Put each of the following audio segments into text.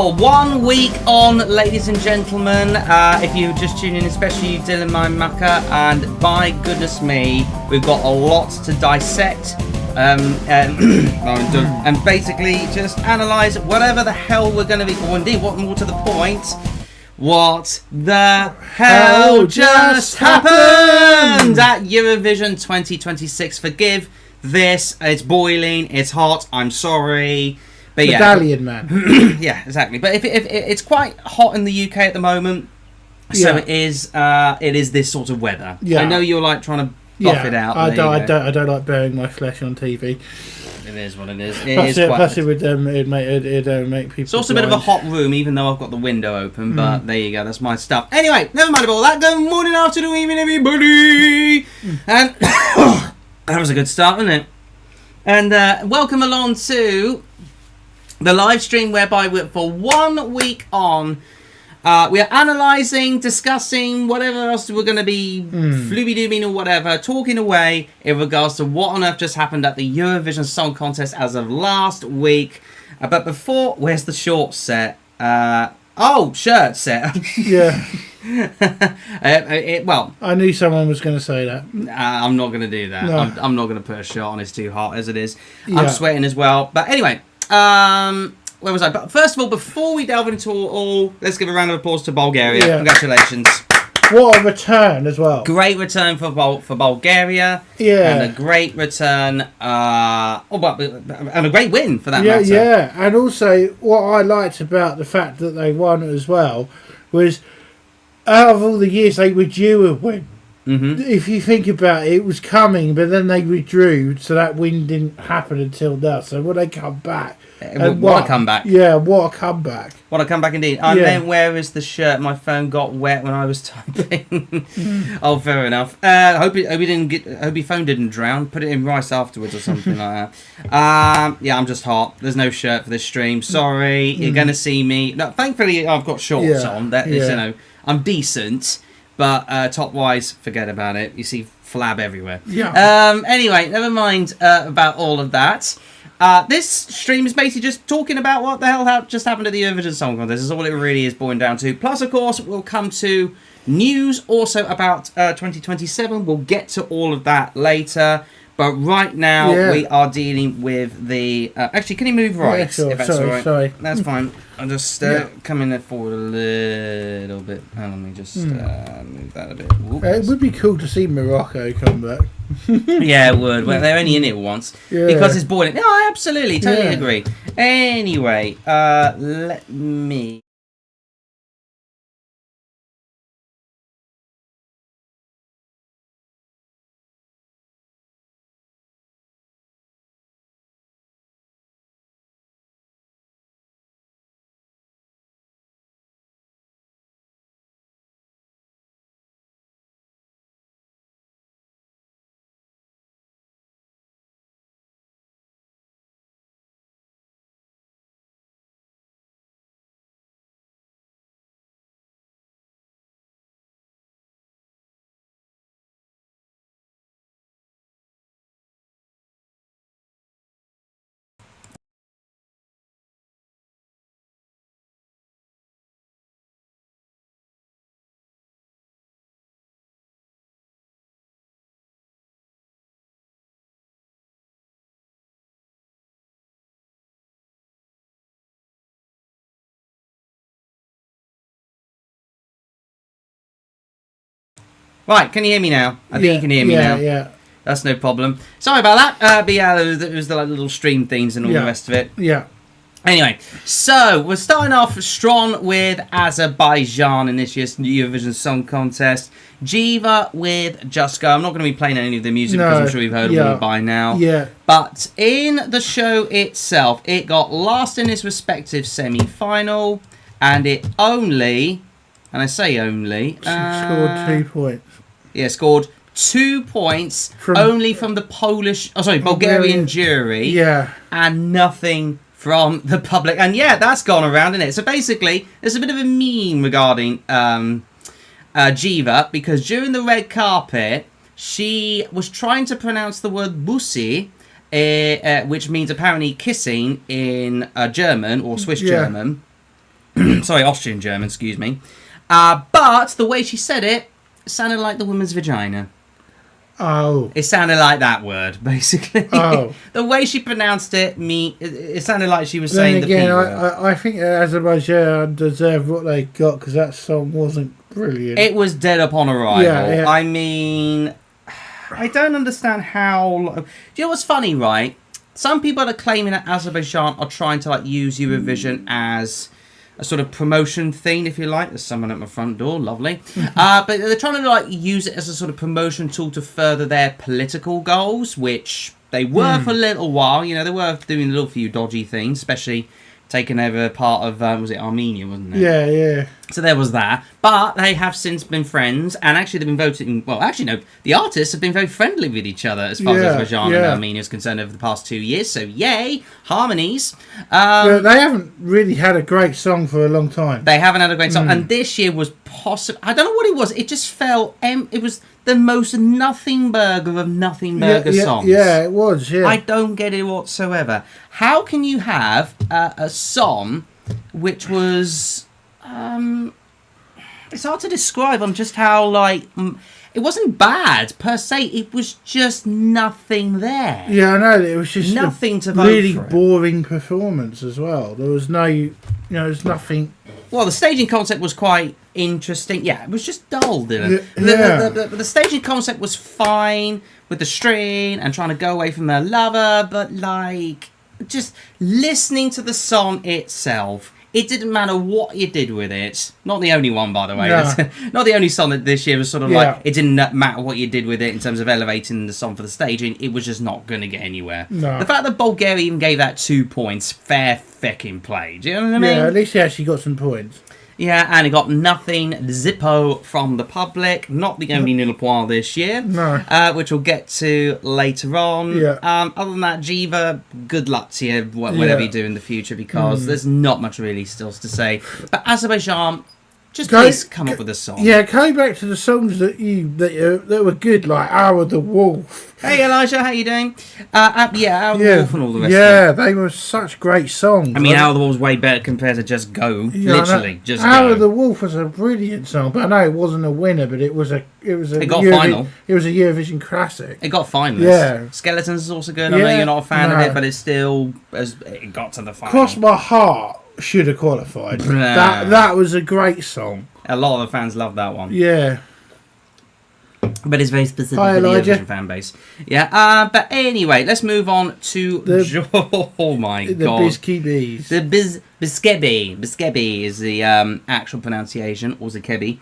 Well, 1 week on, ladies and gentlemen. If you're just tuning in, especially you, Dylan, my mucker, and by goodness me, we've got a lot to dissect and basically just analyse whatever the hell we're going to be, or indeed, what more to the point, what the hell just happened at Eurovision 2026. Forgive this, it's boiling, it's hot, I'm sorry. But Medallion man. Yeah, exactly. But if it's quite hot in the UK at the moment, so it is this sort of weather. Yeah. I know you're like trying to buff it out. I don't like bearing my flesh on TV. It is what it is. Plus it would make people. It's also a bit of a hot room, even though I've got the window open. But there you go, that's my stuff. Anyway, never mind about all that. Good morning, afternoon, evening, everybody. And that was a good start, wasn't it? And welcome along to the live stream, whereby for 1 week on, we are analysing, discussing, whatever else we're going to be flooby-doobing or whatever, talking away in regards to what on earth just happened at the Eurovision Song Contest as of last week. But before, where's the short set? Shirt set. Yeah. Well, I knew someone was going to say that. I'm not going to do that. No. I'm not going to put a shirt on. It's too hot as it is. Yeah. I'm sweating as well. But anyway, where was I? But first of all, before we delve into all, let's give a round of applause to Bulgaria. Yeah. Congratulations. What a return as well. Great return for Bulgaria. Yeah. And a great return, and a great win for that matter. Yeah, and also what I liked about the fact that they won as well was, out of all the years they were due a win. Mm-hmm. If you think about it, it was coming, but then they withdrew, so that win didn't happen until now. So when they come back, what a comeback! Yeah, what a comeback! What a comeback indeed. And then where is the shirt? My phone got wet when I was typing. Oh, fair enough. Hope your phone didn't drown. Put it in rice afterwards or something like that. Yeah, I'm just hot. There's no shirt for this stream. Sorry, you're gonna see me. No, thankfully I've got shorts on. That is, I'm decent. But top-wise, forget about it. You see flab everywhere. Yeah. Anyway, never mind about all of that. This stream is basically just talking about what the hell just happened at the Eurovision Song Contest. This is all it really is boiling down to. Plus, of course, we'll come to news also about 2027. We'll get to all of that later. But right now, we are dealing with the... actually, can you move right? Yeah, sure. If that's all right. Sorry. That's fine. I'll just come in there forward a little bit. Hang on, let me just move that a bit. It would be cool to see Morocco come back. Yeah, it would. Well, they're only in it once. Yeah. Because it's boiling. No, I absolutely, totally agree. Anyway, let me... Right, can you hear me now? I think you can hear me now. Yeah. That's no problem. Sorry about that. But yeah, there was the little stream themes and all the rest of it. Yeah. Anyway, so we're starting off strong with Azerbaijan in this year's Eurovision Song Contest. Jiva with Just Go. I'm not going to be playing any of the music because I'm sure you've heard of all by now. Yeah. But in the show itself, it got last in its respective semi-final, and it only, and I say only, scored 2 points. Yeah, scored 2 points only from the Bulgarian jury. Yeah. And nothing from the public. And yeah, that's gone around, isn't it? So basically, there's a bit of a meme regarding Jiva, because during the red carpet, she was trying to pronounce the word busi, which means apparently kissing in German or Swiss German. Sorry, Austrian German, excuse me. But the way she said it sounded like the woman's vagina. Oh. It sounded like that word, basically. Oh. The way she pronounced it, it sounded like she was saying the P word. I think Azerbaijan deserved what they got because that song wasn't brilliant. It was dead upon arrival. Yeah. I mean, I don't understand how... Do you know what's funny, right? Some people are claiming that Azerbaijan are trying to use Eurovision as a sort of promotion thing, if you like. There's someone at my front door, lovely. But they're trying to use it as a sort of promotion tool to further their political goals, which they were for a little while. They were doing a little few dodgy things, especially taking over part of, was it Armenia, wasn't it? Yeah. So there was that. But they have since been friends, and actually they've been voting... Well, actually, no, the artists have been very friendly with each other as far as Azerbaijan and Armenia is concerned over the past 2 years. So, yay, harmonies. They haven't really had a great song for a long time. They haven't had a great song. And this year was possible... I don't know what it was. It just felt... it was the most nothing burger of nothing burger songs. Yeah, it was, yeah. I don't get it whatsoever. How can you have a song which was... it's hard to describe on just how, it wasn't bad per se. It was just nothing there. Yeah, I know. It was just nothing to vote really for. Boring performance as well. There was no, there's nothing. Well, the staging concept was quite interesting. Yeah, it was just dull, didn't it? Yeah. The staging concept was fine with the string and trying to go away from their lover, but just listening to the song itself. It didn't matter what you did with it. Not the only one, by the way. No. Not the only song that this year was sort of it didn't matter what you did with it in terms of elevating the song for the staging. It was just not going to get anywhere. No. The fact that Bulgaria even gave that 2 points, fair fecking play. Do you know what I mean? Yeah, at least he actually got some points. Yeah, and he got nothing zippo from the public. Not the only nil point this year. No. Which we'll get to later on. Yeah. Other than that, Jiva, good luck to you, whatever you do in the future, because there's not much really still to say. But Azerbaijan, just please come up with a song. Yeah, coming back to the songs that were good, like Hour of the Wolf. Hey Elijah, how you doing? Hour of the Wolf and all the rest of it. Yeah, they were such great songs. I mean, Hour of the Wolf's way better compared to Just Go. Literally, Just Go. Hour of the Wolf was a brilliant song, but I know it wasn't a winner, but it got final. It was a Eurovision classic. It got finalists. Yeah. Skeletons is also good. I know you're not a fan of it, but it got to the final. Cross My Heart should have qualified. That was a great song. A lot of the fans love that one. Yeah. But it's very specific for the Eurovision fan base. Yeah, but anyway, let's move on to oh my god. The Bizkey Bees. The Biskebi. Biskebi is the actual pronunciation, or Zikebi.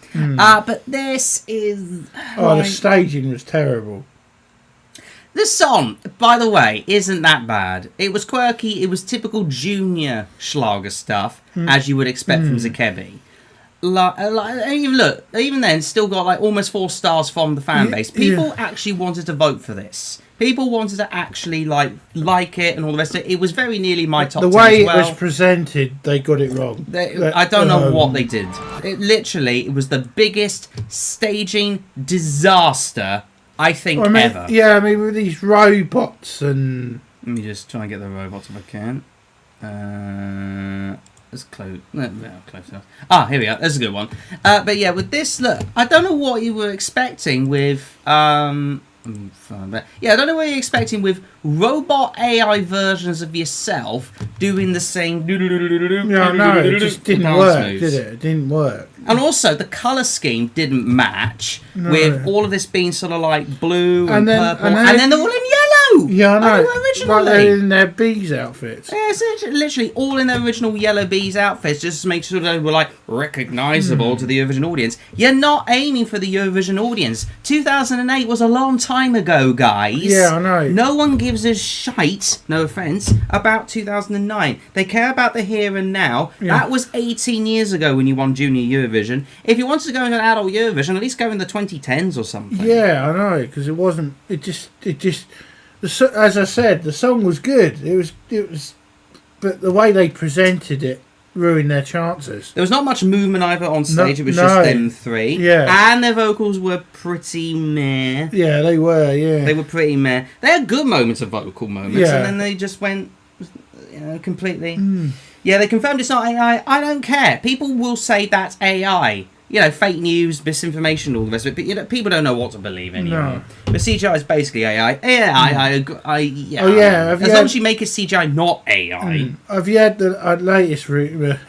But this is... the staging was terrible. The song, by the way, isn't that bad. It was quirky, it was typical junior Schlager stuff, as you would expect from Zikebi. Even then, still got almost 4 stars from the fan base. People actually wanted to vote for this. People wanted to actually like it and all the rest of it. It was very nearly my top 10 The way as well. it was presented, they got it wrong. I don't know what they did. It was the biggest staging disaster I think ever. Yeah, I mean with these robots and... Let me just try and get the robots if I can. It's close. No, close enough. Here we are. That's a good one. But yeah, with this, look, I don't know what you were expecting with. I don't know what you're expecting with robot AI versions of yourself doing the same. Yeah, no, it just didn't work, did it? It didn't work. And also, the colour scheme didn't match with all of this being sort of blue and purple, and then they're all in yellow. Yeah, I know. Originally. They're in their bees outfits. Yeah, it's literally all in their original yellow bees outfits, just to make sure they were recognisable to the Eurovision audience. You're not aiming for the Eurovision audience. 2008 was a long time ago, guys. Yeah, I know. No one gives a shite, no offence, about 2009. They care about the here and now. Yeah. That was 18 years ago when you won Junior Eurovision. If you wanted to go into an adult Eurovision, at least go in the 2010s or something. Yeah, I know, because it wasn't. It just. As I said, the song was good. It was, but the way they presented it ruined their chances. There was not much movement either on stage. It was just them three. Yeah, and their vocals were pretty meh. Yeah, they were. Yeah, they were pretty meh. They had good moments of vocal moments, and then they just went, completely. Yeah, they confirmed it's not AI. I don't care. People will say that's AI. You know, fake news, misinformation, all the rest of it. But you know, people don't know what to believe anymore. No. But CGI is basically AI. Yeah, yeah. Oh, yeah. As long as you make a CGI not AI. Have you had the latest rumour?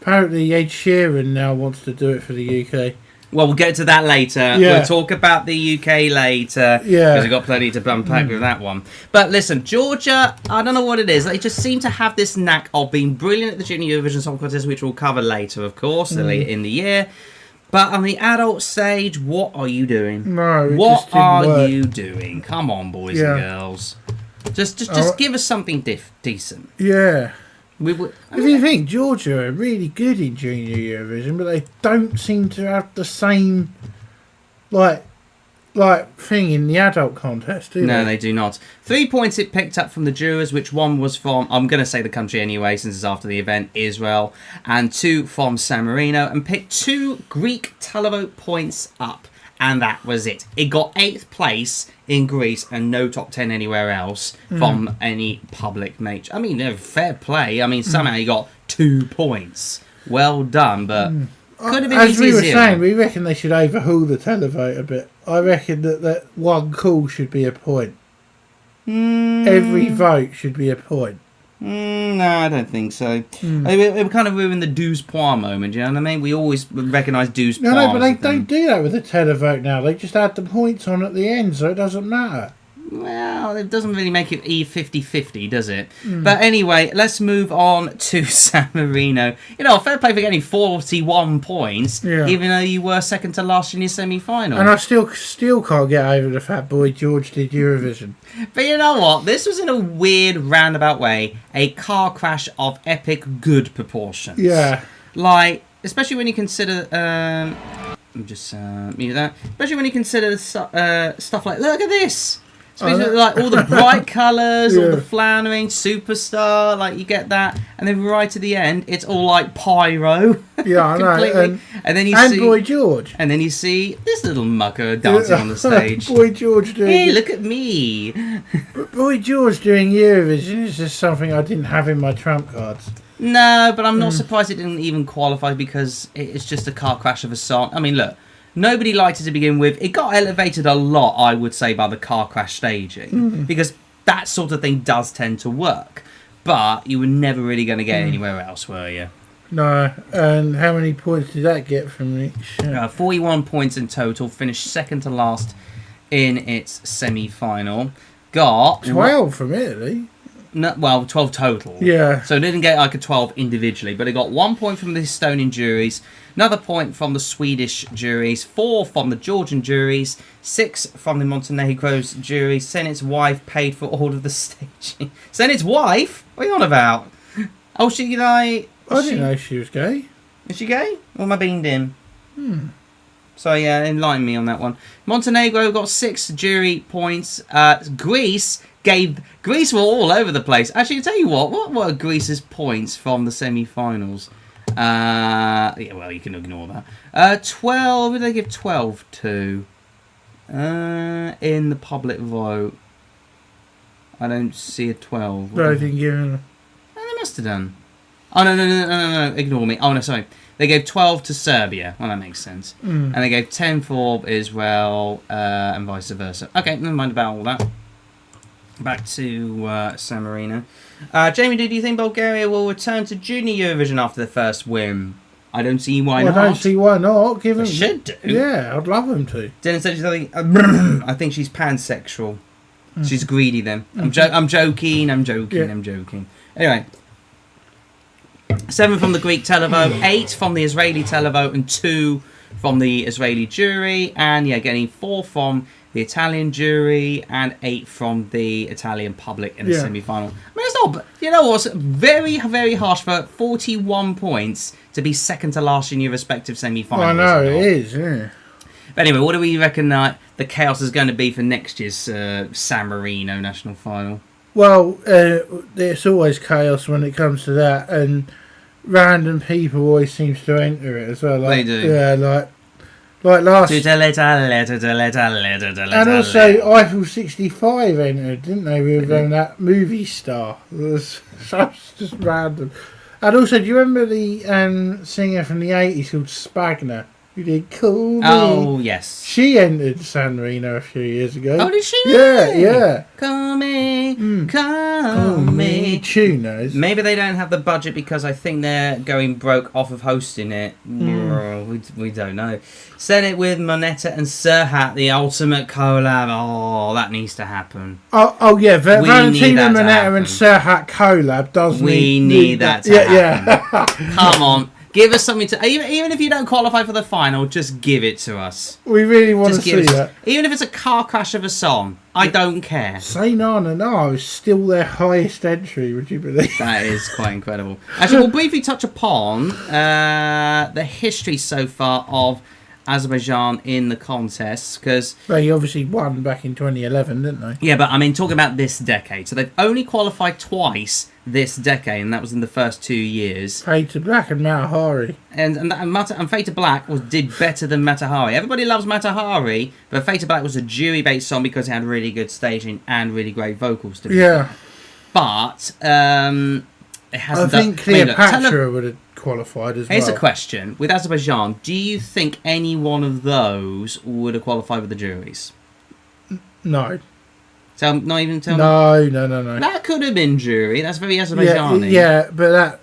Apparently Ed Sheeran now wants to do it for the UK. Well, we'll get to that later. Yeah. We'll talk about the UK later. Yeah. Because we've got plenty to unpack with that one. But listen, Georgia, I don't know what it is. They just seem to have this knack of being brilliant at the Junior Eurovision Song Contest, which we'll cover later, of course, later in the year. But on the adult stage, what are you doing? No, what are you doing? Come on, boys and Yeah. girls. Just give us something decent. Yeah. If If you think Georgia are really good in Junior Eurovision, but they don't seem to have the same like thing in the adult contest, do they? No, they do not. 3 points it picked up from the jurors, which one was from, I'm going to say the country anyway, since it's after the event, Israel, and 2 from San Marino, and picked 2 Greek televote points up, and that was it. It got 8th place in Greece and no top 10 anywhere else from any public nature. I mean, fair play. I mean, somehow he got 2 points. Well done, but could have been As easy we were zero. saying, we reckon they should overhaul the televote a bit. I reckon that one call should be a point. Every vote should be a point. No, I don't think so. It kind of ruined the douze points moment, you know what I mean? We always recognise douze points. No, but they don't do that with the televote now. They just add the points on at the end, so it doesn't matter. Well, it doesn't really make it 50-50, does it? But anyway, let's move on to San Marino. You know, fair play for getting 41 points, even though you were second to last in your semi-final. And I still can't get over the fact Boy George did Eurovision. But you know what? This was in a weird, roundabout way, a car crash of epic good proportions. Yeah. Like, especially when you consider... let me just mute that. Especially when you consider stuff like, look at this! Especially like all the bright colours, all the flannering, superstar, like you get that, and then right at the end, it's all like pyro. Yeah, I know. And then you see Boy George. and then you see this little mucker dancing on the stage. Boy George doing. Hey, look at me! Boy George doing Eurovision is just something I didn't have in my trump cards. No, but I'm not surprised it didn't even qualify because it's just a car crash of a song. I mean, look. Nobody liked it to begin with. It got elevated a lot, I would say, by the car crash staging. Because that sort of thing does tend to work. But you were never really going to get anywhere else, were you? No. And how many points did that get from each? 41 points in total. Finished second to last in its semi-final. Got 12 from Italy. No, well, 12 total. Yeah. So it didn't get like a 12 individually, but it got 1 point from the Estonian juries, another point from the Swedish juries, 4 from the Georgian juries, 6 from the Montenegro's juries. Senate's wife paid for all of the staging. Senate's wife? What are you on about? Oh, she like... I didn't know she was gay. Is she gay? Or am I being dim? So yeah, enlighten me on that one. Montenegro got 6 jury points. Greece were all over the place. Actually, I'll tell you what were Greece's points from the semi-finals? Yeah, well, you can ignore that. 12, who did they give 12 to? In the public vote. I don't see a 12. But I didn't give him... Oh, they must have done. Oh, no, ignore me. Oh, no, sorry. They gave 12 to Serbia. Well, that makes sense. And they gave 10 for Israel and vice versa. Okay, never mind about all that. Back to San Marino. Jamie, do you think Bulgaria will return to Junior Eurovision after the first win? I don't see why not. I don't see why not. Give them... They should do. Yeah, I'd love them to. Dennis said something. I think she's pansexual. She's greedy then. I'm joking. Anyway. 7 from the Greek televote, 8 from the Israeli televote, and 2 from the Israeli jury. And yeah, getting 4 from the Italian jury and 8 from the Italian public in the semi-final. I mean, it's not... You know what's very, very harsh for 41 points to be second to last in your respective semi-finals. I know, it is, yeah. But anyway, what do we reckon the chaos is going to be for next year's San Marino national final? Well, there's always chaos when it comes to that, and random people always seems to enter it as well. Like, they do. Yeah, like last... And also, Eiffel 65 entered, didn't they, with that movie star. It was just random. And also, do you remember the singer from the 80s called Spagna? Who did Call Me? Oh, yes. She entered San Marino a few years ago. Oh, did she? Yeah, yeah. Call me, call me. Tunas. Maybe they don't have the budget because I think they're going broke off of hosting it. We don't know. Send it with Moneta and Serhat, the ultimate collab. Oh, that needs to happen. Oh yeah, Valentina need that to Moneta and Serhat collab does need that to happen. Come on. Give us something to... Even if you don't qualify for the final, just give it to us. We really want to see that. Even if it's a car crash of a song, I don't care. Say Na Na Na is still their highest entry, would you believe? That is quite incredible. Actually, we'll briefly touch upon the history so far of Azerbaijan in the contest, because... They obviously won back in 2011, didn't they? Yeah, but I mean, talking about this decade. So they've only qualified twice this decade, and that was in the first 2 years. Fade to Black and Matahari. And Fade to Black did better than Matahari. Everybody loves Matahari, but Fade to Black was a jury-based song because it had really good staging and really great vocals to be fair. But it hasn't. I think Cleopatra would have qualified as well. Here's a question: with Azerbaijan, do you think any one of those would have qualified with the juries? No. Not even tell me. No. That could have been jury. That's very Azerbaijani. Yeah, but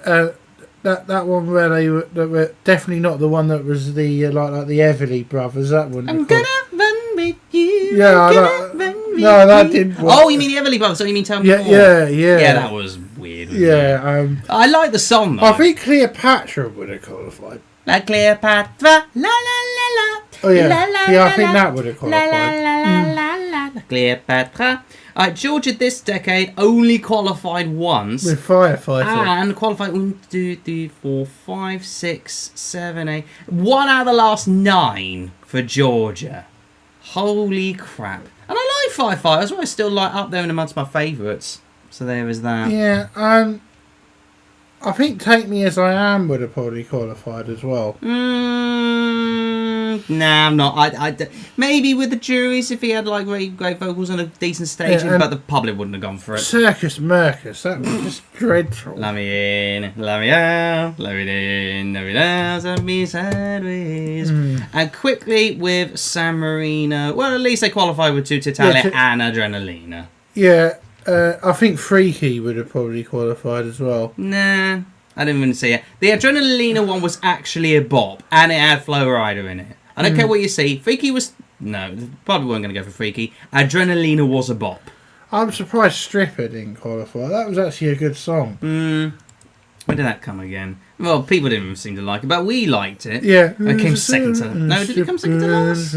that one where they were definitely not the one that was the like the Everly brothers. That one. I'm gonna run with you. Yeah, no, that didn't work. Oh, you mean the Everly brothers? So you mean Tell Me More? Yeah. Yeah, that was weird. I like the song though. I think Cleopatra would have qualified. La Cleopatra, la la la la. Oh yeah, I think that would have qualified. Cleopatra. Georgia this decade only qualified once. With Firefighter. And qualified 1, 2, 3, 4, 5, 6, 7, 8. 1 out of the last 9 for Georgia. Holy crap. And I like Firefighter as well. I still like up there in amongst my favourites. So there is that. Yeah, I think Take Me As I Am would have probably qualified as well. Nah, I'm not. Maybe with the juries if he had like really great vocals and a decent staging, but the public wouldn't have gone for it. Circus Mercus, that was just dreadful. Let me in, let me out, let me in, let me out, let me sideways. And quickly with San Marino, well, at least they qualified with Tutta Italia and Adrenalina. Yeah. I think Freaky would have probably qualified as well. Nah, I didn't even see it. The Adrenalina one was actually a bop, and it had Flo Rida in it. I don't care what you see. Freaky was... No, probably weren't going to go for Freaky. Adrenalina was a bop. I'm surprised Stripper didn't qualify. That was actually a good song. Where did that come again? Well, people didn't even seem to like it, but we liked it. Yeah. It came second to... No, did it come second to last?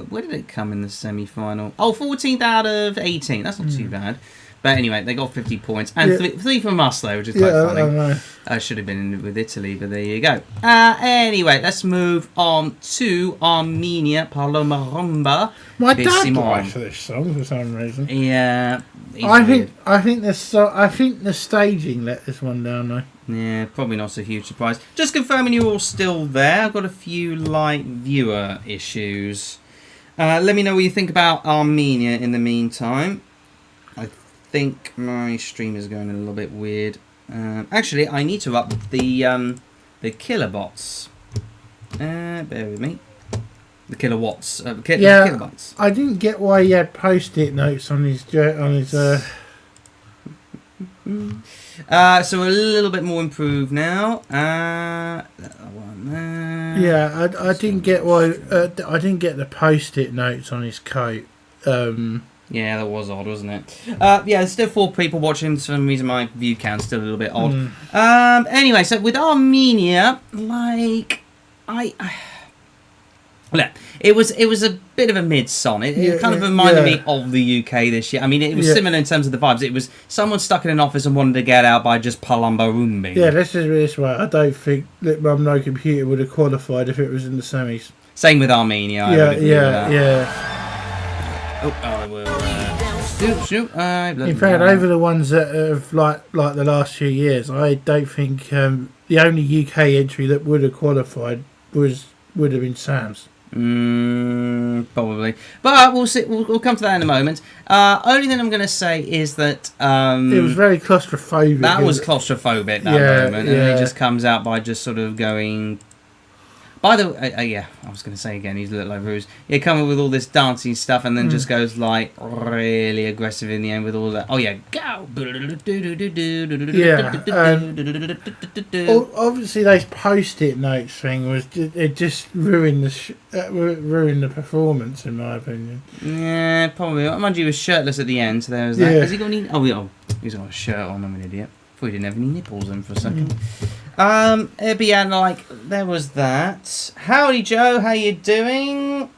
Where did it come in the semi-final? Oh, 14th out of 18. That's not too bad. But anyway, they got 50 points. And three from us, though, which is quite funny. I should have been in with Italy, but there you go. Anyway, let's move on to Armenia, Paloma Rumba. My dad likes this song for some reason. Yeah. I think the staging let this one down, though. Yeah, probably not so huge surprise. Just confirming you're all still there. I've got a few light viewer issues. Let me know what you think about Armenia in the meantime. I think my stream is going a little bit weird. Actually, I need to up the kilobots. Bear with me. The kilowatts. Kilobytes. I didn't get why he had post-it notes on his. So a little bit more improved now. That one there. Yeah, I didn't get why. I didn't get the post-it notes on his coat. Yeah, that was odd, wasn't it? Yeah, there's still 4 people watching. For some reason, my view count's still a little bit odd. Anyway, so with Armenia, like look, it was a bit of a mid song. It kind of reminded me of the UK this year. I mean, it was similar in terms of the vibes. It was someone stuck in an office and wanted to get out by just palumba rumbing. Yeah, let's just this way. I don't think that Mum No Computer would have qualified if it was in the semis. Same with Armenia. Yeah. Oh, I will. Shoot. In fact, over the ones that have like the last few years, I don't think the only UK entry that would have qualified would have been Sam's. Probably, but we'll see. We'll come to that in a moment. Only thing I'm going to say is that it was very claustrophobic. That was claustrophobic. That moment, and he just comes out by just sort of going. By the way, yeah, I was going to say again, he's a little over his. He come up with all this dancing stuff, and then just goes like really aggressive in the end with all that. Oh yeah, go. Yeah. Obviously, those post-it notes thing was it just ruined the performance, in my opinion. Yeah, probably. Mind you, he was shirtless at the end, so there was that. Has he got any? Oh, he's got a shirt on. I'm an idiot. Thought he didn't have any nipples in for a second. But yeah, like, there was that. Howdy, Joe. How you doing?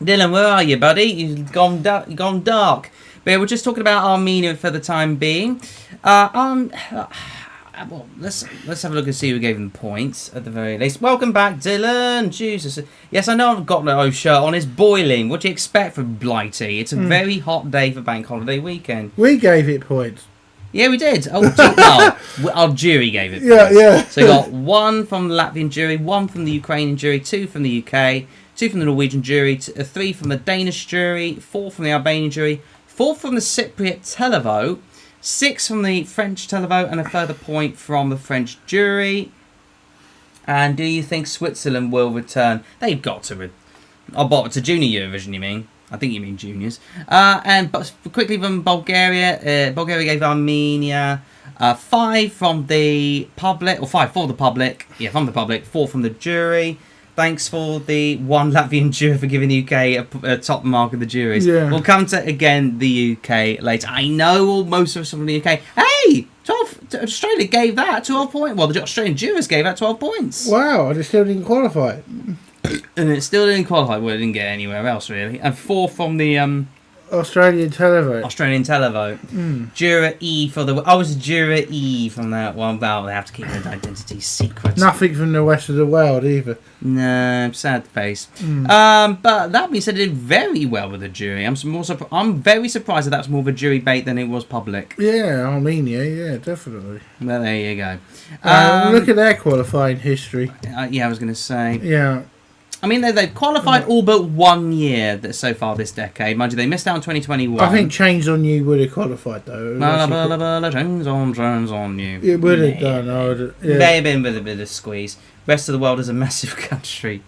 Dylan, where are you, buddy? You've gone dark. But yeah, we're just talking about Armenia for the time being. Well, let's have a look and see who gave them points at the very least. Welcome back, Dylan. Jesus. Yes, I know I've got no shirt on. It's boiling. What do you expect from Blighty? It's a very hot day for Bank Holiday weekend. We gave it points. Yeah, we did. Our jury gave it. Yeah. So we got 1 from the Latvian jury, 1 from the Ukrainian jury, 2 from the UK, 2 from the Norwegian jury, 3 from the Danish jury, 4 from the Albanian jury, 4 from the Cypriot televote, 6 from the French televote, and a further point from the French jury. And do you think Switzerland will return? They've got to. To Junior Eurovision, you mean? I think you mean juniors. But quickly from Bulgaria. Bulgaria gave Armenia 5 from the public, or 5 for the public. Yeah, from the public. 4 from the jury. Thanks for the 1 Latvian jury for giving the UK a top mark of the juries. Yeah. We'll come to, again, the UK later. I know most of us from the UK. Hey! 12. Australia gave that 12 points. Well, the Australian jurors gave that 12 points. Wow, they still didn't qualify. And it still didn't qualify. Well, it didn't get anywhere else, really. And 4 from the Australian televote. Juror E for the... I was Juror E from that one. Well, they have to keep their identity secret. Nothing from the rest of the world, either. No, sad face. But that being said, it did very well with the jury. I'm very surprised that that's more of a jury bait than it was public. Yeah, Armenia, yeah, definitely. Well, there you go. Look at their qualifying history. Yeah, I was going to say. Yeah. I mean, they've qualified all but 1 year so far this decade. Mind you, they missed out on 2021. I think Chains on You would have qualified, though. Chains on You. It would have done. May have been with a bit of squeeze. Rest of the world is a massive country.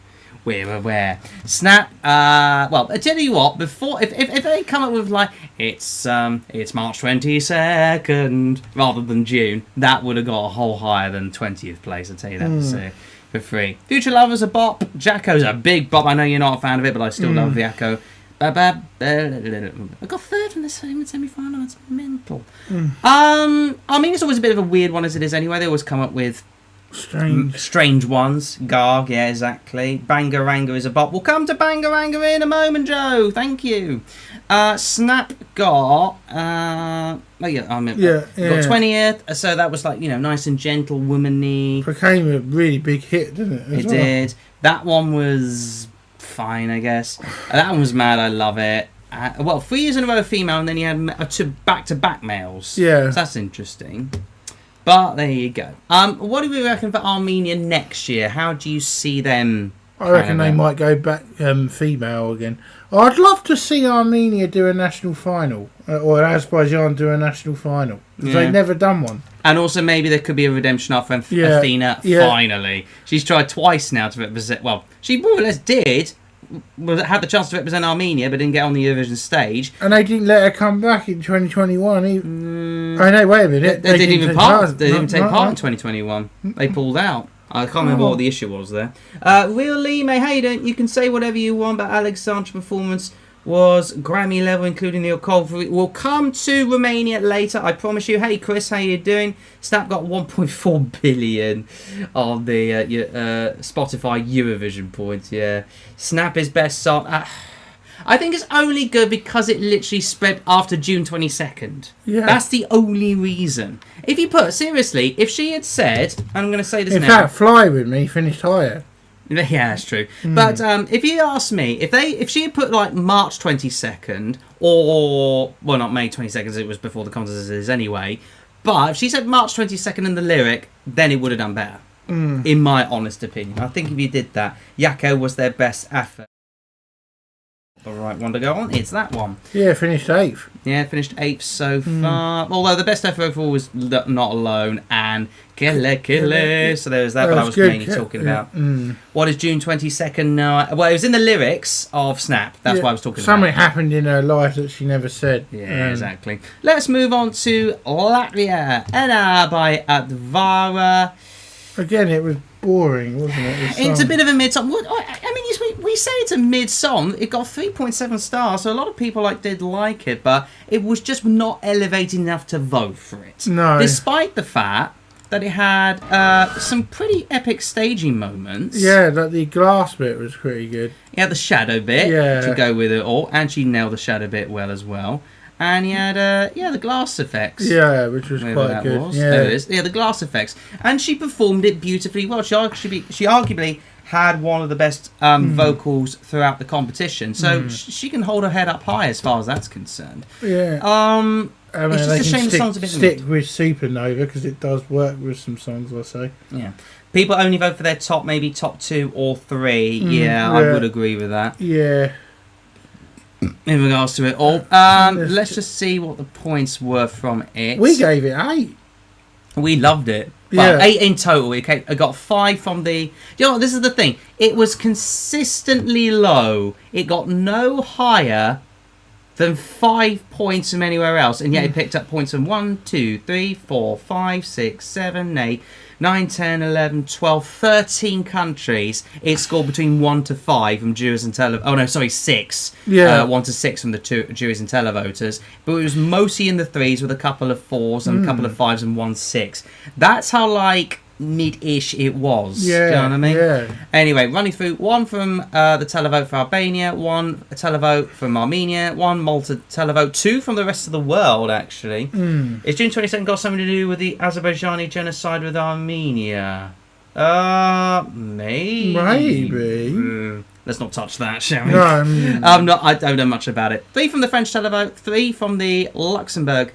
We're aware. Snap. Well, I tell you what. Before, if they come up with like it's March 22nd rather than June, that would have got a whole higher than 20th place. I tell you that for free. Future Lover's a bop. Jacko's a big bop. I know you're not a fan of it, but I still love the Echo. I got 3rd in the semi-final. That's mental. I mean, it's always a bit of a weird one as it is anyway. They always come up with strange ones. Garg, yeah, exactly. Bangaranga is a bop. We'll come to Bangaranga in a moment, Joe. Thank you. Snap got got 20th. So that was like, nice and gentle, womanly. Became a really big hit, didn't it? It did. That one was fine, I guess. That one was mad. I love it. 3 years in a row female, and then you had 2 back-to-back males. Yeah. So that's interesting. But there you go. What do we reckon for Armenia next year? How do you see them? I reckon they might go back female again. I'd love to see Armenia do a national final, or Azerbaijan do a national final, because they've never done one. And also maybe there could be a redemption arc for Athena, finally. She's tried twice now to represent... Well, she more or less did... had the chance to represent Armenia, but didn't get on the Eurovision stage. And they didn't let her come back in 2021. Oh no, wait a minute. They didn't even take part in 2021. They pulled out. I can't remember what the issue was there. Real Lee, mate, how you doing? You can say whatever you want, but Alexander's performance was Grammy level, including the Okolv. We'll come to Romania later, I promise you. Hey, Chris, how you doing? Snap got 1.4 billion on the Spotify Eurovision points. Yeah, Snap is best song. I think it's only good because it literally spread after June 22nd. Yeah. That's the only reason. If you seriously, if she had said, and I'm going to say this now. In fact, Fly With Me finished higher. Yeah, that's true. But if you ask me, if she had put like March 22nd, or, well, not May 22nd, it was before the contest is anyway, but if she said March 22nd in the lyric, then it would have done better. in my honest opinion. I think if you did that, Yakko was their best effort. The right one to go on, it's that one. Yeah, finished 8th. Yeah, finished 8th so far. Although the best effort overall was Not Alone and Kille. So there was that, but I was mainly talking about. What is June 22nd? No, well, it was in the lyrics of Snap. That's what I was talking Something about. happened in her life that she never said. Yeah, exactly. Let's move on to Latvia. Ena by Advara. Again, it was boring, wasn't it? It's a bit of a mid-song. I mean, we say it's a mid-song. It got 3.7 stars, so a lot of people did like it, but it was just not elevated enough to vote for it. No. Despite the fact that it had some pretty epic staging moments. Yeah, like the glass bit was pretty good. Yeah, the shadow bit to go with it all, and she nailed the shadow bit well as well. And you had the glass effects. Yeah, which was quite good. Yeah. There it is. Yeah, the glass effects. And she performed it beautifully well. She arguably had one of the best vocals throughout the competition. So she can hold her head up high as far as that's concerned. Yeah. I mean, it's just a shame the song's a bit stick with Supernova because it does work with some songs, I say. Yeah. People only vote for their top 2 or 3. Yeah, I would agree with that. Yeah. In regards to it all, let's just see what the points were from it. We gave it 8. We loved it. Well, 8 in total. Okay, I got 5 from the. You know what? This is the thing. It was consistently low. It got no higher than 5 points from anywhere else, and yet it picked up points from 1, 2, 3, 4, 5, 6, 7, 8, 9, 10, 11, 12, 13 countries. It scored between 1 to 5 from jurors and 6. Yeah. 1 to 6 from the juries and televoters. But it was mostly in the 3s with a couple of 4s and a couple of 5s and 1 6. That's how mid-ish it was. Yeah. Do you know what I mean? Yeah. Anyway, running through 1 from the televote for Albania, 1 televote from Armenia, 1 Malta televote, 2 from the rest of the world, actually. Is June 22nd got something to do with the Azerbaijani genocide with Armenia? Maybe. Let's not touch that, shall we? No. I don't know much about it. 3 from the French televote, 3 from the Luxembourg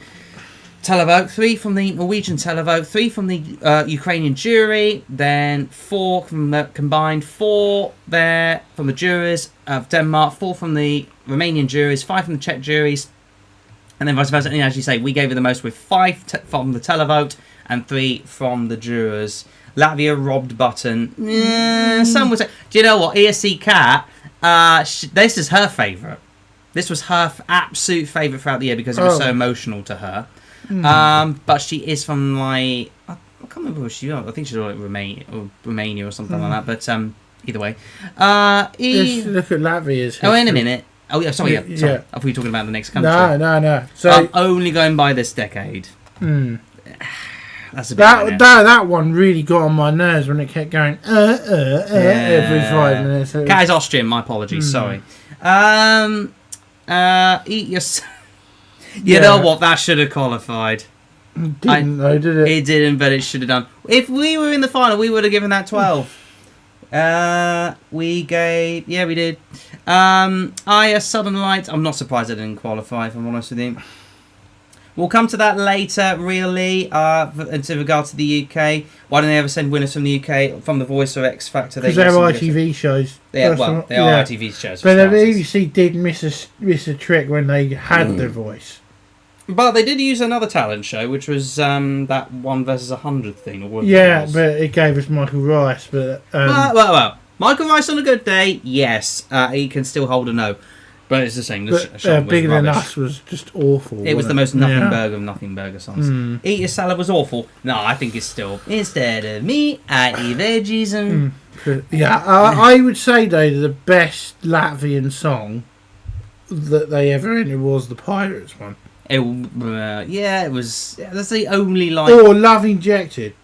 televote, 3 from the Norwegian televote, 3 from the Ukrainian jury, then 4 from the combined, 4 there from the jurors of Denmark, 4 from the Romanian juries, 5 from the Czech juries, and then vice versa. And as you say, we gave it the most with 5 from the televote and 3 from the jurors. Latvia robbed button. Some would say. Do you know what? ESC Cat, this is her favourite. This was her absolute favourite throughout the year because it was so emotional to her. But she is from I can't remember where she was. I think she's like Romania or something like that. But either way, Let's look at Latvia's history. in a minute. Oh yeah, sorry. I thought you were talking about the next country. No. So I'm only going by this decade. That's a bit that one really got on my nerves when it kept going every 5 minutes. Cat is Austrian. My apologies. Sorry. Eat your. You know what? That should have qualified. Didn't though, did it? It didn't, but it should have done. If we were in the final, we would have given that 12. We did. Southern Lights. I'm not surprised I didn't qualify, if I'm honest with you. We'll come to that later, really, in regard to the UK. Why don't they ever send winners from the UK, from The Voice or X Factor? Because they're ITV shows. They are ITV shows. But the BBC did miss a trick when they had The Voice. But they did use another talent show, which was that 1 versus 100 thing. Or yeah, but it gave us Michael Rice. But well. Michael Rice on a good day, yes, he can still hold a no. But it's the same. Bigger Than Us was just awful. It was the most nothing burger of nothing burger songs. Eat Your Salad was awful. No, I think it's still instead of me, I eat veggies and. I would say though the best Latvian song that they ever entered was the Pirates one. It was. That's the only Or Love Injected.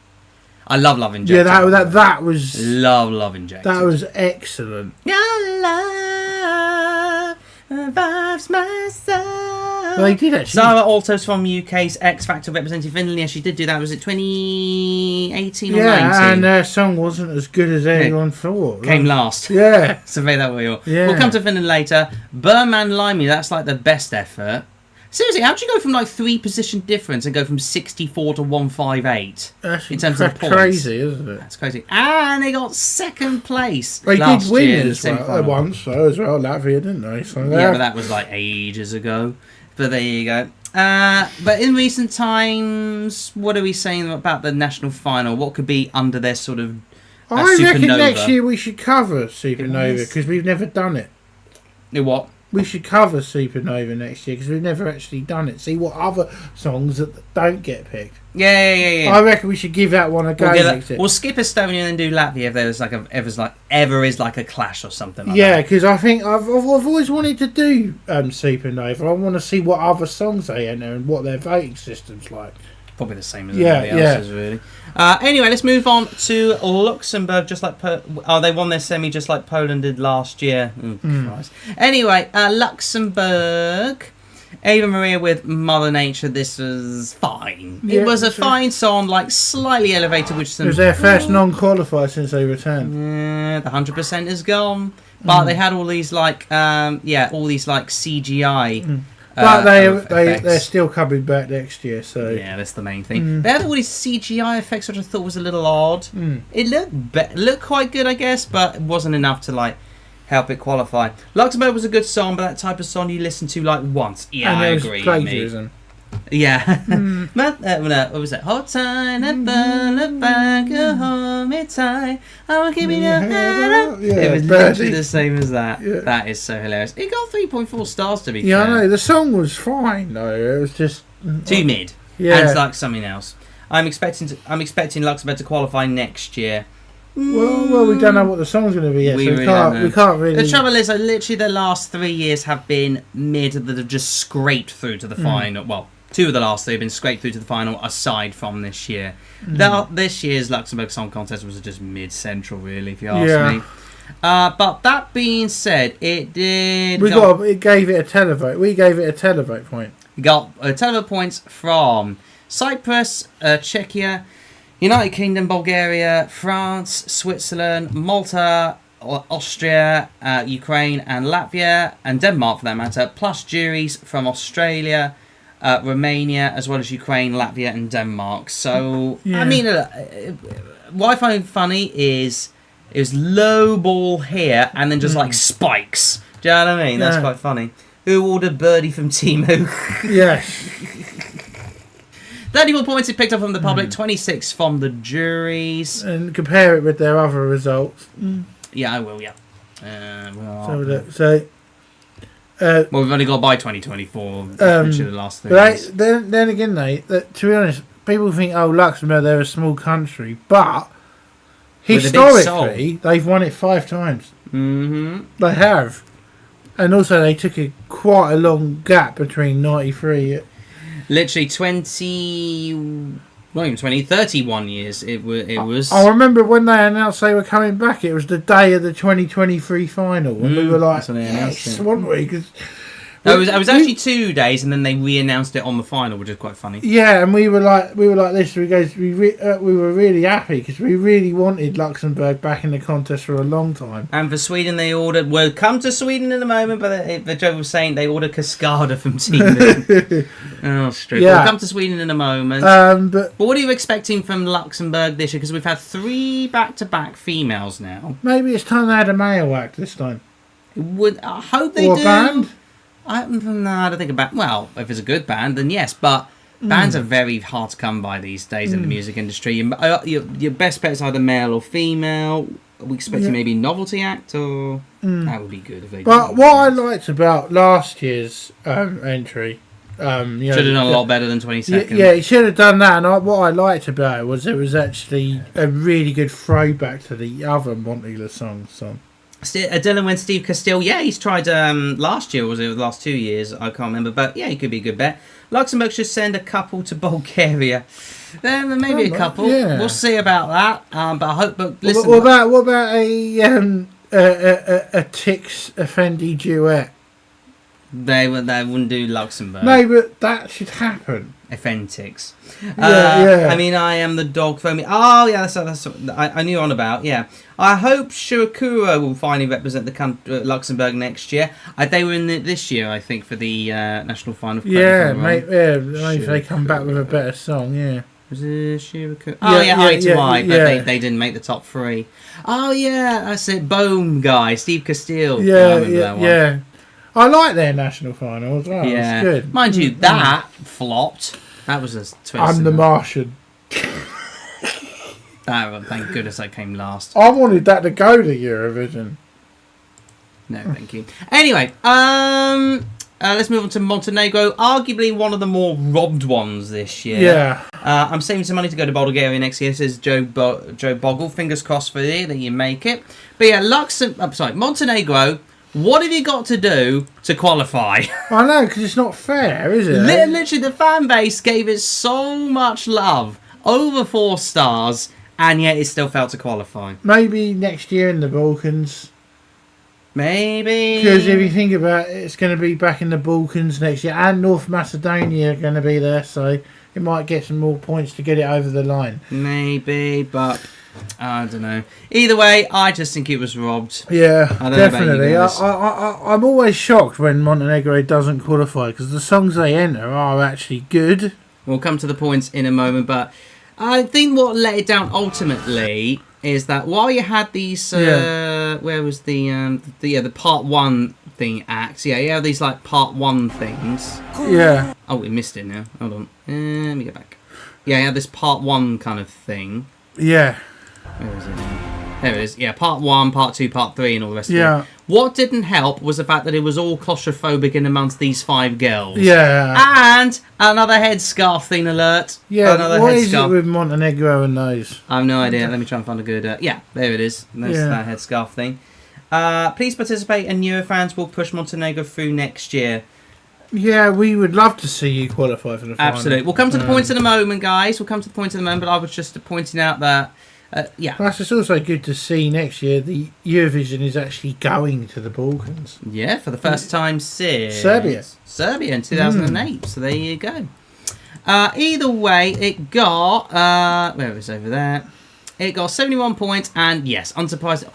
I love Love Injected. Yeah, that was. Love Injected. That was excellent. Your love revives my soul. Well, they did actually. Zara Altos from UK's X Factor representing Finland. Yeah, she did do that. Was it 2018 or 19? Yeah, and their song wasn't as good as anyone thought. Came last. Yeah. So made that way. Yeah. We'll come to Finland later. Berman Limey, that's like the best effort. Seriously, how'd you go from like 3 position difference and go from 64 to 158 That's in terms of the points? crazy, isn't it? That's crazy. And they got second place. They last did win year in as the well semi-final. once, though, as well, Latvia, didn't they? So Yeah, but that was like ages ago. But there you go. But in recent times, what are we saying about the national final? What could be under their sort of I reckon supernova? next year we should cover Supernova Yes. because we've never done it. What? We should cover Supernova next year because we've never actually done it. See what other songs that don't get picked. Yeah. I reckon we should give that one a go next year. We'll skip Estonia and do Latvia if there's like ever is like a clash or something like Yeah, that. because I think I've always wanted to do Supernova. I want to see what other songs they enter and what their voting system's like. Probably the same as everybody else's, really. Anyway, let's move on to Luxembourg. Just like they won their semi just like Poland did last year. Christ. Anyway, Luxembourg. Ava Maria with Mother Nature. This was fine. Yeah, it was a fine song, like slightly elevated, which some. It was their first non-qualifier since they returned. Yeah, the 100% is gone. But they had all these like all these like CGI. But they're still coming back next year, so yeah, that's the main thing. They had all these CGI effects, which I thought was a little odd. It looked quite good, I guess, but it wasn't enough to like help it qualify. Luxembourg was a good song, but that type of song you listen to like once. Yeah, and I there agree. was plagiarism. Yeah. What was it? Hold tight, look back, hold me tight. I will keep you down. It was literally the same as that. Yeah. That is so hilarious. It got 3.4 stars to be fair. Yeah, I know. The song was fine though. It was just Too mid. Yeah. And it's like something else. I'm expecting Luxembourg to qualify next year. Well, we don't know what the song's going to be yet, We so really don't know. we can't really. The trouble is, literally, the last 3 years have been mid that have just scraped through to the final. Well, 2 of the last 3 have been scraped through to the final, aside from this year. This year's Luxembourg Song Contest was just mid-central, really, if you ask me. But that being said, it did. It gave it a televote. We gave it a televote point. Got televote points from Cyprus, Czechia, United Kingdom, Bulgaria, France, Switzerland, Malta, Austria, Ukraine and Latvia, and Denmark for that matter, plus juries from Australia, Romania, as well as Ukraine, Latvia and Denmark. So, I mean, what I find funny is it was low ball here and then just like spikes. Do you know what I mean? That's quite funny. Who ordered Birdie from Timu? Yes. 34 points it picked up from the public, 26 from the juries. And compare it with their other results. Yeah, I will, yeah. Well, we've only got by 2024, which are the last thing. But then again, to be honest, people think, oh, Luxembourg, they're a small country. But historically, they've won it 5 times. Mm-hmm. They have. And also, they took quite a long gap between 93... Literally 31 years it was. I remember when they announced they were coming back, it was the day of the 2023 final. And we were like, yes, weren't we? Cause it was actually 2 days and then they re-announced it on the final, which is quite funny. Yeah, and we were like this. We were really happy because we really wanted Luxembourg back in the contest for a long time. And for Sweden, they ordered. We'll come to Sweden in a moment, but the joke was saying they ordered Cascada from Team. Oh, stupid. Yeah. We'll come to Sweden in a moment. But what are you expecting from Luxembourg this year? Because we've had 3 back-to-back females now. Maybe it's time they had a male act this time. I hope they do. Or a band. I don't think a band. Well, if it's a good band, then yes. But bands are very hard to come by these days in the music industry. Your best bet is either male or female. Are we expecting maybe novelty act or that would be good if they. But what I liked about last year's entry, should have done a lot better than 22nd. Yeah, he should have done that. And what I liked about it was actually a really good throwback to the other Montilla songs. Dylan when Steve Castile, he's tried last year, or was it the last 2 years? I can't remember, but he could be a good bet. Luxembourg should send a couple to Bulgaria. Then maybe a couple. Yeah. We'll see about that. But I hope. But listen, what about a Tix Effendi duet? They wouldn't do Luxembourg. No, but that should happen. Authentics. Yeah. I mean, I am the dog foaming. Oh, yeah, that's I knew on about. Yeah. I hope Shirakura will finally represent the Luxembourg next year. They were in this year, I think, for the national final. Maybe they come back with a better song. Yeah. Was it Shirakura? Oh, yeah, Eye to Eye, but they didn't make the top 3. Oh, yeah, that's it. Boom guy, Steve Castile. Yeah. I like their national final as well. Yeah. It's good. Mind you, that flopped. That was a twist. I'm the Martian. Thank goodness that came last. I wanted that to go to Eurovision. No, thank you. Anyway, let's move on to Montenegro. Arguably one of the more robbed ones this year. Yeah. I'm saving some money to go to Bulgaria next year, says Joe Bogle. Fingers crossed for you that you make it. But yeah, Montenegro. What have you got to do to qualify? I know, because it's not fair, is it? Literally, the fan base gave it so much love. Over 4 stars, and yet it still failed to qualify. Maybe next year in the Balkans. Maybe. Because if you think about it, it's going to be back in the Balkans next year, and North Macedonia are going to be there, so it might get some more points to get it over the line. Maybe, but I don't know. Either way, I just think it was robbed. Yeah, definitely. I'm always shocked when Montenegro doesn't qualify, because the songs they enter are actually good. We'll come to the points in a moment, but I think what let it down ultimately is that while you had these, where was the part 1 thing acts? Yeah, you have these like part 1 things. Yeah. Oh, we missed it now. Hold on. Let me get back. Yeah, you had this part 1 kind of thing. Yeah. Where is it now? There it is. Yeah, part 1, part 2, part 3, and all the rest of it. What didn't help was the fact that it was all claustrophobic in amongst these 5 girls. Yeah. And another headscarf thing alert. Yeah, what is it with Montenegro and those? I have no idea. Let me try and find a good... yeah, there it is. That's that headscarf thing. Please participate, and Eurofans will push Montenegro through next year. Yeah, we would love to see you qualify for the final. Absolutely. We'll come to the points in a moment, guys. We'll come to the points in a moment, but I was just pointing out that... Plus, it's also good to see next year the Eurovision is actually going to the Balkans. Yeah, for the first time since... Serbia in 2008. So there you go. Either way, it got... where was it over there? It got 71 points, and yes, unsurprised.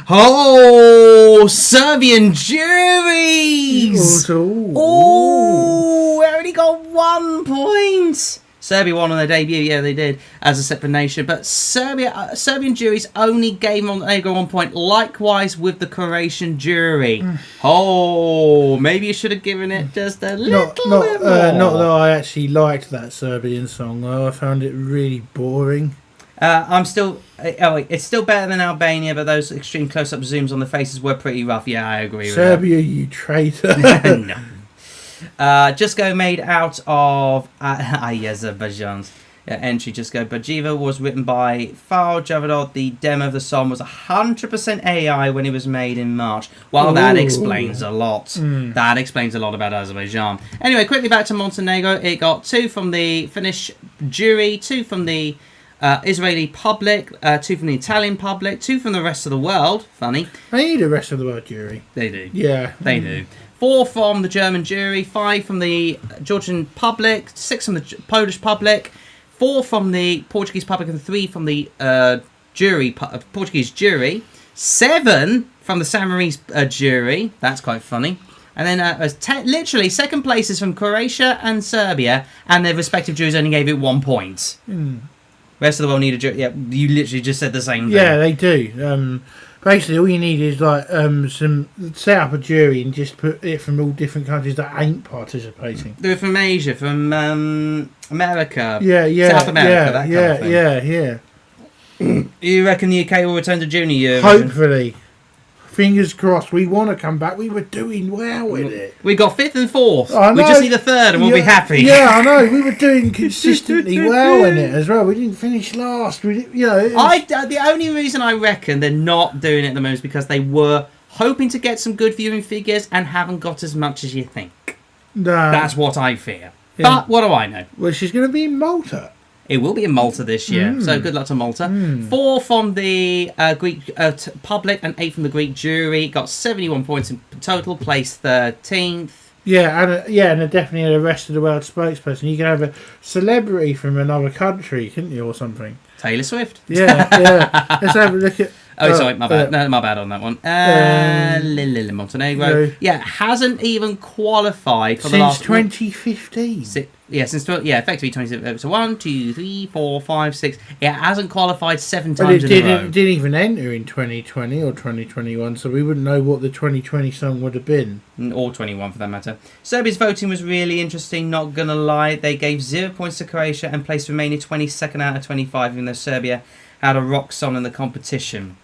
Oh, Serbian juries! Oh, it only got 1 point. Serbia won on their debut, yeah, they did, as a separate nation. But Serbian juries only gave Montenegro 1 point, likewise with the Croatian jury. Oh, maybe you should have given it just a little bit more. Not that I actually liked that Serbian song, though. I found it really boring. It's still better than Albania, but those extreme close-up zooms on the faces were pretty rough. Yeah, I agree with that. Serbia, you traitor. No. Just Go made out of Azerbaijan's entry. Just Go. Bajiva was written by Farl Javidov. The demo of the song was 100% AI when it was made in March. Well, that explains a lot. That explains a lot about Azerbaijan. Anyway, quickly back to Montenegro. It got 2 from the Finnish jury, 2 from the Israeli public, 2 from the Italian public, 2 from the rest of the world. Funny. They need the rest of the world jury. They do. Yeah. They do. 4 from the German jury, 5 from the Georgian public, 6 from the Polish public, 4 from the Portuguese public, and 3 from the Portuguese jury, 7 from the Samorise jury. That's quite funny. And then literally second places from Croatia and Serbia, and their respective juries only gave it 1 point. Rest of the world need a jury. Yeah, you literally just said the same thing. Yeah, they do. Basically, all you need is like set up a jury and just put it from all different countries that ain't participating. They're from Asia, from America, South America, that kind of thing. You reckon the UK will return to junior Eurovision? Hopefully. Fingers crossed. We want to come back. We were doing well with it. We got 5th and 4th. We just need a 3rd and we'll be happy. Yeah, I know. We were doing consistently well in it as well. We didn't finish last. The only reason I reckon they're not doing it at the moment is because they were hoping to get some good viewing figures and haven't got as much as you think. No. That's what I fear. Yeah. But what do I know? Well, she's going to be in Malta. It will be in Malta this year, so good luck to Malta. 4 from the Greek public and 8 from the Greek jury. Got 71 points in total, placed 13th. Yeah, and definitely a rest of the world spokesperson. You can have a celebrity from another country, couldn't you, or something? Taylor Swift. Yeah. Let's have a look at. Oh, sorry, my bad. No, my bad on that one. Montenegro. No. Yeah, hasn't even qualified for the Since last 2015. Effectively 20. So 1, 2, 3, 4, 5, 6. It hasn't qualified 7 But times it in a row. didn't even enter in 2020 or 2021, so we wouldn't know what the 2020 song would have been. Or 21 for that matter. Serbia's voting was really interesting, not gonna lie. They gave 0 points to Croatia and placed Romania 22nd out of 25, even though Serbia had a rock song in the competition.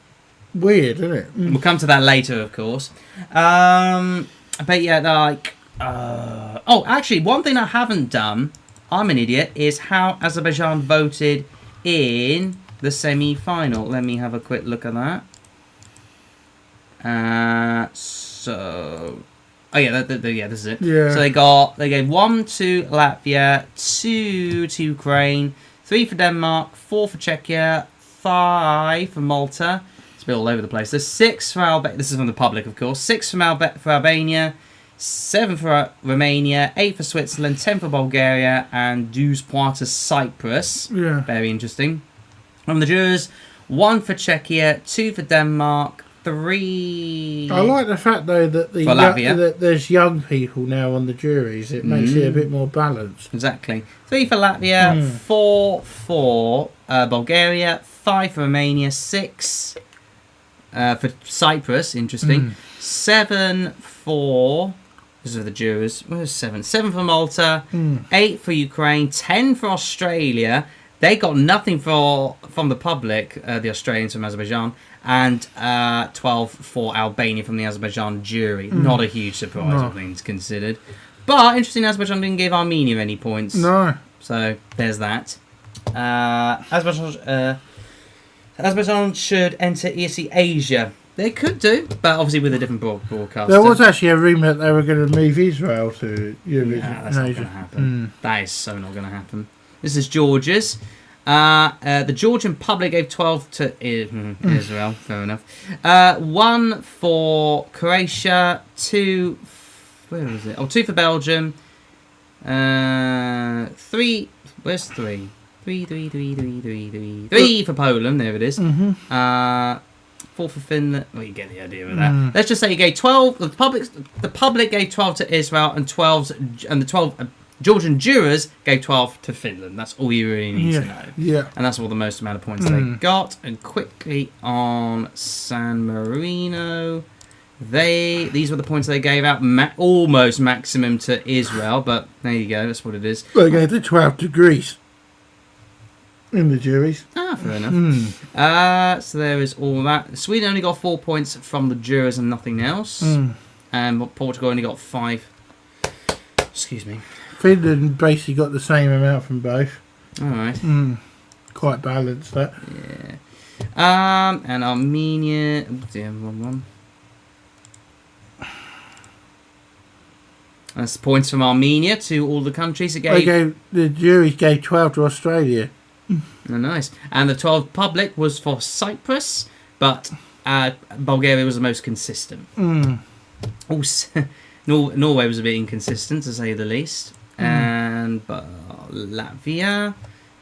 Weird, isn't it? We'll come to that later, of course. But yeah, like... actually, one thing I haven't done, I'm an idiot, is how Azerbaijan voted in the semi-final. Let me have a quick look at that. This is it. Yeah. So they gave 1 to Latvia, 2 to Ukraine, 3 for Denmark, 4 for Czechia, 5 for Malta. It's a bit all over the place. There's 6 for Albania. This is from the public, of course. 6 for Albania, 7 for Romania, 8 for Switzerland, 10 for Bulgaria, and 2 points to Cyprus. Yeah. Very interesting. From the jurors, 1 for Czechia, 2 for Denmark, 3... I like the fact, though, that that there's young people now on the juries. It makes it a bit more balanced. Exactly. 3 for Latvia, 4 for Bulgaria, 5 for Romania, 6 for Cyprus, interesting. 7 for... These are the jurors. Where's 7? 7 for Malta, 8 for Ukraine, 10 for Australia. They got nothing from the public, the Australians from Azerbaijan, and 12 for Albania from the Azerbaijan jury. Not a huge surprise, all things considered. But interesting, Azerbaijan didn't give Armenia any points. No. So there's that. Azerbaijan should enter ESC Asia. They could do, but obviously with a different broadcaster. There was actually a rumour that they were going to move Israel to Eurovision. Nah, that's not going to happen. That is so not going to happen. This is Georgia's. The Georgian public gave 12 to Israel. Fair enough. 1 for Croatia. 2... Where was it? 2 for Belgium. 3... Where's 3? 3 for Poland. There it is. 4 for Finland. Well, you get the idea of that. Let's just say you gave 12. The public gave 12 to Israel, and the 12 Georgian jurors gave 12 to Finland. That's all you really need to know. Yeah. And that's all the most amount of points they got. And quickly on San Marino, these were the points they gave out, almost maximum to Israel, but there you go. That's what it is. They gave the 12 to Greece. In the juries. Fair enough. So there is all that. Sweden only got 4 points from the jurors and nothing else. And Portugal only got 5. Excuse me. Finland basically got the same amount from both. Alright. Quite balanced, that. Yeah. And Armenia. Wrong one. That's points from Armenia to all the countries. The juries gave 12 to Australia. Oh, nice. And the 12 public was for Cyprus, but Bulgaria was the most consistent. Also, Norway was a bit inconsistent, to say the least. And Latvia,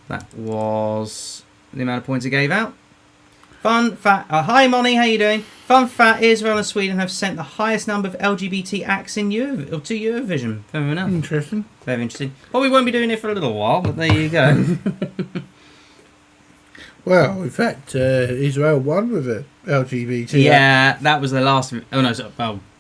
that was the amount of points it gave out. Fun fact. Hi, Moni, how you doing? Fun fact, Israel and Sweden have sent the highest number of LGBT acts to Eurovision. Fair enough. Interesting. Very interesting. Well, we won't be doing it for a little while, but there you go. Well, in fact, Israel won with a LGBT. Yeah, that was the last...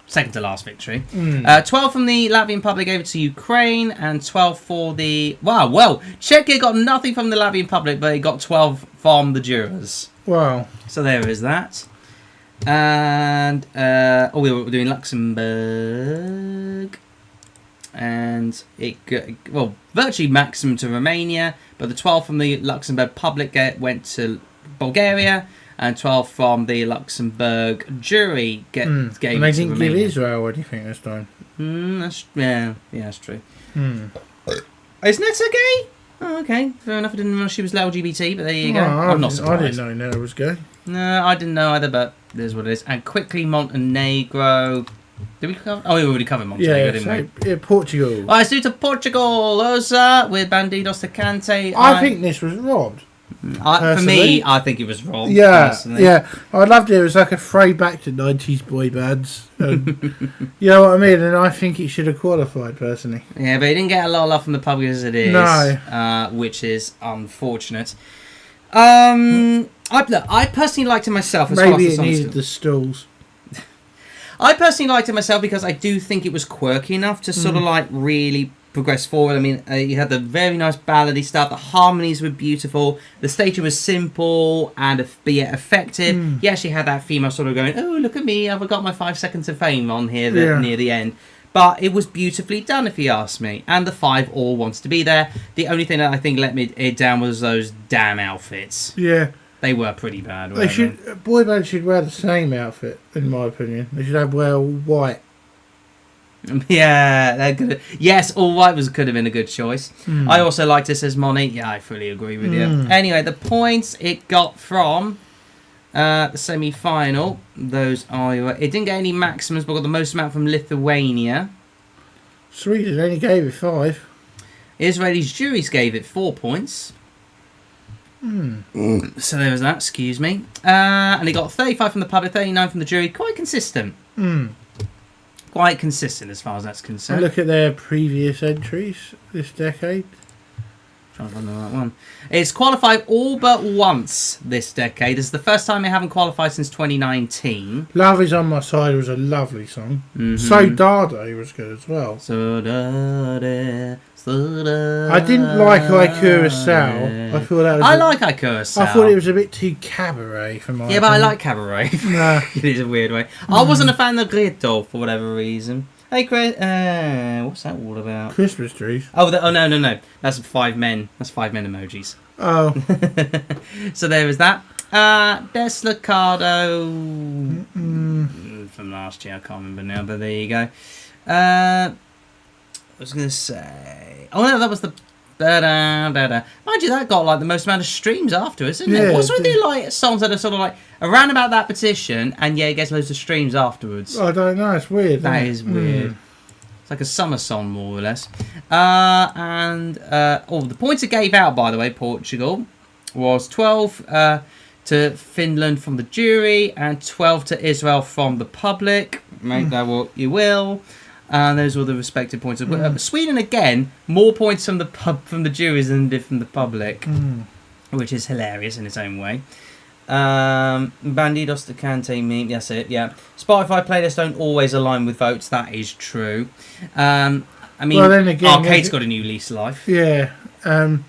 second to last victory. 12 from the Latvian public gave it to Ukraine, and 12 for the... Czechia got nothing from the Latvian public, but it got 12 from the jurors. Wow. So there is that. And... we were doing Luxembourg. And it virtually maximum to Romania, but the 12 from the Luxembourg public went to Bulgaria, and 12 from the Luxembourg jury gave and it to they didn't Romania. give Israel anything this time. That's true. Is Netta gay? Oh, okay, fair enough. I didn't know she was LGBT, but there you go. I'm not surprised. I didn't know Netta was gay. No, I didn't know either, but there's what it is. And quickly, Montenegro. Did we cover? Oh, we already covered Montenegro, didn't we? Yeah, Portugal. All right, let's do to Portugal. Osa with Bandidos de Cante. I think this was robbed. For me, I think it was wrong. Yeah, personally. yeah. I loved it. It was like a throwback to 90s boy bands. And, you know what I mean? And I think it should have qualified, personally. Yeah, but it didn't get a lot of love from the public as it is. No. Which is unfortunate. I personally liked it myself as far Maybe as it the needed the stools. I personally liked it myself because I do think it was quirky enough to sort of like really progress forward. I mean, you had the very nice ballady stuff. The harmonies were beautiful. The staging was simple and yet effective. You actually had that female sort of going, "Oh, look at me! I've got my 5 seconds of fame on here near the end." But it was beautifully done, if you ask me. And the 5 all wants to be there. The only thing that I think let it down was those damn outfits. Yeah. They were pretty bad. Boy bands should wear the same outfit, in my opinion. They should wear all white. Yeah, they're good. Yes, all white could have been a good choice. I also liked this as Monty. Yeah, I fully agree with you. Anyway, the points it got from the semi-final, those are... It didn't get any maximums, but got the most amount from Lithuania. Sweden only gave it 5. Israel's juries gave it 4 points. So there was that, excuse me. And it got 35 from the public, 39 from the jury. Quite consistent. Quite consistent as far as that's concerned. Look at their previous entries this decade. Trying to find the right one. It's qualified all but once this decade. This is the first time they haven't qualified since 2019. Love Is On My Side was a lovely song. So Dade was good as well. So Dade, so Dade. I didn't like I Curacao. I thought that was. I like I Curacao. I thought it was a bit too cabaret for my. Yeah, but I like cabaret. Nah. It is a weird way. I wasn't a fan of Grito for whatever reason. Hey, Chris, what's that all about? Christmas trees. Oh, no. That's 5 men. That's 5 men emojis. Oh. So there was that. Deslocado from last year. I can't remember now, but there you go. I was going to say... Oh, no, that was the... Mind you, that got like the most amount of streams afterwards, isn't it? What's with the like songs that are sort of like around about that petition, and it gets loads of streams afterwards? I don't know. It's weird. That is weird. It's like a summer song, more or less. The points it gave out, by the way, Portugal, was 12 to Finland from the jury and 12 to Israel from the public. Make that what you will. And those were the respective points. Sweden again, more points from the juries than did from the public, which is hilarious in its own way. Bandidos de Cante meme, that's it. Yeah, Spotify playlists don't always align with votes. That is true. I mean, well, then again, Arcade's got a new lease of life. Yeah. And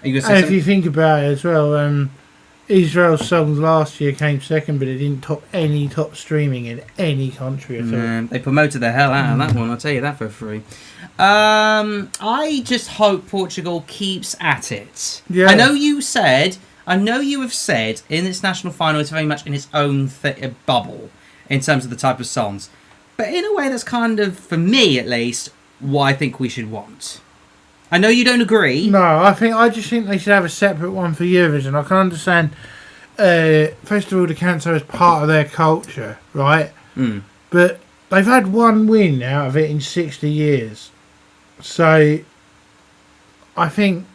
if you think about it as well, Israel's songs last year came second, but it didn't top streaming in any country at all. They promoted the hell out of that one, I'll tell you that for free. I just hope Portugal keeps at it. Yeah. I know you have said in its national final it's very much in its own bubble in terms of the type of songs. But in a way that's kind of, for me at least, what I think we should want. I know you don't agree. No, I just think they should have a separate one for Eurovision. I can understand Festival de Canto is part of their culture, right? But they've had one win out of it in 60 years. So I think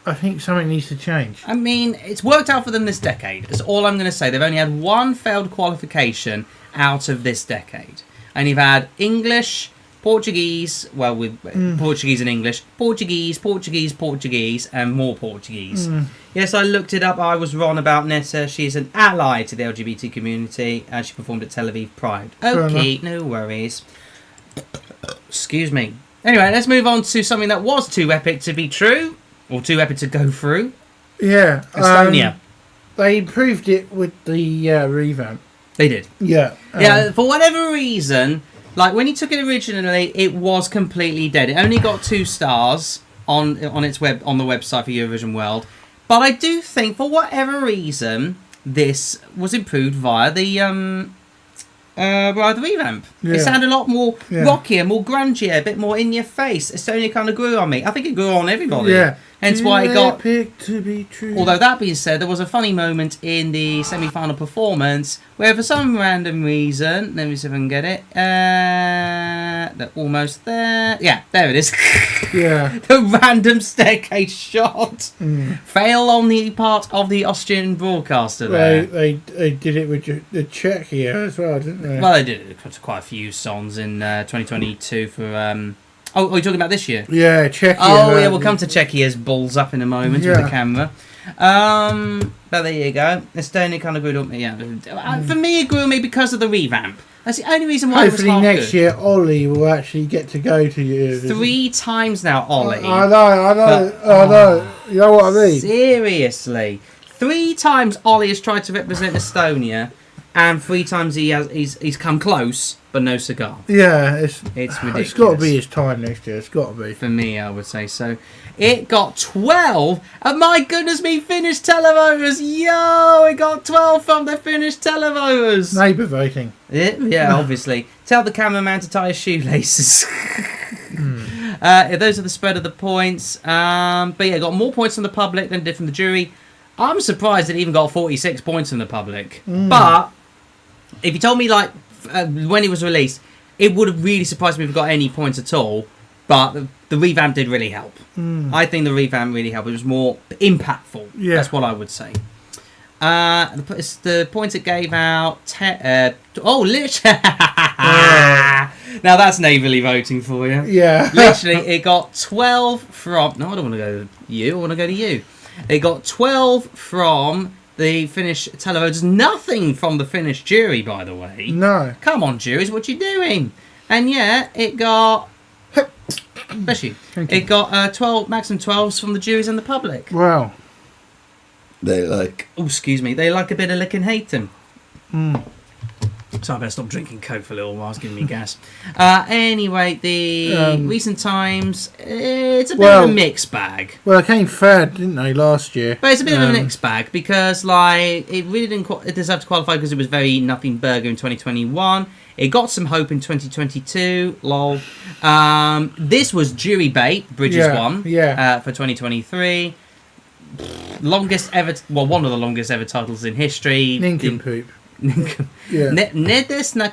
something needs to change. I mean, it's worked out for them this decade. That's all I'm going to say. They've only had one failed qualification out of this decade. And you've had English... Portuguese, well, with Portuguese and English, Portuguese, and more Portuguese. Yes, I looked it up. I was wrong about Nessa. She's an ally to the LGBT community, and she performed at Tel Aviv Pride. Okay, no worries. Excuse me. Anyway, let's move on to something that was too epic to be true, or too epic to go through. Yeah. Estonia. They improved it with the revamp. They did. Yeah. Yeah, for whatever reason... Like, when he took it originally, it was completely dead. It only got 2 stars on the website for Eurovision World. But I do think, for whatever reason, this was improved via the the revamp. Yeah. It sounded a lot more rockier, more grungier, a bit more in your face. Estonia kind of grew on me. I think it grew on everybody. Yeah. Hence why it got... Epic to be true. Although that being said, there was a funny moment in the semi-final performance where for some random reason, let me see if I can get it. They're almost there. Yeah, there it is. Yeah. The random staircase shot. Fail on the part of the Austrian broadcaster there. They did it with the Czechia as well, didn't they? Well, they did it to quite a few songs in 2022 for... Oh, you're talking about this year? Yeah, Czechia. Oh, yeah, we'll come to Czechia's balls up in a moment with the camera. But there you go. Estonia kind of grew on me. Yeah. For me, it grew on me because of the revamp. That's the only reason why Hopefully it was half next good. year, Ollie will actually get to go to Eurovision. 3 times now, Ollie. I know. You know what I mean? Seriously. 3 times Ollie has tried to represent Estonia, and 3 times he's come close, but no cigar. Yeah, it's ridiculous. It's got to be his time next year. It's got to be. For me, I would say so. It got 12, and my goodness me, Finnish televoters. Yo, it got 12 from the Finnish televoters. Neighbour voting. Yeah, obviously. Tell the cameraman to tie his shoelaces. Those are the spread of the points. But yeah, got more points from the public than it did from the jury. I'm surprised it even got 46 points from the public. But if you told me like when it was released, it would have really surprised me if it got any points at all. But the revamp did really help. I think the revamp really helped. It was more impactful. Yeah. That's what I would say. The points it gave out... literally... Now that's neighbourly voting for you. Yeah. Literally, it got 12 from... No, I don't want to go to you. I want to go to you. It got 12 from the Finnish televoters. Nothing from the Finnish jury, by the way. No. Come on, juries, what you doing? And yeah, it got... Bless you. It got 12 maximum 12s from the juries and the public. Wow. They like... Oh, excuse me. They like a bit of lick and hate them. So I better stop drinking Coke for a little while. It's giving me gas. Anyway, the recent times, it's a bit of a mixed bag. Well, it came third, didn't they, last year? But it's a bit of a mixed bag because, like, it really didn't deserve to qualify because it was very nothing burger in 2021. It got some hope in 2022. Lol. This was jury bait. Bridges won. Yeah. For 2023. Longest ever. Well, one of the longest ever titles in history. Nincompoop. Yeah. Nedes na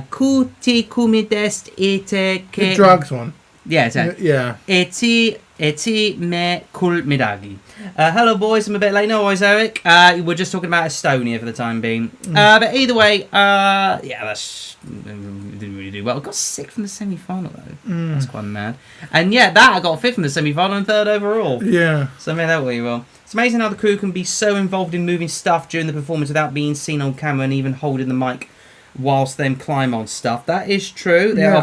kuti kumidest ite ke. The drugs one. Yeah. Yeah. Eti me kul midagi. Hello, boys. I'm a bit late. No worries, Eric. We're just talking about Estonia for the time being. But either way, that's didn't really do well. I got 6th from the semi-final though. That's quite mad. And yeah, I got 5th from the semi-final and 3rd overall. Yeah. So I made that really well. It's amazing how the crew can be so involved in moving stuff during the performance without being seen on camera and even holding the mic whilst them climb on stuff. That is true. They were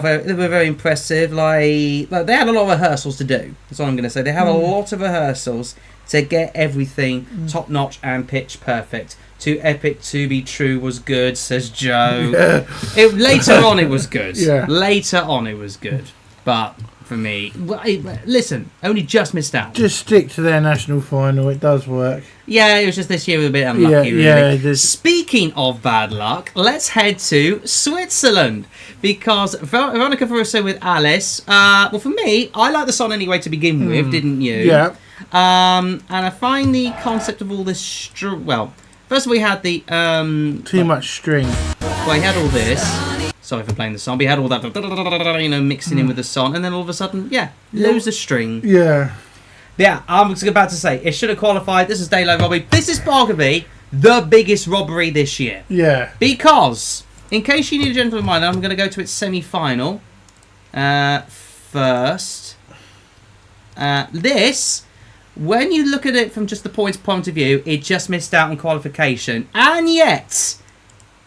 very impressive. Like they had a lot of rehearsals to do. That's all I'm going to say. They had a lot of rehearsals to get everything top notch and pitch perfect. Too epic to be true was good, says Joe. Yeah. Later on it was good. Yeah. Later on it was good. But for me, listen, only just missed out. Just stick to their national final. It does work. Yeah, it was just this year was a bit unlucky, really. Yeah, Speaking of bad luck, let's head to Switzerland. Because Veronica Ferruso with Alice, well, for me, I like the song anyway to begin with, didn't you? Yeah. And I find the concept of all this... well, first of all, we had the... Too much string. Well, he had all this... Sorry for playing the song, but he had all that, mixing in with the song, and then all of a sudden, loads of string. Yeah. Yeah, I was about to say, it should have qualified. This is Daylight Robbery. This is arguably the biggest robbery this year. Yeah. Because, in case you need a gentle reminder, I'm going to go to its semi-final first. This, when you look at it from just the points point of view, it just missed out on qualification. And yet,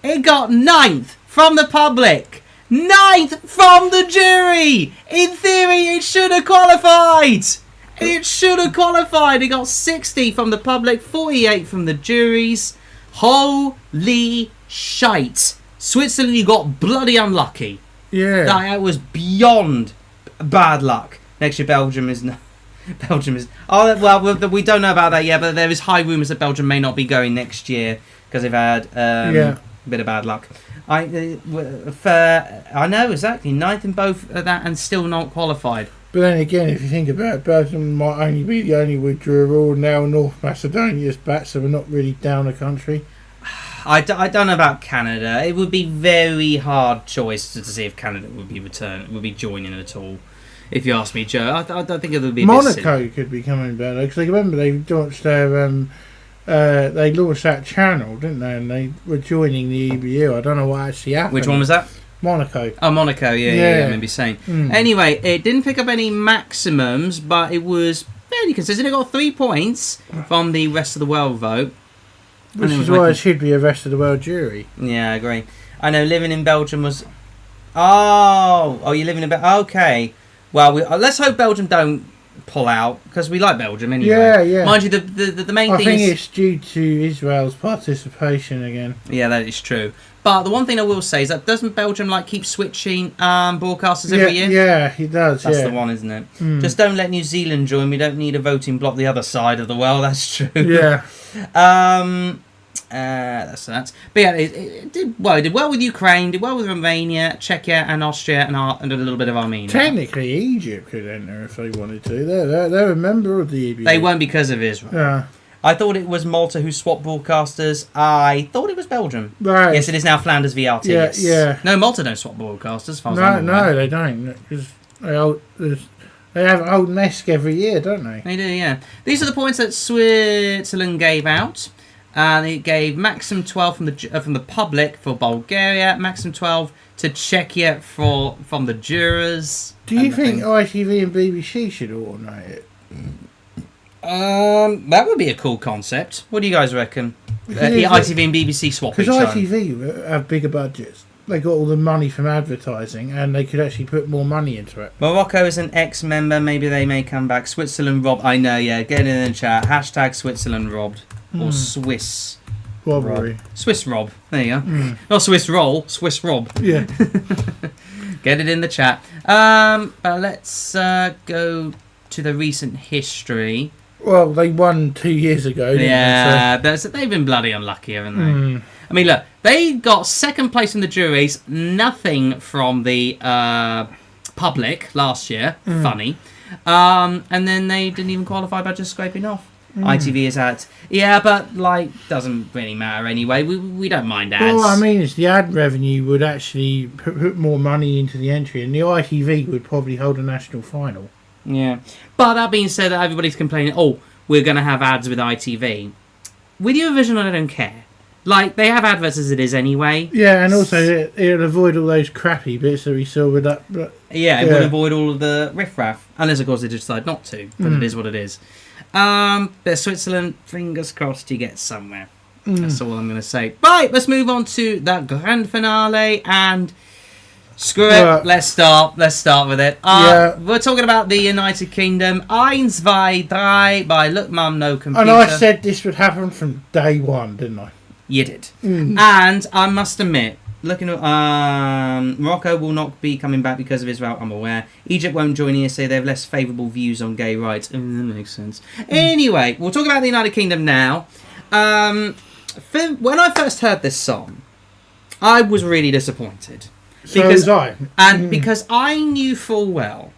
it got 9th from the public. 9th from the jury. In theory, it should have qualified. It should have qualified. It got 60 from the public, 48 from the juries. Holy shite. Switzerland, you got bloody unlucky. Yeah. That was beyond bad luck. Next year, Belgium is... Oh, well, we don't know about that yet, but there is high rumours that Belgium may not be going next year because they've had a bit of bad luck. I know exactly 9th in both of that and still not qualified. But then again, if you think about it, Belgium might only be the only withdrawal. Now North Macedonia's back, so we're not really down a country. I don't know about Canada. It would be very hard choice to see if Canada would be joining at all. If you ask me, Joe, I don't think it would be. Monaco could be coming back because I remember they launched that channel, didn't they? And they were joining the EBU. I don't know what actually happened. Which one was that? Monaco. Oh, Monaco. Yeah. Maybe saying. Anyway, it didn't pick up any maximums, but it was fairly consistent. It got 3 points from the rest of the world vote. Which is why it should be a rest of the world jury. Yeah, I agree. I know living in Belgium was... Oh, you're living in Belgium. Okay. Well, let's hope Belgium don't pull out, because we like Belgium anyway. Yeah. Mind you, the main thing is... I think it's due to Israel's participation again. Yeah, that is true. But the one thing I will say is that doesn't Belgium keep switching broadcasters every year? Yeah, he does. That's the one, isn't it? Just don't let New Zealand join. We don't need a voting bloc the other side of the world. That's true. Yeah. That's that. But yeah, it did well. It did well with Ukraine. Did well with Romania, Czechia, and Austria, and a little bit of Armenia. Technically, Egypt could enter if they wanted to. They're a member of the EBU. They won't because of Israel. Yeah. I thought it was Malta who swapped broadcasters. I thought it was Belgium. Right. Yes, it is now Flanders VRT. Yeah, yes. yeah. No, Malta don't swap broadcasters. As far as I'm aware. No, they don't. Because they have old Mesk every year, don't they? They do, yeah. These are the points that Switzerland gave out. They gave maximum 12 from the public for Bulgaria, maximum 12 to Czechia from the jurors. Do you think ITV and BBC should alternate it? That would be a cool concept. What do you guys reckon? ITV and BBC swap each other. Because ITV have bigger budgets. They got all the money from advertising, and they could actually put more money into it. Morocco is an ex-member. Maybe they may come back. Switzerland robbed. I know, yeah. Get in the chat. Hashtag Switzerland robbed. Or Swiss. Robbery. Swiss rob. There you go. Not Swiss roll. Swiss rob. Yeah. Get it in the chat. But let's go to the recent history. Well, they won 2 years ago, didn't they? So they've been bloody unlucky, haven't they? I mean, look, they got second place in the juries, nothing from the public last year. Funny. And then they didn't even qualify by just scraping off. ITV is at... Yeah, but, doesn't really matter anyway. We don't mind ads. Well, I mean, the ad revenue would actually put more money into the entry, and the ITV would probably hold a national final. Yeah. But that being said, everybody's complaining, we're going to have ads with ITV. With Eurovision, I don't care. They have adverts as it is anyway. Yeah, and also it'll avoid all those crappy bits that we saw with that. Yeah, it would avoid all of the riffraff. Unless, of course, they decide not to. But it is what it is. But Switzerland, fingers crossed you get somewhere. That's all I'm going to say. Right, let's move on to that grand finale and... Screw it. Let's start with it. We're talking about the United Kingdom. 1, 2, 3 by Look Mum No Computer. And I said this would happen from day one, didn't I? You did. And I must admit, looking at Morocco will not be coming back because of Israel, I'm aware. Egypt won't join ESA. They have less favourable views on gay rights. That makes sense. Anyway, we'll talk about the United Kingdom now. When I first heard this song, I was really disappointed. Because I knew full well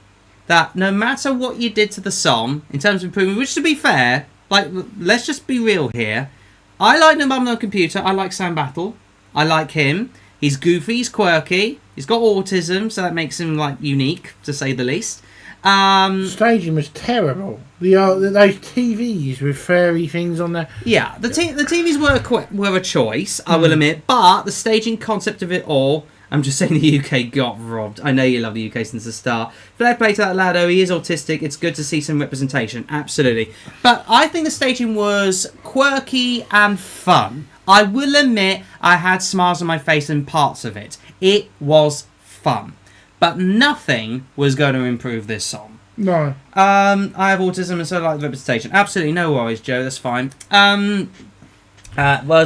that no matter what you did to the song in terms of improvement, which to be fair, let's just be real here. I like No Mum No Computer. I like Sam Battle. I like him. He's goofy. He's quirky. He's got autism, so that makes him unique to say the least. Staging was terrible. Those TVs with fairy things on there. Yeah, the TVs were a choice, I will admit, but the staging concept of it all. I'm just saying the UK got robbed. I know you love the UK since the start. Fair play to that lad, though. He is autistic. It's good to see some representation. Absolutely. But I think the staging was quirky and fun. I will admit I had smiles on my face in parts of it. It was fun. But nothing was going to improve this song. No. I have autism and so I like the representation. Absolutely. No worries, Joe. That's fine. Was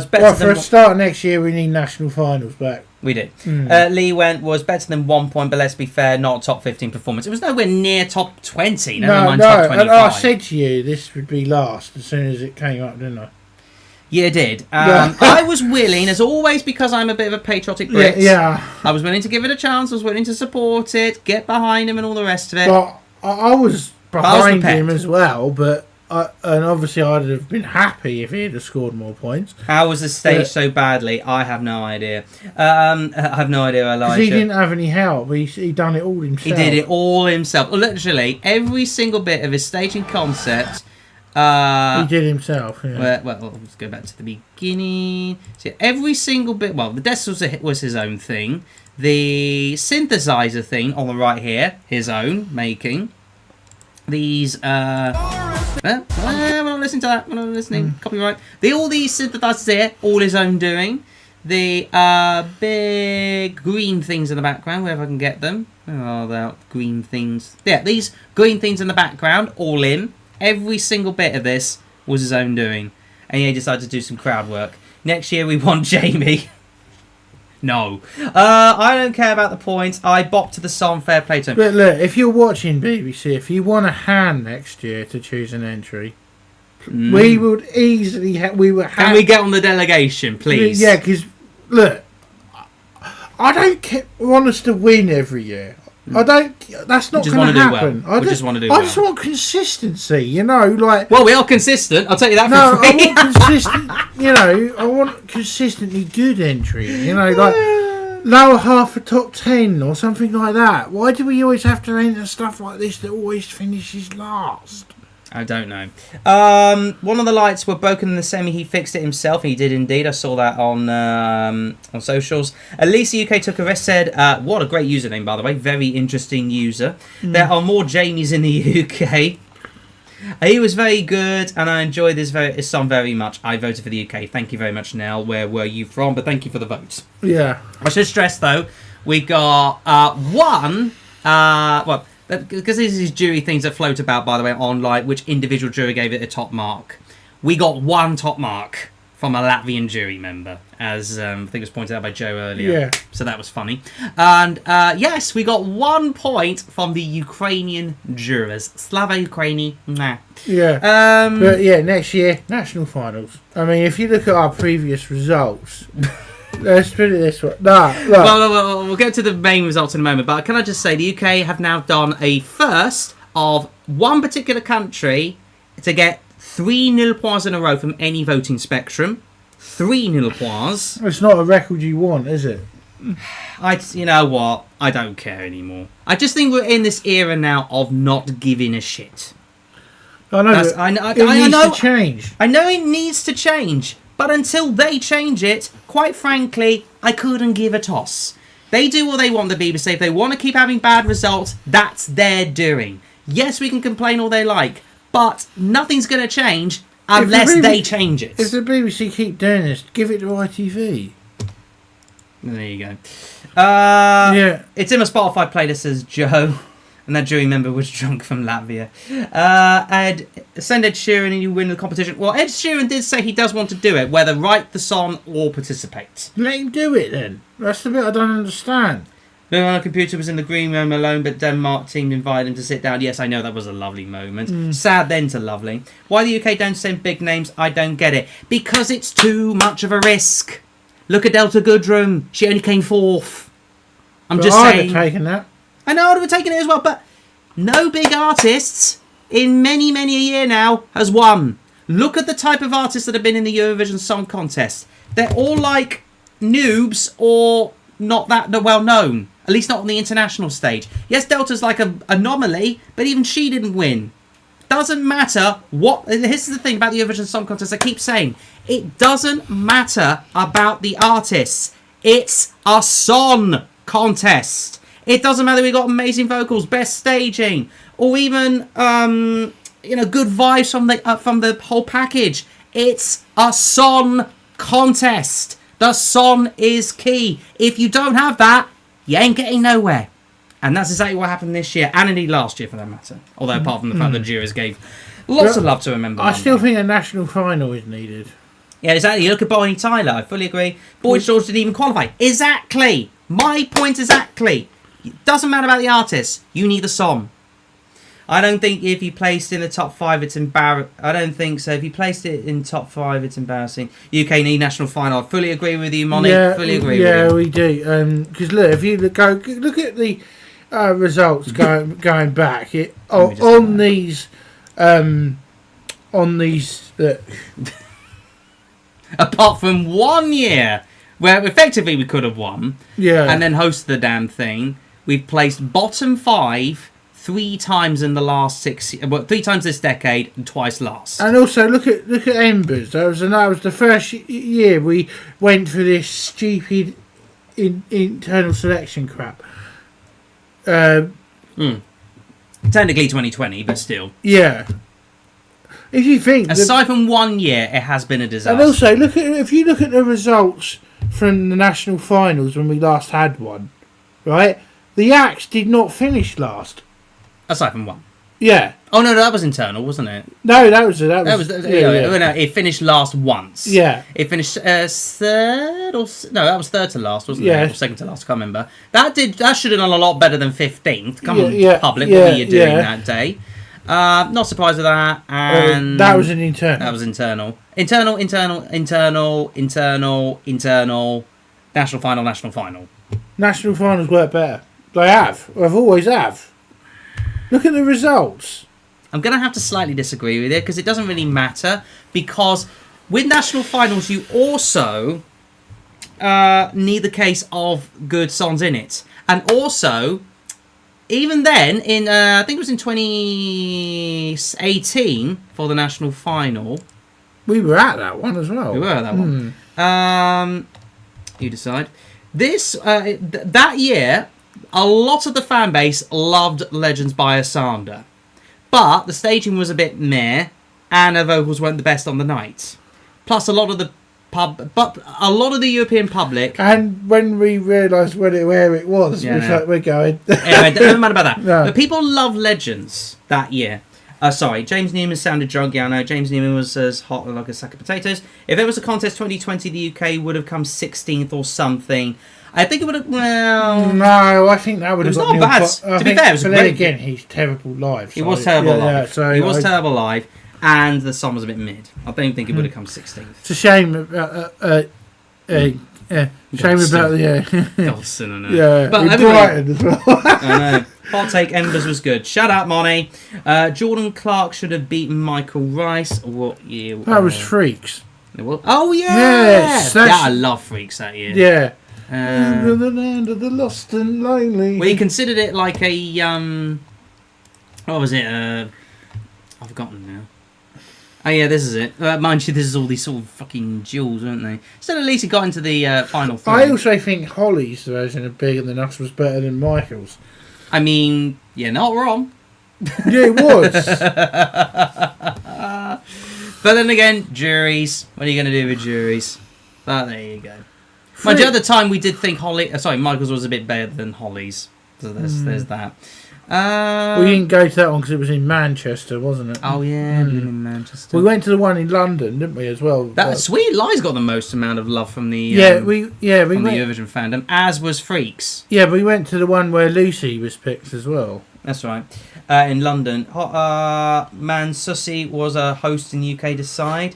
better for a start next year, we need national finals back. We did. Lee was better than 1 point, but let's be fair, not a top 15 performance. It was nowhere near top 20. Never mind top 25. And I said to you this would be last as soon as it came up, didn't I? You did. Yeah. I was willing, as always, because I'm a bit of a patriotic Brit. Yeah. I was willing to give it a chance. I was willing to support it, get behind him, and all the rest of it. But I was behind prepared. him as well. But and obviously I'd have been happy if he'd have scored more points. How was the stage so badly? I have no idea. I have no idea, Elijah. He didn't have any help. He done it all himself. He did it all himself. Literally, every single bit of his staging concept. He did himself. Yeah. Well, let's go back to the beginning. So every single bit. Well, the desk was his own thing. The synthesizer thing on the right here, his own making. These. We're not listening to that. We're not listening. Copyright. All these synthesizers here, all his own doing. The big green things in the background, wherever I can get them. Where are the green things? Yeah, these green things in the background, all in. Every single bit of this was his own doing. And he decided to do some crowd work. Next year we want Jamie. No. I don't care about the points. I bopped to the song, fair play to him. But look, if you're watching BBC, if you want a hand next year to choose an entry, we would easily Can we get on the delegation, please? Yeah, because, look, I don't want us to win every year. I don't. That's not going to happen. I just want to do well. I just want consistency. You know, like. Well, we are consistent. I'll tell you that. No, for free. I want consistent. You know, I want consistently good entry. You know, like lower half of top 10 or something like that. Why do we always have to enter stuff like this that always finishes last? I don't know. One of the lights were broken in the semi. He fixed it himself. He did indeed. I saw that on socials. Elisa UK took a rest. Said, "What a great username, by the way. Very interesting user. There are more Jamies in the UK. He was very good, and I enjoyed this song very much. I voted for the UK. Thank you very much, Nell. Where were you from? But thank you for the votes. Yeah. I should stress though, we got one. Well." Because these are jury things that float about, by the way, on like which individual jury gave it a top mark. We got one top mark from a Latvian jury member, as I think it was pointed out by Joe earlier. Yeah. So that was funny. And yes, we got 1 point from the Ukrainian jurors. Slava Ukraini. Nah. Yeah. But yeah, next year, national finals. I mean, if you look at our previous results. Let's put it this way. Well, we'll get to the main results in a moment. But can I just say, the UK have now done a first of one particular country to get 3-0 points in a row from any voting spectrum. 3-0 points. It's not a record you want, is it? You know what? I don't care anymore. I just think we're in this era now of not giving a shit. I know. It needs to change. I know it needs to change. But until they change it, quite frankly, I couldn't give a toss. They do what they want, the BBC. If they want to keep having bad results, that's their doing. Yes, we can complain all they like, but nothing's going to change unless they change it. If the BBC keep doing this, give it to ITV. There you go. Yeah. It's in my Spotify playlist, says Joe. And that jury member was drunk from Latvia. Send Ed Sheeran and you win the competition. Well, Ed Sheeran did say he does want to do it, whether write the song or participate. Let him do it then. That's the bit I don't understand. No one on a computer was in the green room alone, but Denmark team invited him to sit down. Yes, I know, that was a lovely moment. Sad then to lovely. Why the UK don't send big names, I don't get it. Because it's too much of a risk. Look at Delta Goodrum. She only came 4th. I'm just saying. I'd have taken that. I know I would have taken it as well, but no big artists in many, many a year now has won. Look at the type of artists that have been in the Eurovision Song Contest. They're all like noobs or not that well known, at least not on the international stage. Yes, Delta's like an anomaly, but even she didn't win. Doesn't matter what. Here's the thing about the Eurovision Song Contest. I keep saying it doesn't matter about the artists. It's a song contest. It doesn't matter we got amazing vocals, best staging, or even good vibes from the whole package. It's a song contest. The song is key. If you don't have that, you ain't getting nowhere. And that's exactly what happened this year, and indeed last year for that matter. Although apart from the fact that jurors gave lots of love to Remember I still think a national final is needed. Yeah, exactly. Look at Bonnie Tyler. I fully agree. Boy George didn't even qualify. Exactly. My point exactly. It doesn't matter about the artist. You need the song. I don't think if you placed in the top 5, it's embarrassing. I don't think so. If you placed it in top 5, it's embarrassing. UK need national final. I fully agree with you, Monty. Fully agree with you. Yeah, we do. Because look, if you look at the results going back on these. Apart from 1 year where effectively we could have won, and then hosted the damn thing, we've placed bottom 5 3 times in the last 6 years. Well, 3 times this decade and twice last. And also look at Embers. That was the first year we went for this stupid internal selection crap. Technically 2020, but still. Yeah. If you think aside from 1 year, it has been a disaster. And also if you look at the results from the national finals when we last had one, right? The Axe did not finish last. Aside from 1. Yeah. Oh no, that was internal, wasn't it? No, that was No, it finished last once. Yeah. It finished third or no, that was third to last, wasn't it? Or second to last, I can't remember. That should have done a lot better than 15th. Come on, public, what were you doing that day? Not surprised with that. And that was an internal. That was internal. Internal. National final. National finals work better. They have. I've always have. Look at the results. I'm going to have to slightly disagree with it because it doesn't really matter, because with national finals you also need the case of good songs in it. And also, even then, in I think it was in 2018 for the national final. We were at that one as well. We were at that one. You decide. That year, a lot of the fan base loved Legends by Asander. But the staging was a bit meh, and her vocals weren't the best on the night. Plus, a lot of the European public. And when we realised where it was, we're going. Anyway, doesn't matter about that. No. But people loved Legends that year. Sorry, James Newman sounded drunk. Yeah, I know. James Newman was as hot like a sack of potatoes. If it was a contest 2020, the UK would have come 16th or something. I think it would have. Well, no, I think that would have. It was not bad. To be fair, it was but great. Then again, he's terrible live. He was terrible live. He was terrible live, and the song was a bit mid. I don't think it would have come 16th. It's a shame about shame about the Dawson, I know. Yeah, but Brighton as well. I know. Hot take, Embers was good. Shut up, Monty. Jordan Clark should have beaten Michael Rice. What year? That was Freaks. Oh yeah, yes, I love Freaks that year. Yeah. The land of the lost and lonely. We considered it like a what was it? I've forgotten now. Oh yeah, this is it. Mind you, this is all these sort of fucking jewels, weren't they? Still, at least he got into the final three. I also think Holly's version of Bigger Than Us was better than Michael's. I mean, you're not wrong. Yeah, it was. But then again, juries. What are you going to do with juries? But there you go. Mind you, at the time we did think Michael's was a bit better than Holly's. So there's that. We didn't go to that one because it was in Manchester, wasn't it? Oh yeah, in Manchester. We went to the one in London, didn't we, as well? That Sweet Lie's got the most amount of love from the we the Eurovision fandom, as was Freaks. Yeah, we went to the one where Lucy was picked as well. That's right. In London, Man Sussy was a host in UK Decide.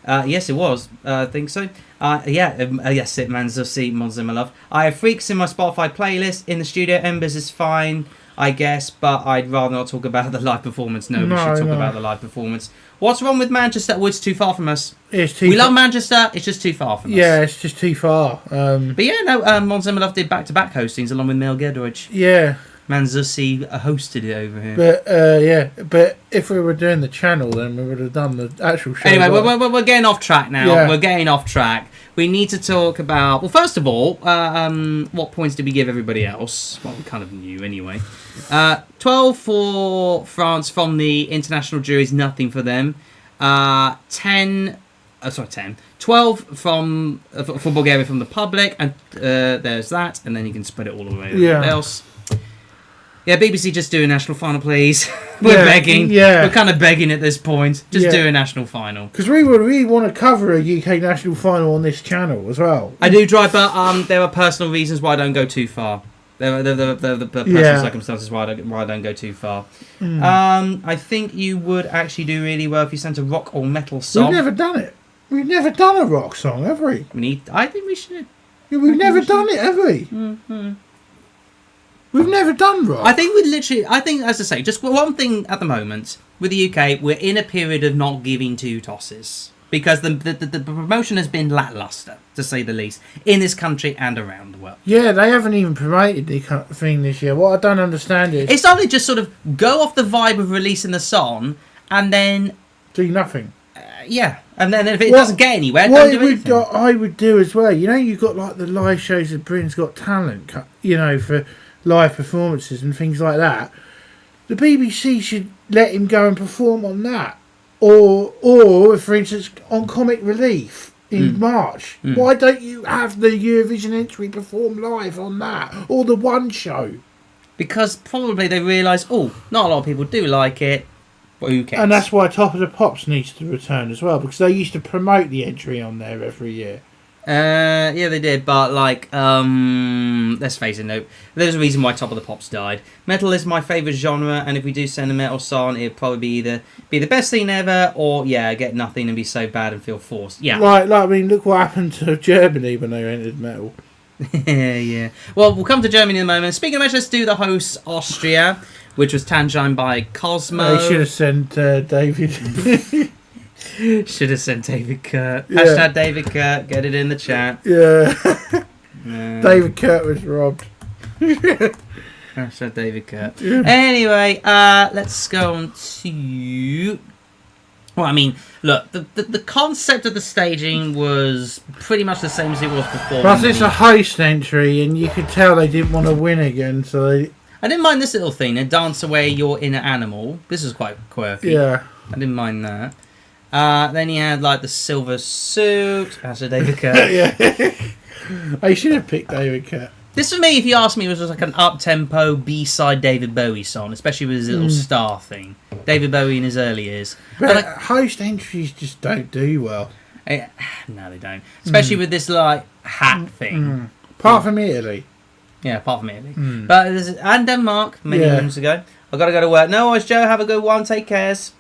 Yes, it was. I think so. Yes, it Man Sussy, Monzima Love. I have Freaks in my Spotify playlist. In the studio, Embers is fine, I guess, but I'd rather not talk about the live performance. No, we should talk about the live performance. What's wrong with Manchester? Oh, it's too far from us. We love Manchester, it's just too far from us. Yeah, it's just too far. But yeah, no, Monzima Love did back-to-back hostings along with Mel Gedrich. Yeah. Manzussi hosted it over here. But if we were doing the channel, then we would have done the actual show. Anyway, we're getting off track now. Yeah. We're getting off track. We need to talk about... Well, first of all, what points did we give everybody else? Well, we kind of knew anyway. 12 for France from the international juries, nothing for them. 10... 12 from for Bulgaria from the public, and there's that, and then you can spread it all the way else. Yeah, BBC, just do a national final, please. We're begging. Yeah. We're kind of begging at this point. Just do a national final. Because we would really want to cover a UK national final on this channel as well. I do try, but there are personal reasons why I don't go too far. The personal circumstances why I don't go too far. I think you would actually do really well if you sent a rock or metal song. We've never done it. We've never done a rock song, have we? I think we should. We've never done it, have we? Mm-hmm. We've never done rock. I think, as I say, just one thing at the moment, with the UK, we're in a period of not giving two tosses. Because the promotion has been lackluster, to say the least, in this country and around the world. Yeah, they haven't even promoted the thing this year. What I don't understand is... It's only just sort of go off the vibe of releasing the song, and then... do nothing. Yeah, and then if it doesn't get anywhere, don't do anything. What I would do as well, you know, you've got like the live shows of Britain's Got Talent, you know, for live performances and things like that. The BBC should let him go and perform on that. Or for instance, on Comic Relief in March. Why don't you have the Eurovision entry perform live on that? Or the One Show? Because probably they realise, not a lot of people do like it. Well, who cares? And that's why Top of the Pops needs to return as well, because they used to promote the entry on there every year. Yeah, they did, but let's face it, no. There's a reason why Top of the Pops died. Metal is my favourite genre, and if we do send a metal song, it'd probably be the best thing ever, or get nothing and be so bad and feel forced. Yeah, I mean, look what happened to Germany when they entered metal. Yeah. Well, we'll come to Germany in a moment. Speaking of which, let's do the host Austria, which was Tangerine by Cosmo. They should have sent David. Should have sent David Kurt. Hashtag David Kurt. Get it in the chat. Yeah. David Kurt was robbed. Hashtag David Kurt. Yeah. Anyway, let's go on to... Well, I mean, look, the concept of the staging was pretty much the same as it was before. Plus, it's a host entry, and you could tell they didn't want to win again, so they... I didn't mind this little thing, a dance away your inner animal. This is quite quirky. Yeah. I didn't mind that. Then he had like the silver suit. That's a David Kurt. Yeah. I should have picked David Kurt. This for me, if you ask me, was just like an up-tempo B-side David Bowie song, especially with his little star thing. David Bowie in his early years. But host entries just don't do well. No, they don't. Especially with this like hat thing. Apart from Italy. Yeah, apart from Italy. But and Denmark many moons ago. I've got to go to work. No worries, Joe. Have a good one. Take cares.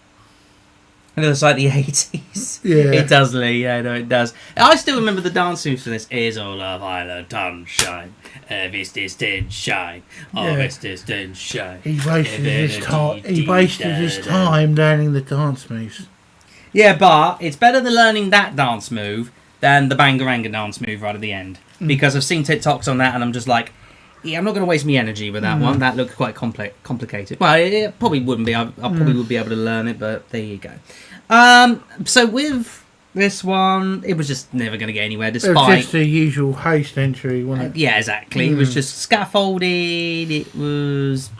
And it was like the 80s. Yeah. It does, Lee. Yeah, no, it does. I still remember the dance moves for this. Is all of Island sunshine. This is shine. Oh, this is shine. He wasted his time. He wasted his time learning the dance moves. Yeah, but it's better than learning that dance move than the Bangaranga dance move right at the end. Because I've seen TikToks on that and I'm just like, I'm not going to waste my energy with that one. That looked quite complicated. Well, it probably wouldn't be. I probably would be able to learn it, but there you go. So with this one, it was just never going to get anywhere, despite... It was just the usual host entry, wasn't it? Yeah, exactly. It was just scaffolded, it was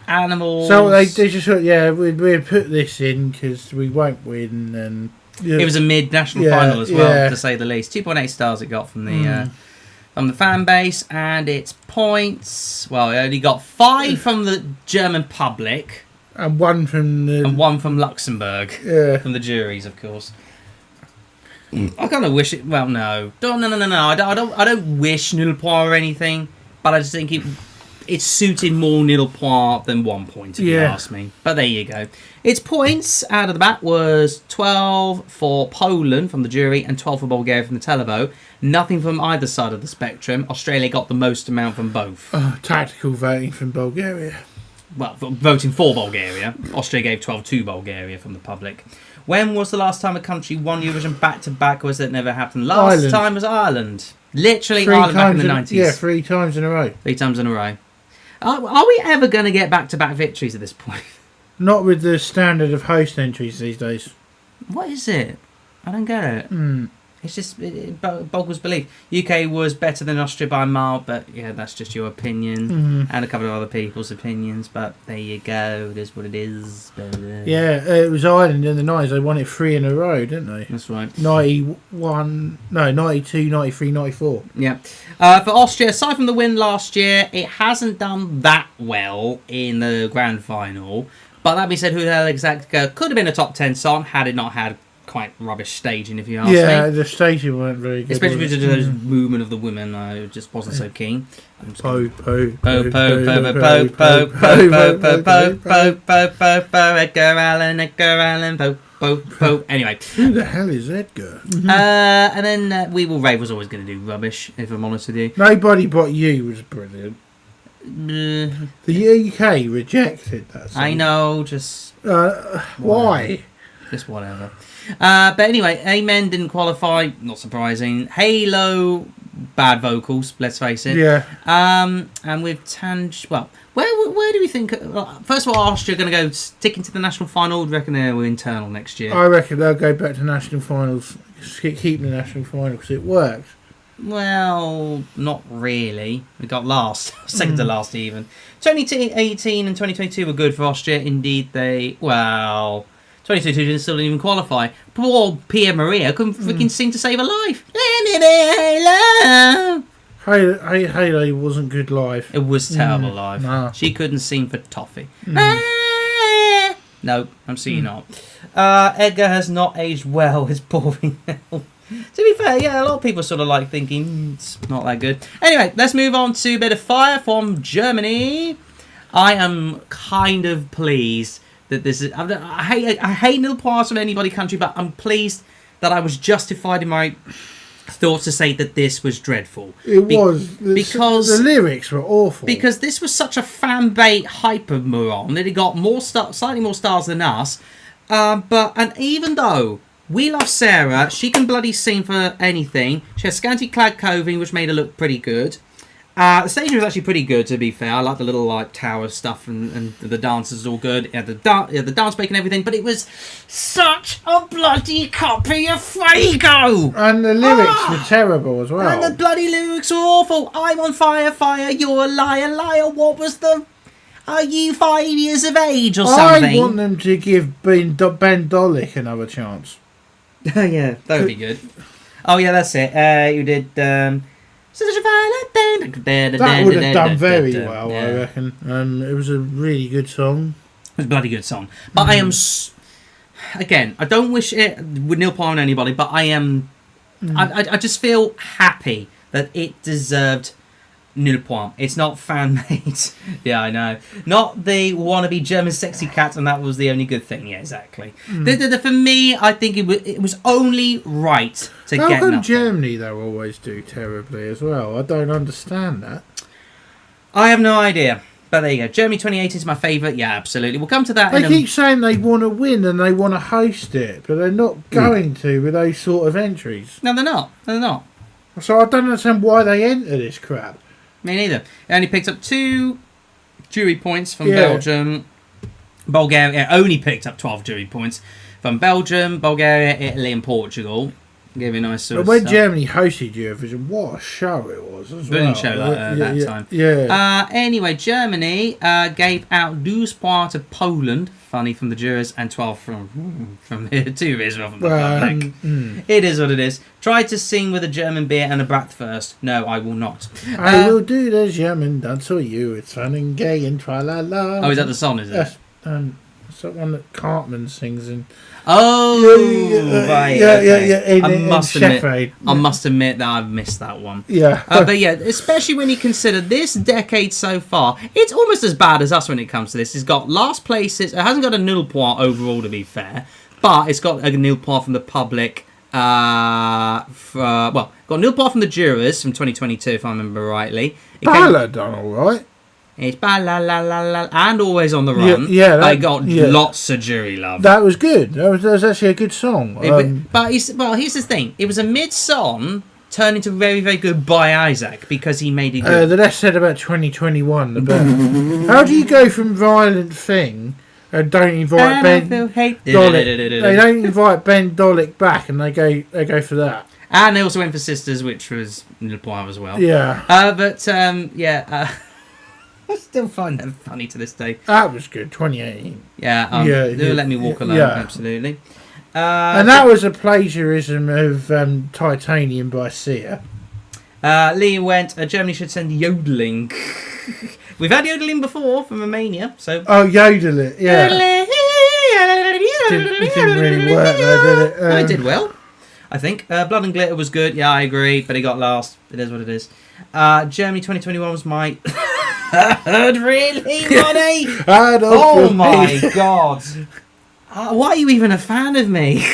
animals... So they just thought, we'd put this in because we won't win, and... Yeah. It was a mid-national final as well, to say the least. 2.8 stars it got from the fan base, and its points... Well, it only got 5 from the German public... And one from Luxembourg. Yeah. From the juries, of course. I kind of wish it... Well, no. No. I don't wish nil point or anything, but I just think it suited more nil point than 1 point, if you ask me. But there you go. Its points out of the bat was 12 for Poland from the jury and 12 for Bulgaria from the Telebo. Nothing from either side of the spectrum. Australia got the most amount from both. Tactical voting from Bulgaria. Well, voting for Bulgaria. Austria gave 12 to Bulgaria from the public. When was the last time a country won Eurovision back-to-back, or has it never happened? Last time was Ireland. Literally Ireland back in the 90s. Yeah, 3 times in a row. 3 times in a row. Are we ever going to get back-to-back victories at this point? Not with the standard of host entries these days. What is it? I don't get it. It's just, it boggles belief. UK was better than Austria by a mile, but yeah, that's just your opinion and a couple of other people's opinions. But there you go. It is what it is. Yeah, it was Ireland in the 90s. They won it 3 in a row, didn't they? That's right. 92, 93, 94. Yeah. For Austria, aside from the win last year, it hasn't done that well in the grand final. But that being said, Who the Hell Exact could have been a top 10 song had it not had quite rubbish staging, if you ask Yeah, me. the staging weren't very good. Especially with those movement of the women, I just wasn't so keen. Po, po, Po, po, po, po, po, po, po, po, po, po, po, po, po, Edgar Allan, po, po, po. Anyway. Who the hell is Edgar? And then We Will Rave was always going to do rubbish, if I'm honest with you. Nobody But You was brilliant. The UK rejected that song. I know, just... why? Just whatever. But anyway, Amen didn't qualify, not surprising. Halo, bad vocals, let's face it. Yeah. And with well, where do we think... First of all, Austria are going to go stick into the national final. Do you reckon they're internal next year? I reckon they'll go back to national finals, keep the national final, because it worked. Well, not really. We got last. Second to last even. 2018 and 2022 were good for Austria. Indeed, 2022 still didn't even qualify. Poor Pia Maria couldn't freaking seem to save her life. Let me be Halo. Halo wasn't good live. It was terrible live. Nah. She couldn't sing for toffee. No, absolutely not. Edgar has not aged well. It's boring now. To be fair, yeah, a lot of people sort of like thinking it's not that good. Anyway, let's move on to a bit of fire from Germany. I am kind of pleased that this is... I hate nil points from anybody country, but I'm pleased that I was justified in my thoughts to say that this was dreadful. It was. Because the lyrics were awful. Because this was such a fan bait hyper moron that it got slightly more stars than us. And even though we love Sarah, she can bloody sing for anything. She has scanty clad clothing, which made her look pretty good. The staging was actually pretty good, to be fair. I like the little tower stuff, and the dancers all good. Yeah, the dance break and everything, but it was such a bloody copy of Fuego. And the lyrics were terrible as well. And the bloody lyrics were awful. I'm on fire, fire. You're a liar, liar. What was the? Are you 5 years of age or something? I want them to give Ben Dolik another chance. Yeah, that would be good. Oh yeah, that's it. You did. Such a violent thing. That would have done very well, yeah. I reckon. It was a really good song. It was a bloody good song. But I am... Again, I don't wish it would nil point on anybody, but I am... I just feel happy that it deserved nil point. It's not fan-made. Yeah, I know. Not the wannabe German sexy cat, and that was the only good thing. Yeah, exactly. For me, I think it was only right to How get come nothing. Germany, they always do terribly as well? I don't understand that. I have no idea. But there you go. Germany 2018 is my favourite. Yeah, absolutely. We'll come to that. They keep saying they want to win and they want to host it, but they're not going to with those sort of entries. No, they're not. They're not. So I don't understand why they enter this crap. Me neither. It only picked up 2 jury points from Belgium. Bulgaria only picked up 12 jury points from Belgium, Bulgaria, Italy and Portugal. Gave a nice sort of when stuff. Germany hosted Eurovision, what a show it was as Brilliant well. show that time. Yeah. Anyway, Germany gave out 12 points to Poland, funny from the jurors, and 12 from here too, Israel from the public. It is what it is. Tried to sing with a German beer and a bratwurst. No, I will not. I will do the German dance for you. It's fun and gay and tra-la-la. Oh, is that the song, is it? Yes. It's that one that Cartman sings in. Oh, right. Yeah. I must admit that I've missed that one. Yeah. But yeah, especially when you consider this decade so far, it's almost as bad as us when it comes to this. It's got last places. It hasn't got a nil point overall, to be fair, but it's got a nil point from the public. Got nil point from the jurors from 2022, if I remember rightly. Bala done all right. It's ba la la la la and Always on the Run. That got lots of jury love. That was good. That was actually a good song. But here's the thing: it was a mid-song turned into very, very good by Isaac because he made it good. The less said about 2021, the better. How do you go from Violent Thing and don't invite Ben Dolik? They don't invite Ben Dolik back, and they go for that. And they also went for Sisters, which was nil point as well. Yeah. I still find that funny to this day. That was good, 2018. Yeah, Let Me Walk Alone, absolutely. And that was a plagiarism of Titanium by Sia. Lee went, Germany should send yodeling. We've had yodeling before from Romania, so... Oh, yodel it, yeah. It didn't really work though, did it? I did well, I think. Blood and Glitter was good. Yeah, I agree, but he got last. It is what it is. Germany 2021 was my third, really, Ronnie? Oh my god. Why are you even a fan of me?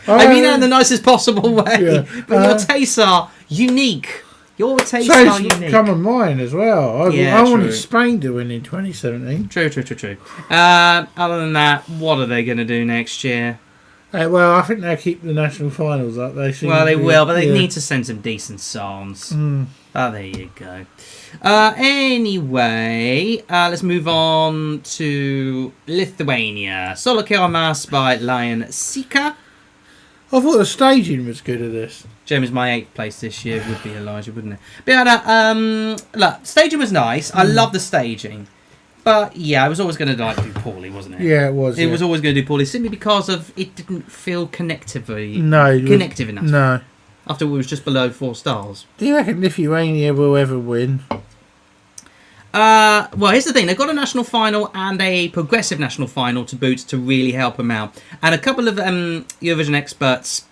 I mean that in the nicest possible way, but your tastes are unique. Your tastes are unique. Come on mine as well. I wanted Spain to win in 2017. True. Other than that, what are they going to do next year? Well, I think they'll keep the national finals up. They will, but they need to send some decent songs. Oh, there you go. Anyway, let's move on to Lithuania. Solo Kiramas by Lion Sika. I thought the staging was good at this. Jeremy's my 8th place this year. Would be Elijah, wouldn't it? But yeah, look, staging was nice. I love the staging. But yeah, I was always going to do poorly, wasn't it? Yeah, it was. It was always going to do poorly simply because of it didn't feel connective enough. No. After it was just below 4 stars. Do you reckon Lithuania will ever win? Well, here's the thing. They've got a national final and a progressive national final to boot to really help them out. And a couple of Eurovision experts,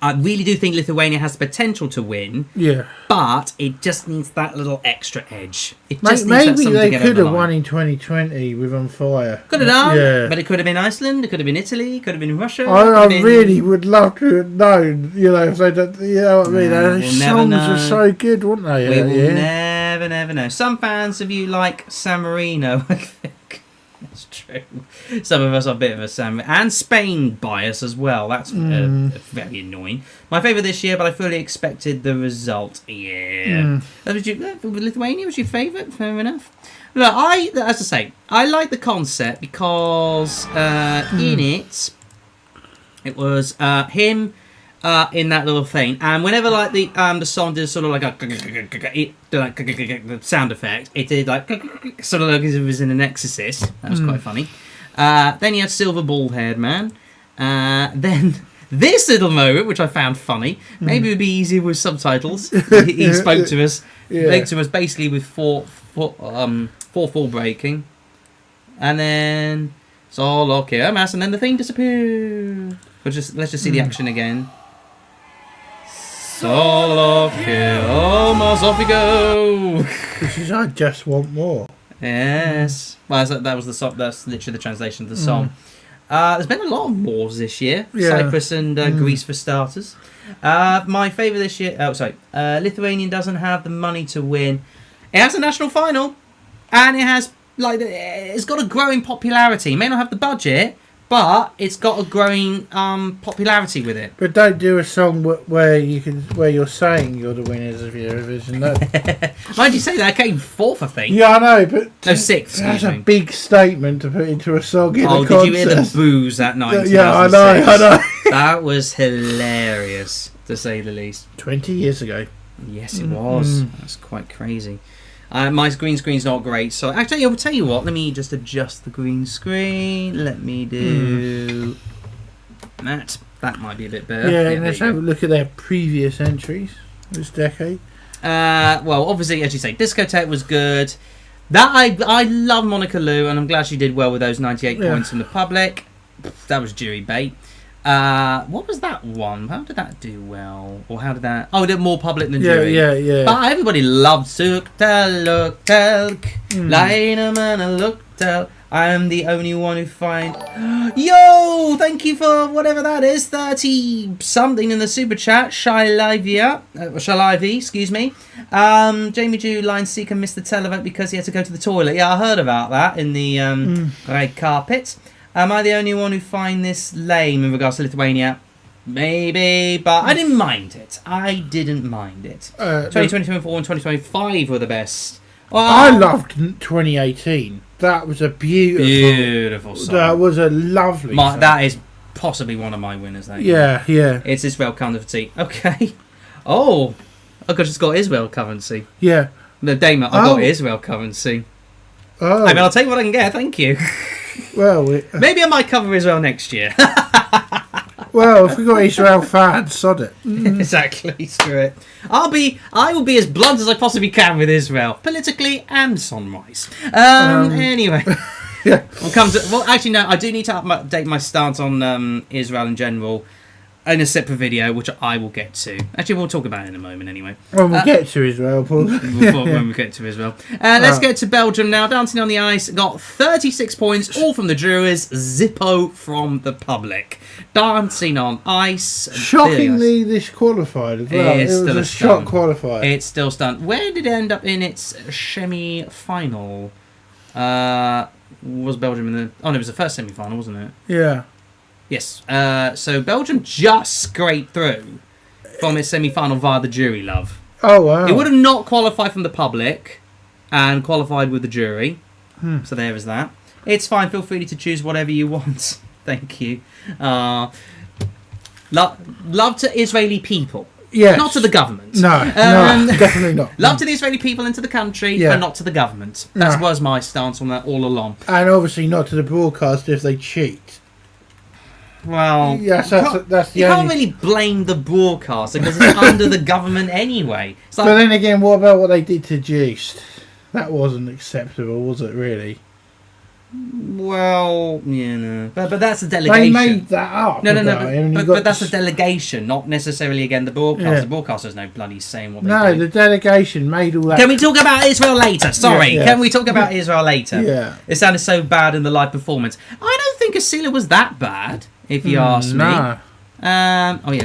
I really do think Lithuania has the potential to win. Yeah. But it just needs that little extra edge. It just needs maybe they could have won in 2020 with On Fire. Could have done. Yeah. But it could have been Iceland. It could have been Italy. It could have been Russia. I really would love to have known, if they don't, you know what I mean? Those songs are so good, weren't they? We will never know. Some fans of you like San Marino, I think. That's true. Some of us are a bit of a San and Spain bias as well. That's very annoying. My favourite this year, but I fully expected the result. Yeah. Lithuania was your favourite? Fair enough. Look, as I say, I like the concept because in it was him in that little thing, and whenever the song did sort of like the sound effect, it did like sort of like as if it was in an Exorcist. That was quite funny. Then you had Silver Bald Haired Man. Then this little moment, which I found funny. Maybe it would be easier with subtitles. He spoke to us, basically with 4/4 breaking, and then Solo Kiramas, and then the thing disappeared. Let's just see the action again. Solo Kiramas, off we go. This is I Just Want More. Yes. Well, that was the song. That's literally the translation of the song. There's been a lot of wars this year. Cyprus and Greece for starters. My favourite this year. Lithuania doesn't have the money to win. It has a national final, and it has it's got a growing popularity. It may not have the budget, but it's got a growing popularity with it. But don't do a song where you're saying you're the winners of Eurovision. No. Why did you say that? I came 4th, I think. Yeah, I know, but no, 6th. That's a big statement to put into a song. In a did you hear the boos that night? Yeah, I know. That was hilarious, to say the least. 20 years ago. Yes, it was. That's quite crazy. My green screen's not great, so actually, I'll tell you what. Let me just adjust the green screen. Let me do that. That might be a bit better. Yeah, let's have a look at their previous entries this decade. Well, obviously, as you say, Discotheque was good. That I love Monica Liu, and I'm glad she did well with those 98 points from the public. That was jury bait. What was that one? How did that do well? Or how did that... Oh, it did more public than jury. Yeah. But everybody loved Look Tel. I am the only one who find... Yo! Thank you for whatever that is. 30-something in the super chat. Shalivey, excuse me. Jamie Jew, Line Seeker missed the televote because he had to go to the toilet. Yeah, I heard about that in the red carpet. Am I the only one who find this lame in regards to Lithuania? Maybe, but I didn't mind it. 2024 and 2025 were the best. Well, I loved 2018. That was a beautiful song. That was a lovely song. That is possibly one of my winners. Yeah. It's Israel Currency. Okay. Oh, I just got Israel Currency. Yeah. No, Damo, I got Israel Currency. Oh. I mean, I'll take what I can get. Thank you. Well, maybe I might cover Israel next year. Well, if we got Israel fans, sod it. Exactly, screw it. I will be as blunt as I possibly can with Israel, politically and song-wise. Anyway, We'll come to. Well, actually, no. I do need to update my stance on Israel in general in a separate video, which I will get to. Actually, we'll talk about it in a moment anyway. When we get to Israel, Paul. When we get to Israel. Let's get to Belgium now. Dancing on the Ice got 36 points, all from the juries, zippo from the public. Dancing on Ice. Shockingly disqualified as well. It's it was still a shock qualifier. It's still stunned. Where did it end up in its semi-final? Was Belgium in the... Oh, no, it was the first semi-final, wasn't it? Yeah. Yes. So Belgium just scraped through from its semi-final via the jury, love. Oh, wow. It would have not qualified from the public and qualified with the jury. So there is that. It's fine. Feel free to choose whatever you want. Thank you. Love to Israeli people. Yes. Not to the government. No, definitely not. Love to the Israeli people and to the country, but not to the government. That was my stance on that all along. And obviously not to the broadcaster if they cheat. Well, yes, that's the you can't really blame the broadcaster because it's under the government anyway. It's like, but then again, what about what they did to Gist? That wasn't acceptable, was it, really? Well, yeah, no. But that's a delegation. They made that up. No. But that's a delegation, not necessarily, again, the broadcaster. Yeah. The broadcaster's no bloody saying what they No, do. the delegation made all that. Can we talk about Israel later? Sorry. Yeah. Can we talk about Israel later? Yeah. It sounded so bad in the live performance. I don't think Asila was that bad, if you ask me. No.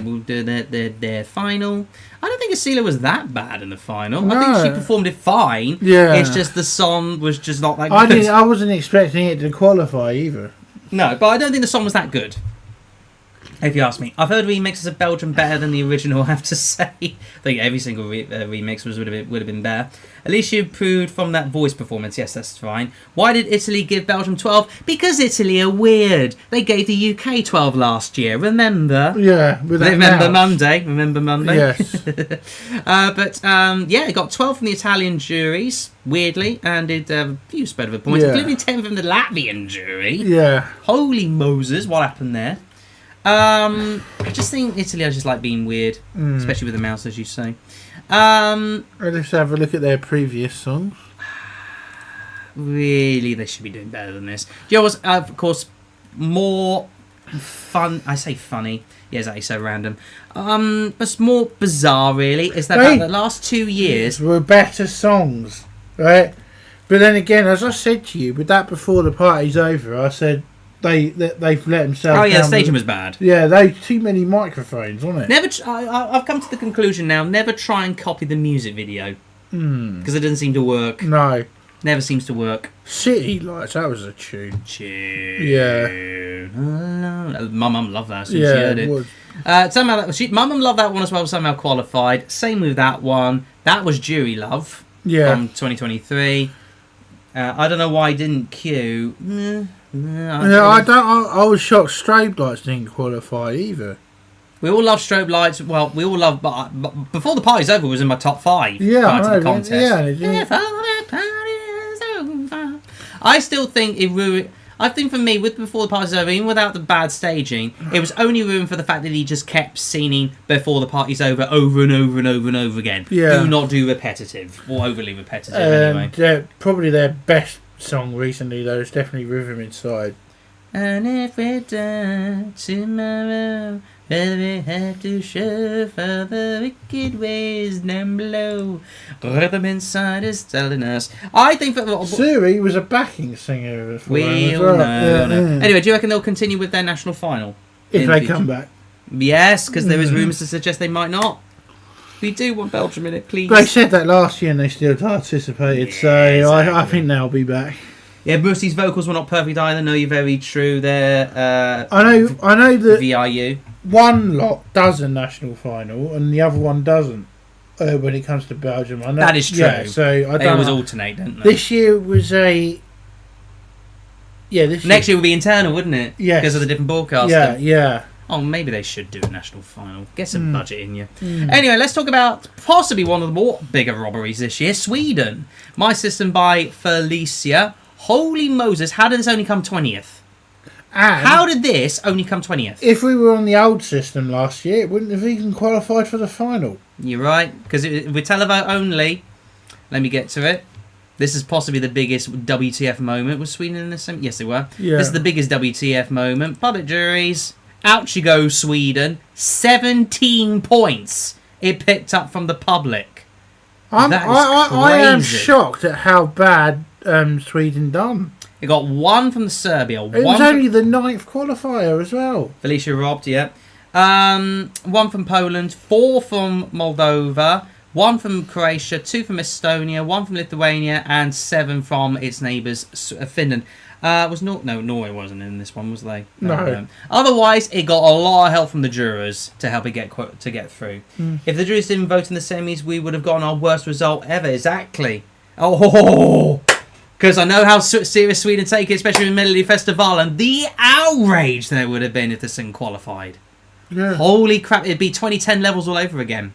We'll do their final. I don't think Asila was that bad in the final. No. I think she performed it fine. Yeah. It's just the song was just not that good. I wasn't expecting it to qualify either. No, but I don't think the song was that good. If you ask me, I've heard remixes of Belgium better than the original. I have to say, I think every single remix would have been better. At least you improved from that voice performance. Yes, that's fine. Why did Italy give Belgium 12? Because Italy are weird. They gave the UK 12 last year. Remember? Yeah. Remember Monday? Yes. It got 12 from the Italian juries, weirdly, and did a few spread of points, including 10 from the Latvian jury. Yeah. Holy Moses, what happened there? I just think Italy are just like being weird, especially with the mouse, as you say. Let's have a look at their previous songs. Really, they should be doing better than this. Do you know what's, of course, more fun? I say funny. Yeah, exactly, so random. But it's more bizarre, really. Is that about the last 2 years were better songs, right? But then again, as I said to you, with that before the party's over, I said they've let themselves. Oh yeah, down the staging was bad. Yeah, they too many microphones, wasn't it? I've come to the conclusion now. Never try and copy the music video because it doesn't seem to work. No, never seems to work. City Lights, that was a tune. Yeah. My mum loved that. She heard it. My mum loved that one as well. Somehow qualified. Same with that one. That was Jury Love. Yeah. From 2023. I don't know why I didn't queue. I was shocked Strobe Lights didn't qualify either. We all love Strobe Lights. Well, we all love... But before the party's over, it was in my top 5. Yeah, prior to the contest. Yeah. Before the party's over. I still think it ruined... I think for me, with Before the Party's Over, even without the bad staging, it was only ruined for the fact that he just kept singing Before the Party's Over and over and over and over again. Yeah. Do not do repetitive, or overly repetitive anyway. Probably their best song recently, though, is definitely Rhythm Inside. And if we die tomorrow, will we have to show for the wicked ways down below? Rhythm Inside is telling us. I think that Suri was a backing singer. We all know. Anyway, do you reckon they'll continue with their national final? If they come back. Yes, because there is rumours to suggest they might not. We do want Belgium in it, please. They said that last year and they still participated, yeah, so exactly. I think they'll be back. Yeah, Brucey's vocals were not perfect either. No, you're very true there. I know that VRU. One lot does a national final and the other one doesn't. When it comes to Belgium, I know that is true. Yeah, so I they don't always know. alternate, don't they? This year was a. Yeah, next year will be internal, wouldn't it? Yes. Because of the different broadcaster. Yeah. Oh, maybe they should do a national final. Get some budget in you. Anyway, let's talk about possibly one of the more bigger robberies this year, Sweden. My System by Felicia. Holy Moses, how did this only come 20th? And how did this only come 20th? If we were on the old system last year, it wouldn't have even qualified for the final. You're right, because with televote only, let me get to it. This is possibly the biggest WTF moment. Was Sweden in this? Yes, they were. Yeah. This is the biggest WTF moment. Public juries. Out you go, Sweden. 17 points it picked up from the public. I am crazy. shocked at how bad Sweden done. It got 1 from the Serbia. It was only the 9th qualifier as well. Felicia robbed, yeah. 1 from Poland, 4 from Moldova, 1 from Croatia, 2 from Estonia, 1 from Lithuania, and 7 from its neighbours, Finland. Norway wasn't in this one, was they? No. Otherwise, it got a lot of help from the jurors to help it get through. If the jurors didn't vote in the semis, we would have gotten our worst result ever. Exactly. Oh, because I know how serious Sweden take it, especially in Melody Festival, and the outrage there would have been if this thing qualified. Yeah. Holy crap! It'd be 2010 levels all over again.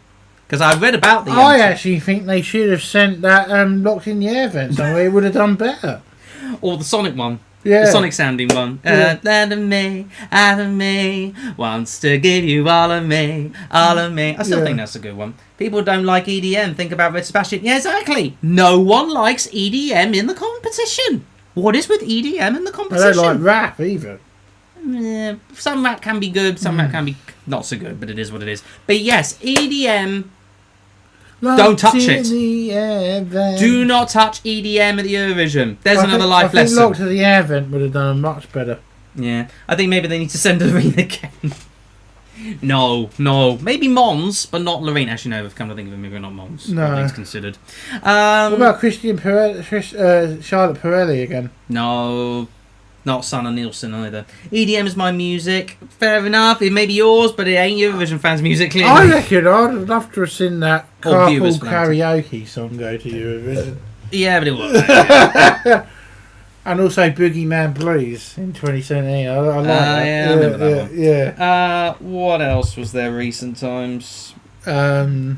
Because I read about the. I actually think they should have sent that Locked in the Air event somewhere. It would have done better. Or the Sonic one. Yeah. The Sonic sounding one. Yeah. Out of me, wants to give you all of me, all of me. I still think that's a good one. People don't like EDM. Think about Red Sebastian. Yeah, exactly. No one likes EDM in the competition. What is with EDM in the competition? I don't like rap either. Yeah, some rap can be good, some rap can be not so good, but it is what it is. But yes, EDM. Don't touch it. Do not touch EDM at the Eurovision. There's another life lesson. I think Locked in the Air event would have done much better. Yeah, I think maybe they need to send Loreen again. No. Maybe Mons, but not Loreen. Actually, no, I've come to think of it, maybe not Mons. No. All things considered. What about Charlotte Pirelli again? No. Not Sanna Nielsen either. EDM is my music. Fair enough. It may be yours, but it ain't Eurovision fans' music, clearly. I reckon I'd love to have seen that carpool viewers karaoke song go to Eurovision. Yeah, but it was. And also Boogeyman Blues in 2017. I like that. Yeah, I remember that one. Yeah. What else was there recent times? Well,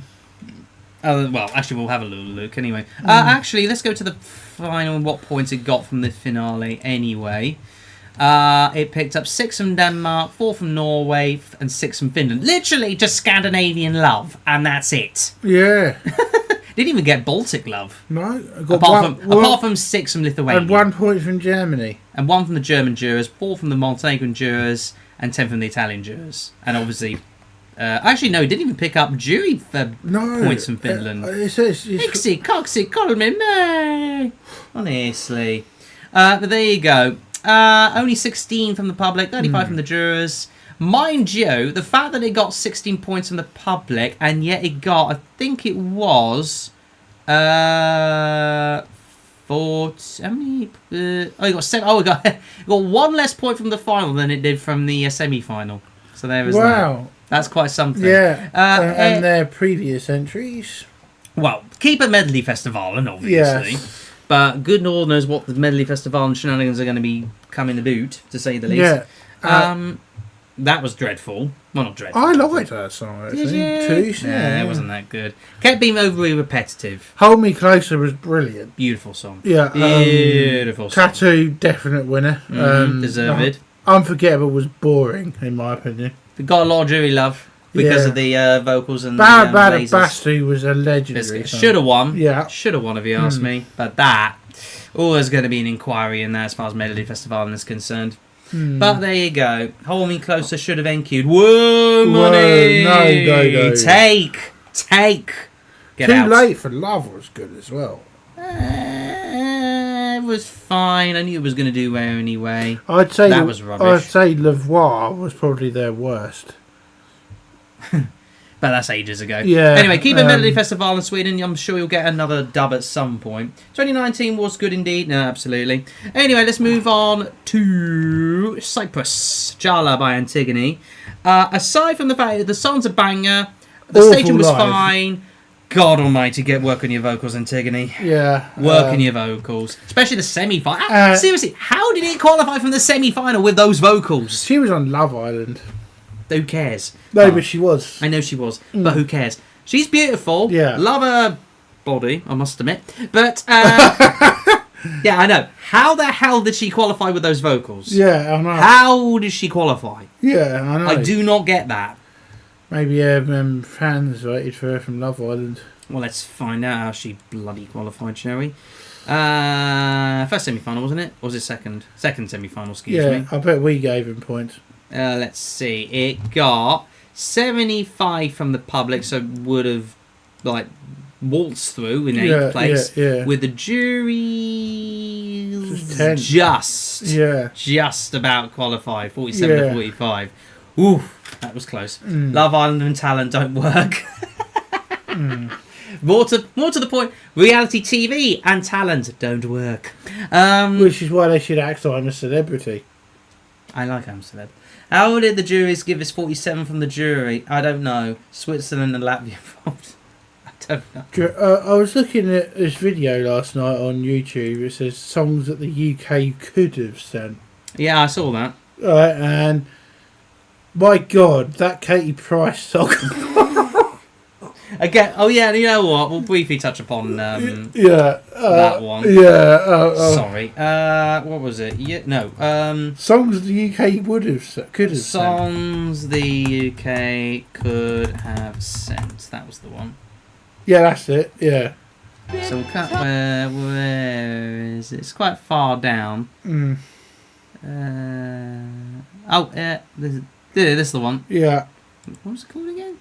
actually, we'll have a little look anyway. Actually, let's go to the final and what points it got from the finale anyway. It picked up 6 from Denmark, 4 from Norway, and 6 from Finland. Literally just Scandinavian love, and that's it. Yeah. Didn't even get Baltic love. No. Apart from 6 from Lithuania. And 1 point from Germany. And 1 from the German jurors, 4 from the Montenegrin jurors, and 10 from the Italian jurors. And obviously... actually, no, he didn't even pick up jury for points from Finland. Ixie, coxie, call me May. Honestly. But there you go. Only 16 from the public, 35 from the jurors. Mind you, the fact that it got 16 points from the public, and yet it got, I think it was... how many? It got 7. Oh, it got 1 less point from the final than it did from the semi-final. So there is that. Wow. That's quite something. Yeah. And their previous entries. Well, keep a medley festival, and obviously. Yes. But good Lord knows what the medley festival and shenanigans are going to be coming to boot, to say the least. Yeah. That was dreadful. Well, not dreadful. I liked that song, actually. Yeah, it wasn't that good. Kept being overly repetitive. Hold Me Closer was brilliant. Beautiful song. Yeah. Beautiful song. Tattoo, definite winner. Deserved. Unforgettable was boring, in my opinion. We got a lot of jury love because of the vocals and Bad the lasers. Basti was a legendary song. Should have won. Yeah. Should have won if you ask me. But there's going to be an inquiry in that as far as Melody Festival is concerned. But there you go. Hold Me Closer should have NQ'd. Whoa, money! No. Take. Get Too out. Late for Love was good as well. It was fine. I knew it was going to do well anyway. I'd say that was rubbish. I'd say Levoir was probably their worst. But that's ages ago. Yeah. Anyway, keep a Melody Festival in Sweden. I'm sure you'll get another dub at some point. 2019 was good indeed. No, absolutely. Anyway, let's move on to Cyprus. Jala by Antigone. Aside from the fact that the song's a banger, the staging was fine. God almighty, work on your vocals, Antigone. Yeah. Work on your vocals. Especially the semi-final. Seriously, how did it qualify from the semi-final with those vocals? She was on Love Island. Who cares? No, but she was. I know she was, but who cares? She's beautiful. Yeah. Love her body, I must admit. But, yeah, I know. How the hell did she qualify with those vocals? Yeah, I know. How did she qualify? Yeah, I know. I do not get that. Maybe fans voted for her from Love Island. Well, let's find out how she bloody qualified, shall we? First semi-final, wasn't it? Or was it second? Second semi-final, excuse me. I bet we gave him points. Let's see. It got 75 from the public, so would have like waltzed through in 8th place. With the jury just about qualified, 47 to 45. Ooh, that was close. Love Island and talent don't work. More to the point, reality TV and talent don't work. Which is why they should act like I'm a celebrity. I like I'm Celeb. How did the juries give us 47 from the jury? I don't know. Switzerland and Latvia involved. I don't know. I was looking at this video last night on YouTube. It says songs that the UK could have sent. Yeah, I saw that. And my God, that Katie Price song. Again, oh yeah, you know what? We'll briefly touch upon that one. Sorry. What was it? Songs the UK could have songs sent. The UK could have sent. That was the one. Yeah, that's it. Yeah. So we'll cut. Where is it? It's quite far down. This is the one. Yeah. What was it called again?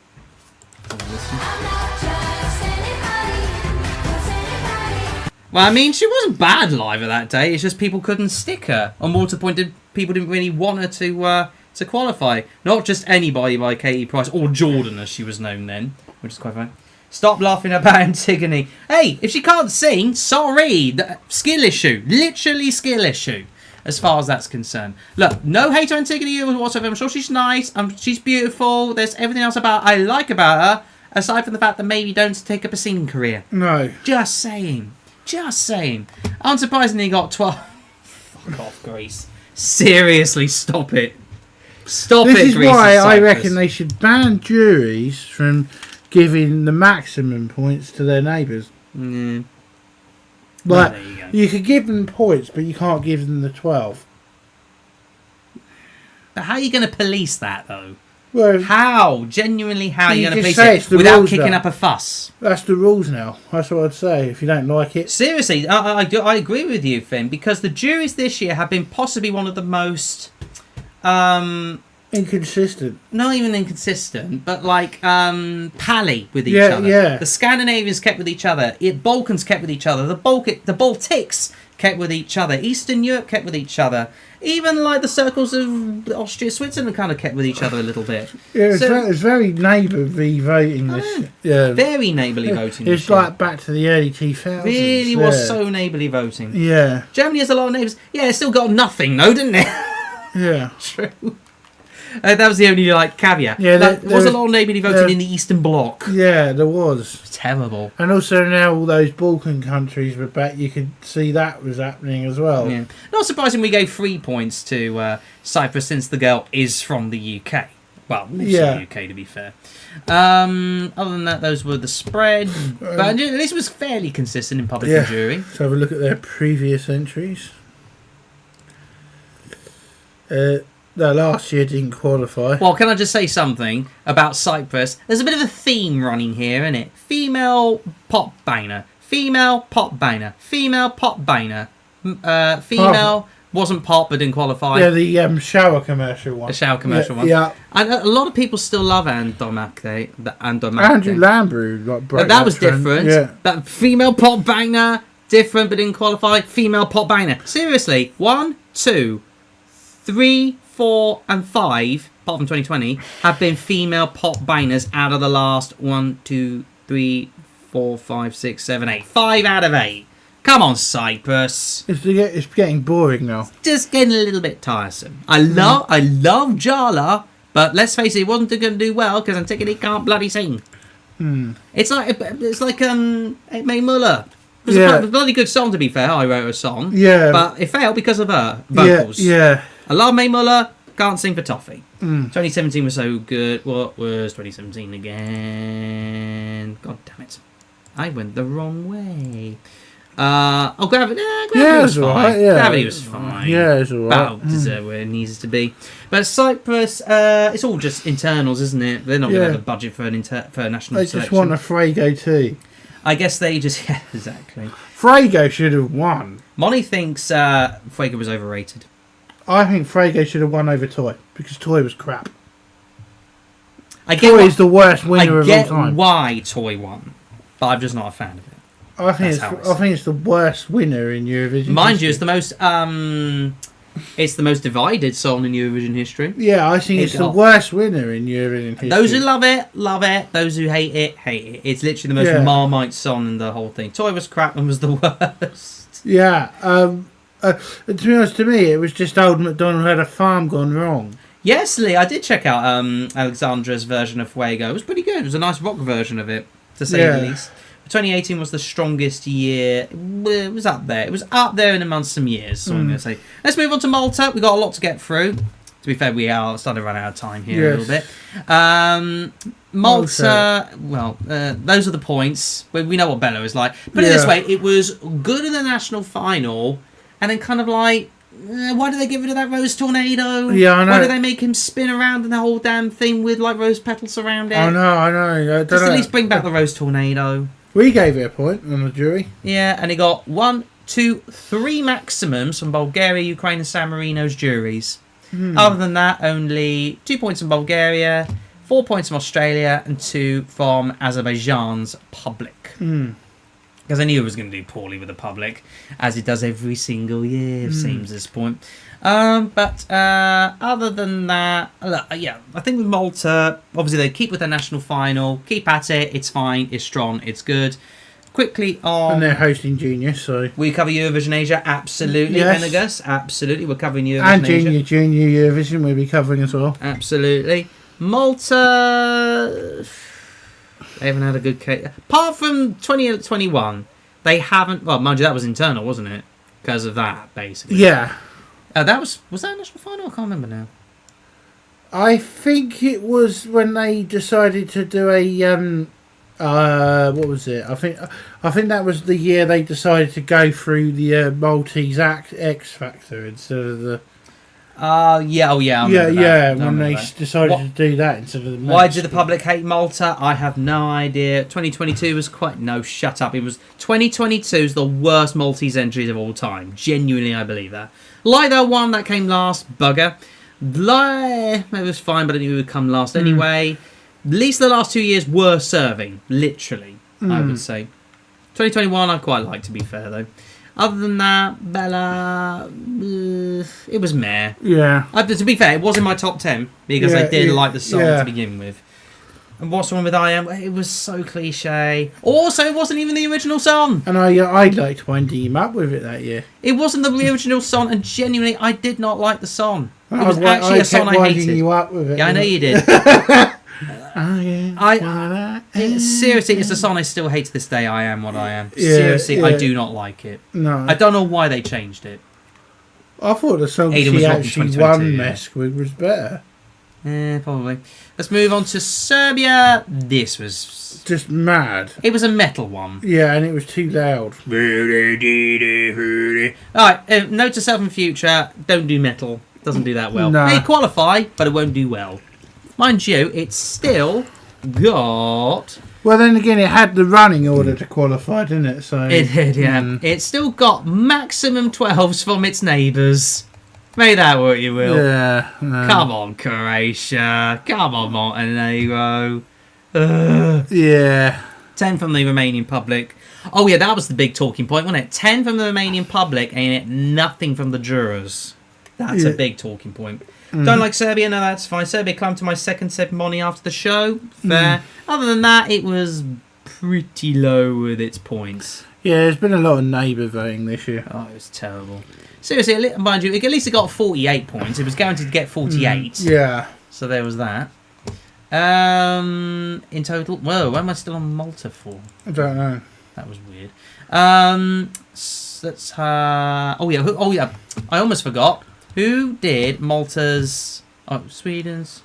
Well, I mean, she wasn't bad live at that day. It's just people couldn't stick her. On more to the point, people didn't really want her to qualify. Not just anybody by Katie Price, or Jordan as she was known then, which is quite fine. Stop laughing about Antigone. Hey, if she can't sing, sorry. Skill issue. Literally skill issue. As far as that's concerned. Look, no hate on Antigone whatsoever. I'm sure she's nice. She's beautiful. There's everything else I like about her. Aside from the fact that maybe don't take up a singing career. No. Just saying. Unsurprisingly got 12. Fuck off, Greece. Seriously, stop it. Stop this it, is Greece. Why I reckon they should ban juries from giving the maximum points to their neighbours. Like, you could give them points, but you can't give them the 12. But how are you going to police that, though? Well, Genuinely, how are you going to police it without kicking up a fuss? That's the rules now. That's what I'd say, if you don't like it. Seriously, I agree with you, Finn, because the juries this year have been possibly one of the most... inconsistent. Not even inconsistent, but like pally with each other. Yeah. The Scandinavians kept with each other. Balkans kept with each other. The Baltics kept with each other. Eastern Europe kept with each other. Even like the circles of Austria, Switzerland kind of kept with each other a little bit. Yeah, it's very neighbourly voting. Very neighbourly voting. It's like back to the early 2000s. Really was so neighbourly voting. Yeah. Germany has a lot of neighbours. Yeah, it still got nothing though, didn't it? Yeah. True. That was the only caveat. Yeah, there was a lot of neighbourly voting in the Eastern Bloc. Yeah, there was. Terrible. And also now all those Balkan countries were back. You could see that was happening as well. Yeah. Not surprising we gave 3 points to Cyprus since the girl is from the UK. Well, lives in the UK to be fair. Other than that, those were the spread. But at least it was fairly consistent in public and jury. So have a look at their previous entries. No, last year didn't qualify. Well, can I just say something about Cyprus? There's a bit of a theme running here, isn't it? Female pop banger. Female pop banger. Female pop banger. Female wasn't pop but didn't qualify. Yeah, the shower commercial one. The shower commercial one. Yeah. And a lot of people still love Andomake. Andrew Lambrew. That was different. Yeah. That female pop banger, different but didn't qualify. Female pop banger. Seriously, 1, 2, 3, 4 and 5, apart from 2020, have been female pop bangers out of the last 1, 2, 3, 4, 5, 6, 7, 8. 5 out of 8. Come on, Cyprus. It's getting boring now. Just getting a little bit tiresome. I love Jala, but let's face it wasn't going to do well because Antigone can't bloody sing. It's like May Muller. It was a bloody good song, to be fair. I wrote a song. Yeah. But it failed because of her vocals. Yeah. I love May Muller. Can't sing for toffee. 2017 was so good. What was 2017 again? God damn it. I went the wrong way. Gravity. Gravity was fine. Right, yeah. Gravity was fine. Yeah, it's alright. About deserve where it needs to be. But Cyprus, it's all just internals, isn't it? They're not going to have a budget for a national selection. They just want a Frago tea. I guess they just... Yeah, exactly. Frago should have won. Molly thinks Fuego was overrated. I think Frago should have won over Toy because Toy was crap. Toy is the worst winner of all time. I get why Toy won, but I'm just not a fan of it. I think it's the worst winner in Eurovision. Mind history. you, it's the most divided song in Eurovision history. Yeah, I think it's the worst winner in Eurovision history. Those who love it, love it. Those who hate it, hate it. It's literally the most Marmite song in the whole thing. Toy was crap and was the worst. Yeah. To be honest, to me, it was just Old MacDonald had a farm gone wrong. Yes, Lee, I did check out Alexandra's version of Fuego. It was pretty good. It was a nice rock version of it, to say the least. 2018 was the strongest year. It was up there. It was up there in amongst some years, so I'm going to say. Let's move on to Malta. We've got a lot to get through. To be fair, we are starting to run out of time here a little bit. Malta, well, those are the points. We know what Bello is like. Put it this way, it was good in the national final, and then kind of like, why did they get rid of that rose tornado? Yeah, I know. Why did they make him spin around in the whole damn thing with like rose petals around it? I know. Just at least bring back the rose tornado. We gave it a point on the jury. Yeah, and he got 1, 2, 3 maximums from Bulgaria, Ukraine, and San Marino's juries. Other than that, only 2 points from Bulgaria, 4 points from Australia, and 2 from Azerbaijan's public. Because I knew it was going to do poorly with the public, as it does every single year, it seems, at this point. But other than that, I think with Malta, obviously they keep with their national final, keep at it, it's fine, it's strong, it's good. Quickly on... And they're hosting Junior, so... We cover Eurovision Asia, absolutely, Venegas, absolutely, we're covering Eurovision and Asia. And Junior Eurovision we'll be covering as well. Absolutely. Malta... They haven't had a good case. Apart from 2021, they haven't... Well, mind you, that was internal, wasn't it? Because of that, basically. Yeah. That was that a national final? I can't remember now. I think it was when they decided to do a what was it? I think that was the year they decided to go through the Maltese X Factor instead of the. When they decided to do that instead of the. Why did the public hate Malta? I have no idea. 2022 was quite... No, shut up. It was 2022 is the worst Maltese entries of all time. Genuinely, I believe that. Like that one that came last, bugger. It was fine, but I knew it would come last anyway. At least the last 2 years were serving, literally, I would say. 2021 I quite like, to be fair, though. Other than that, Bella, it was meh. Yeah. To be fair, it was in my top 10 because I did like the song to begin with. And what's wrong with I Am? It was so cliche. Also, it wasn't even the original song. And I liked winding him up with it that year. It wasn't the original song, and genuinely, I did not like the song. It was actually a song I hated. You up with it, yeah, I know you did. Seriously, it's a song I still hate to this day. I Am What I Am. Seriously, I do not like it. No, I don't know why they changed it. I thought the song Aiden she actually won Mesk with was better. Yeah, probably. Let's move on to Serbia. This was just mad. It was a metal one. Yeah, and it was too loud. Alright, note to self in future, don't do metal. Doesn't do that well. Nah. May qualify, but it won't do well. Mind you, it's still got... Well, then again, it had the running order to qualify, didn't it? So it did, yeah. It's still got maximum 12s from its neighbours. May that what you will. Yeah. Come on, Croatia. Come on, Montenegro. Yeah. 10 from the Romanian public. Oh, yeah, that was the big talking point, wasn't it? 10 from the Romanian public and nothing from the jurors. That's a big talking point. Don't like Serbia? No, that's fine. Serbia climbed to my second ceremony after the show. Fair. Other than that, it was pretty low with its points. Yeah, there's been a lot of neighbour voting this year. Oh, it was terrible. Seriously, mind you, at least it got 48 points. It was guaranteed to get 48. Yeah. So there was that. In total... Whoa, why am I still on Malta for? I don't know. That was weird. Let's... Oh, yeah. I almost forgot. Who did Malta's... Oh, Sweden's...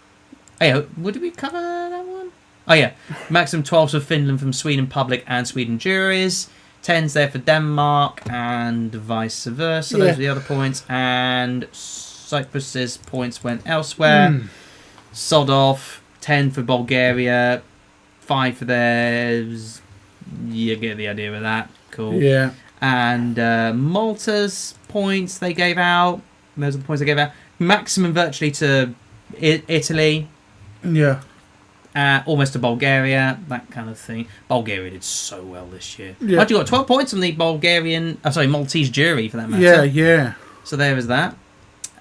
Oh, yeah. Did we cover that one? Oh, yeah. Maximum 12s for Finland from Sweden public and Sweden juries. 10s there for Denmark and vice versa. Those are the other points. And Cyprus's points went elsewhere. Sod off. 10 for Bulgaria. 5 for theirs. You get the idea with that. Cool. Yeah. And Malta's points they gave out. Those are the points they gave out. Maximum virtually to Italy. Yeah. Almost to Bulgaria, that kind of thing. Bulgaria did so well this year. Yeah. You got 12 points from the Maltese jury for that matter. Yeah, yeah. So there was that.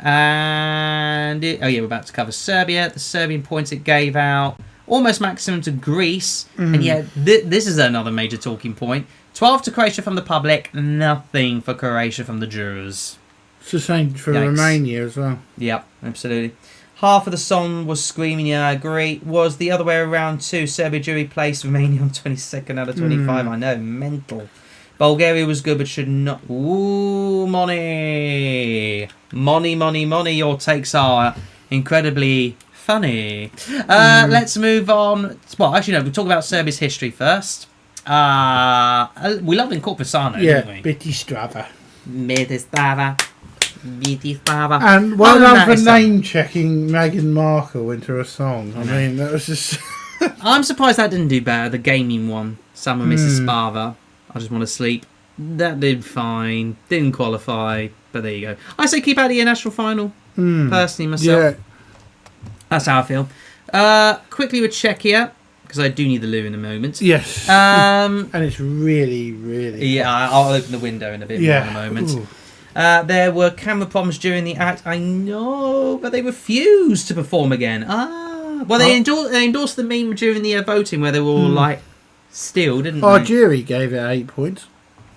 And we're about to cover Serbia. The Serbian points it gave out almost maximum to Greece, and yet this is another major talking point. 12 to Croatia from the public, nothing for Croatia from the jurors. It's the same for Romania as well. Yep, absolutely. Half of the song was screaming, yeah, I agree. Was the other way around too. Serbia jury placed Romania on 22nd out of 25. I know, mental. Bulgaria was good, but should not... Ooh, money. Money. Your takes are incredibly funny. Let's move on. Well, actually, no, we'll talk about Serbia's history first. We love Incorposano, don't we? Bitistrava. Bitistrava. And well done for name-checking Meghan Markle into a song. I mean, that was just... I'm surprised that didn't do better, the gaming one. Summer Mrs. Spava. I just want to sleep. That did fine. Didn't qualify, but there you go. I say keep out of your national final, personally, myself. Yeah. That's how I feel. Quickly with Czechia, because I do need the loo in a moment. Yes. And it's really, really... Yeah, I'll open the window in a bit more in a moment. There were camera problems during the act. I know, but they refused to perform again. Well, they endorsed the meme during the voting where they were all still, didn't they? Our jury gave it 8 points.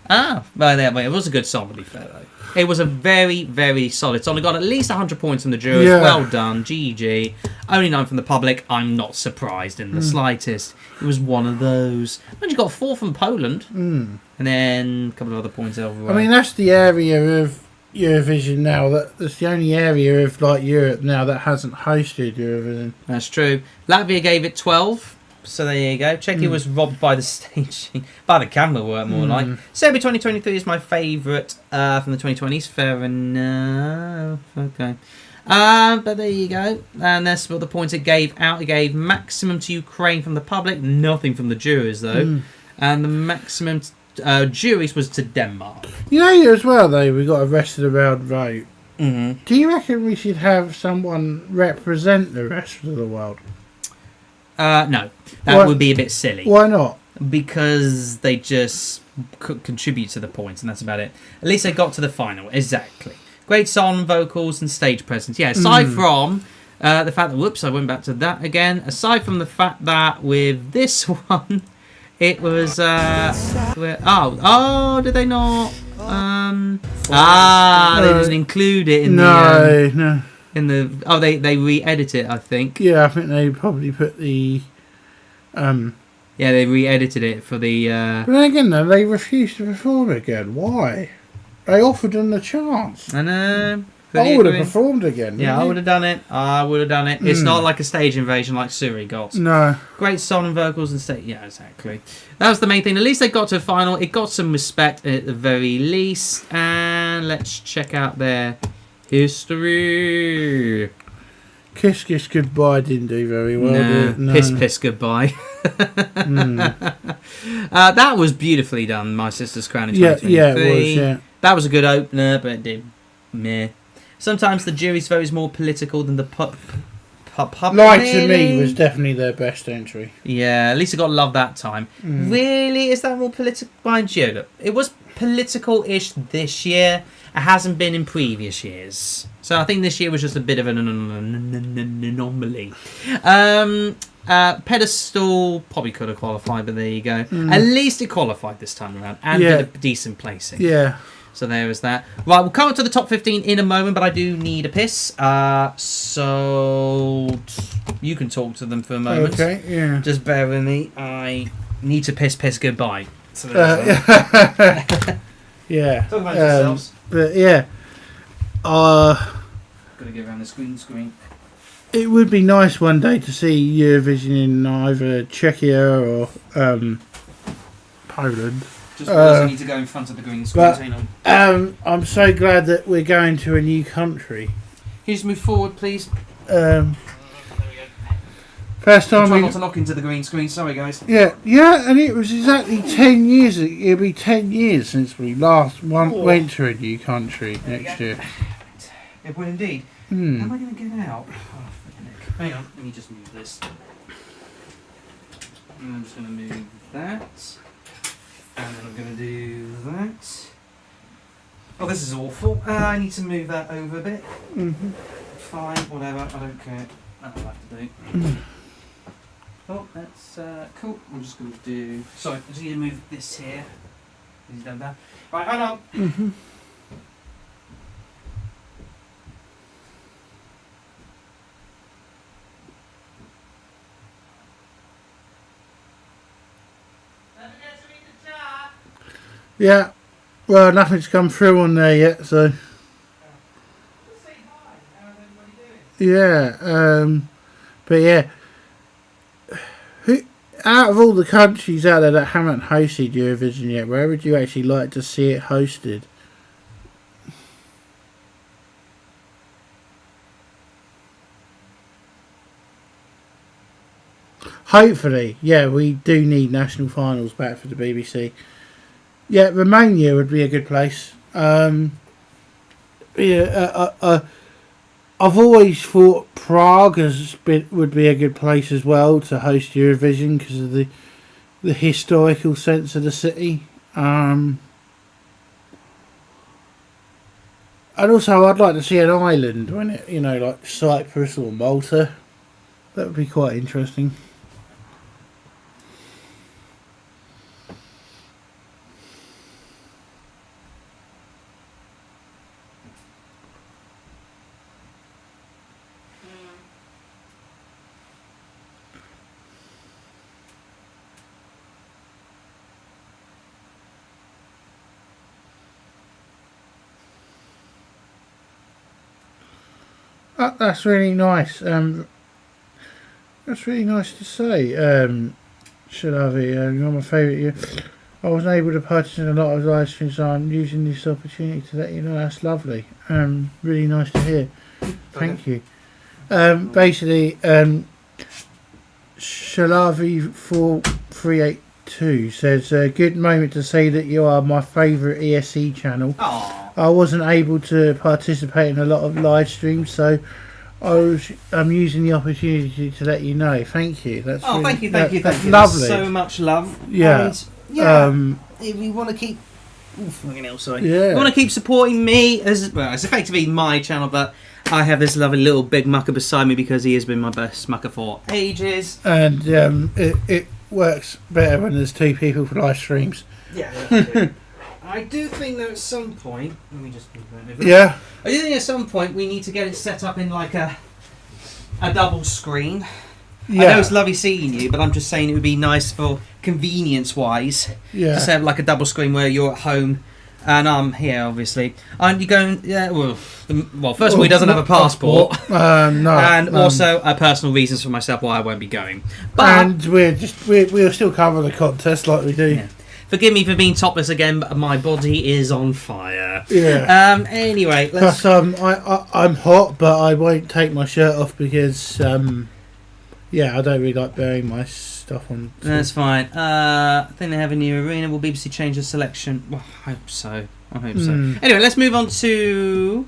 Well, it was a good song, to be fair, though. It was a very, very solid song. It got at least 100 points from the jurors. Yeah. Well done, GG. Only 9 from the public. I'm not surprised in the slightest. It was one of those. And you got 4 from Poland. And then a couple of other points over. I mean, that's the area of Eurovision now. That's the only area of Europe now that hasn't hosted Eurovision. That's true. Latvia gave it 12. So there you go. Czechia was robbed by the staging, by the camera work, more like. Serbia 2023 is my favourite from the 2020s. Fair enough. Okay. But there you go. And that's what the points it gave out. It gave maximum to Ukraine from the public, nothing from the jurors, though. And the maximum juries was to Denmark. You know, as well, though, we got a rest of the round vote. Do you reckon we should have someone represent the rest of the world? No, that would be a bit silly. Why not? Because they just contribute to the points, and that's about it. At least they got to the final. Exactly. Great song, vocals, and stage presence. Yeah, aside from the fact that... Whoops, I went back to that again. Aside from the fact that with this one, it was... did they not? They didn't include it in the... No. In the they re-edit it, I think. Yeah, I think they probably put the they re-edited it for the But then again though, they refused to perform again. Why? They offered them the chance. I know. I would have performed again. Yeah, I would have done it. It's not like a stage invasion like Suri got. No. Great song and vocals and stage. Yeah, exactly. That was the main thing. At least they got to a final. It got some respect at the very least. And let's check out their history. Kiss Kiss Goodbye didn't do very well. No. Piss Goodbye. That was beautifully done. My Sister's Crown in 2023. Yeah, it was. Yeah. That was a good opener, but it did meh. Sometimes the jury's vote is more political than the public. Light to Me was definitely their best entry. Yeah, at least it got love that time. Really? Is that more political? Mind you, look, it was political-ish this year. It hasn't been in previous years. So I think this year was just a bit of an anomaly. Pedestal probably could have qualified, but there you go. At least it qualified this time around and did a decent placing. Yeah. So there is that. Right, we'll come up to the top 15 in a moment, but I do need a piss. So you can talk to them for a moment. Okay, yeah. Just bear with me. I need to piss goodbye. So yeah. Talk about yourselves. But yeah. Gotta get around the screen. It would be nice one day to see Eurovision in either Czechia or Poland. Just because I need to go in front of the green screen. I'm so glad that we're going to a new country. Can you just move forward, please? First time Try not to knock into the green screen. Sorry, guys. Yeah, and it was exactly 10 years. It'll be 10 years since we last went to a new country next year. It would indeed. How am I going to get out? Oh, hang on, let me just move this. And I'm just going to move that. And then I'm going to do that. Oh, this is awful. I need to move that over a bit. Fine, whatever. I don't care. That'll have to do. Oh, that's cool. I'm just going to do... Sorry, I just need to move this here. He's done that. Right, hold on. Yeah, well, nothing's come through on there yet, so... Just say hi. How's everybody doing? Yeah, but yeah... Out of all the countries out there that haven't hosted Eurovision yet, where would you actually like to see it hosted? Hopefully, yeah, we do need national finals back for the BBC. Yeah, Romania would be a good place. I've always thought Prague would be a good place as well to host Eurovision because of the historical sense of the city. And also, I'd like to see an island when it, like Cyprus or Malta. That would be quite interesting. That's really nice. That's really nice to say. Shalavi, you're my favourite. I wasn't able to participate in a lot of live streams, so I'm using this opportunity to let you know. That's lovely. Really nice to hear. Thank you. Basically, Shalavi4382 says, good moment to say that you are my favourite ESC channel. Aww. I wasn't able to participate in a lot of live streams, so I'm using the opportunity to let you know. Thank you. That's really, thank you. That's That's lovely. so much love. Yeah. And, if we want to keep... Oh, fucking hell, sorry. Yeah. You want to keep supporting me as... Well, it's effectively my channel, but I have this lovely little big mucker beside me because he has been my best mucker for ages. And it works better when there's two people for live streams. Yeah. I do think that at some point... Let me just move that over. Yeah. I do think at some point we need to get it set up in like a double screen. Yeah. I know it's lovely seeing you, but I'm just saying it would be nice for convenience-wise to set up like a double screen where you're at home and I'm here, obviously. Aren't you going... Yeah, well, first of all, he doesn't have a passport. No. And also personal reasons for myself why I won't be going. But and we'll still cover the contest like we do. Yeah. Forgive me for being topless again, but my body is on fire. Yeah. Anyway, let's... Plus, I'm hot, but I won't take my shirt off because, I don't really like bearing my stuff on. That's fine. I think they have a new arena. Will BBC change the selection? Well, I hope so. Anyway, let's move on to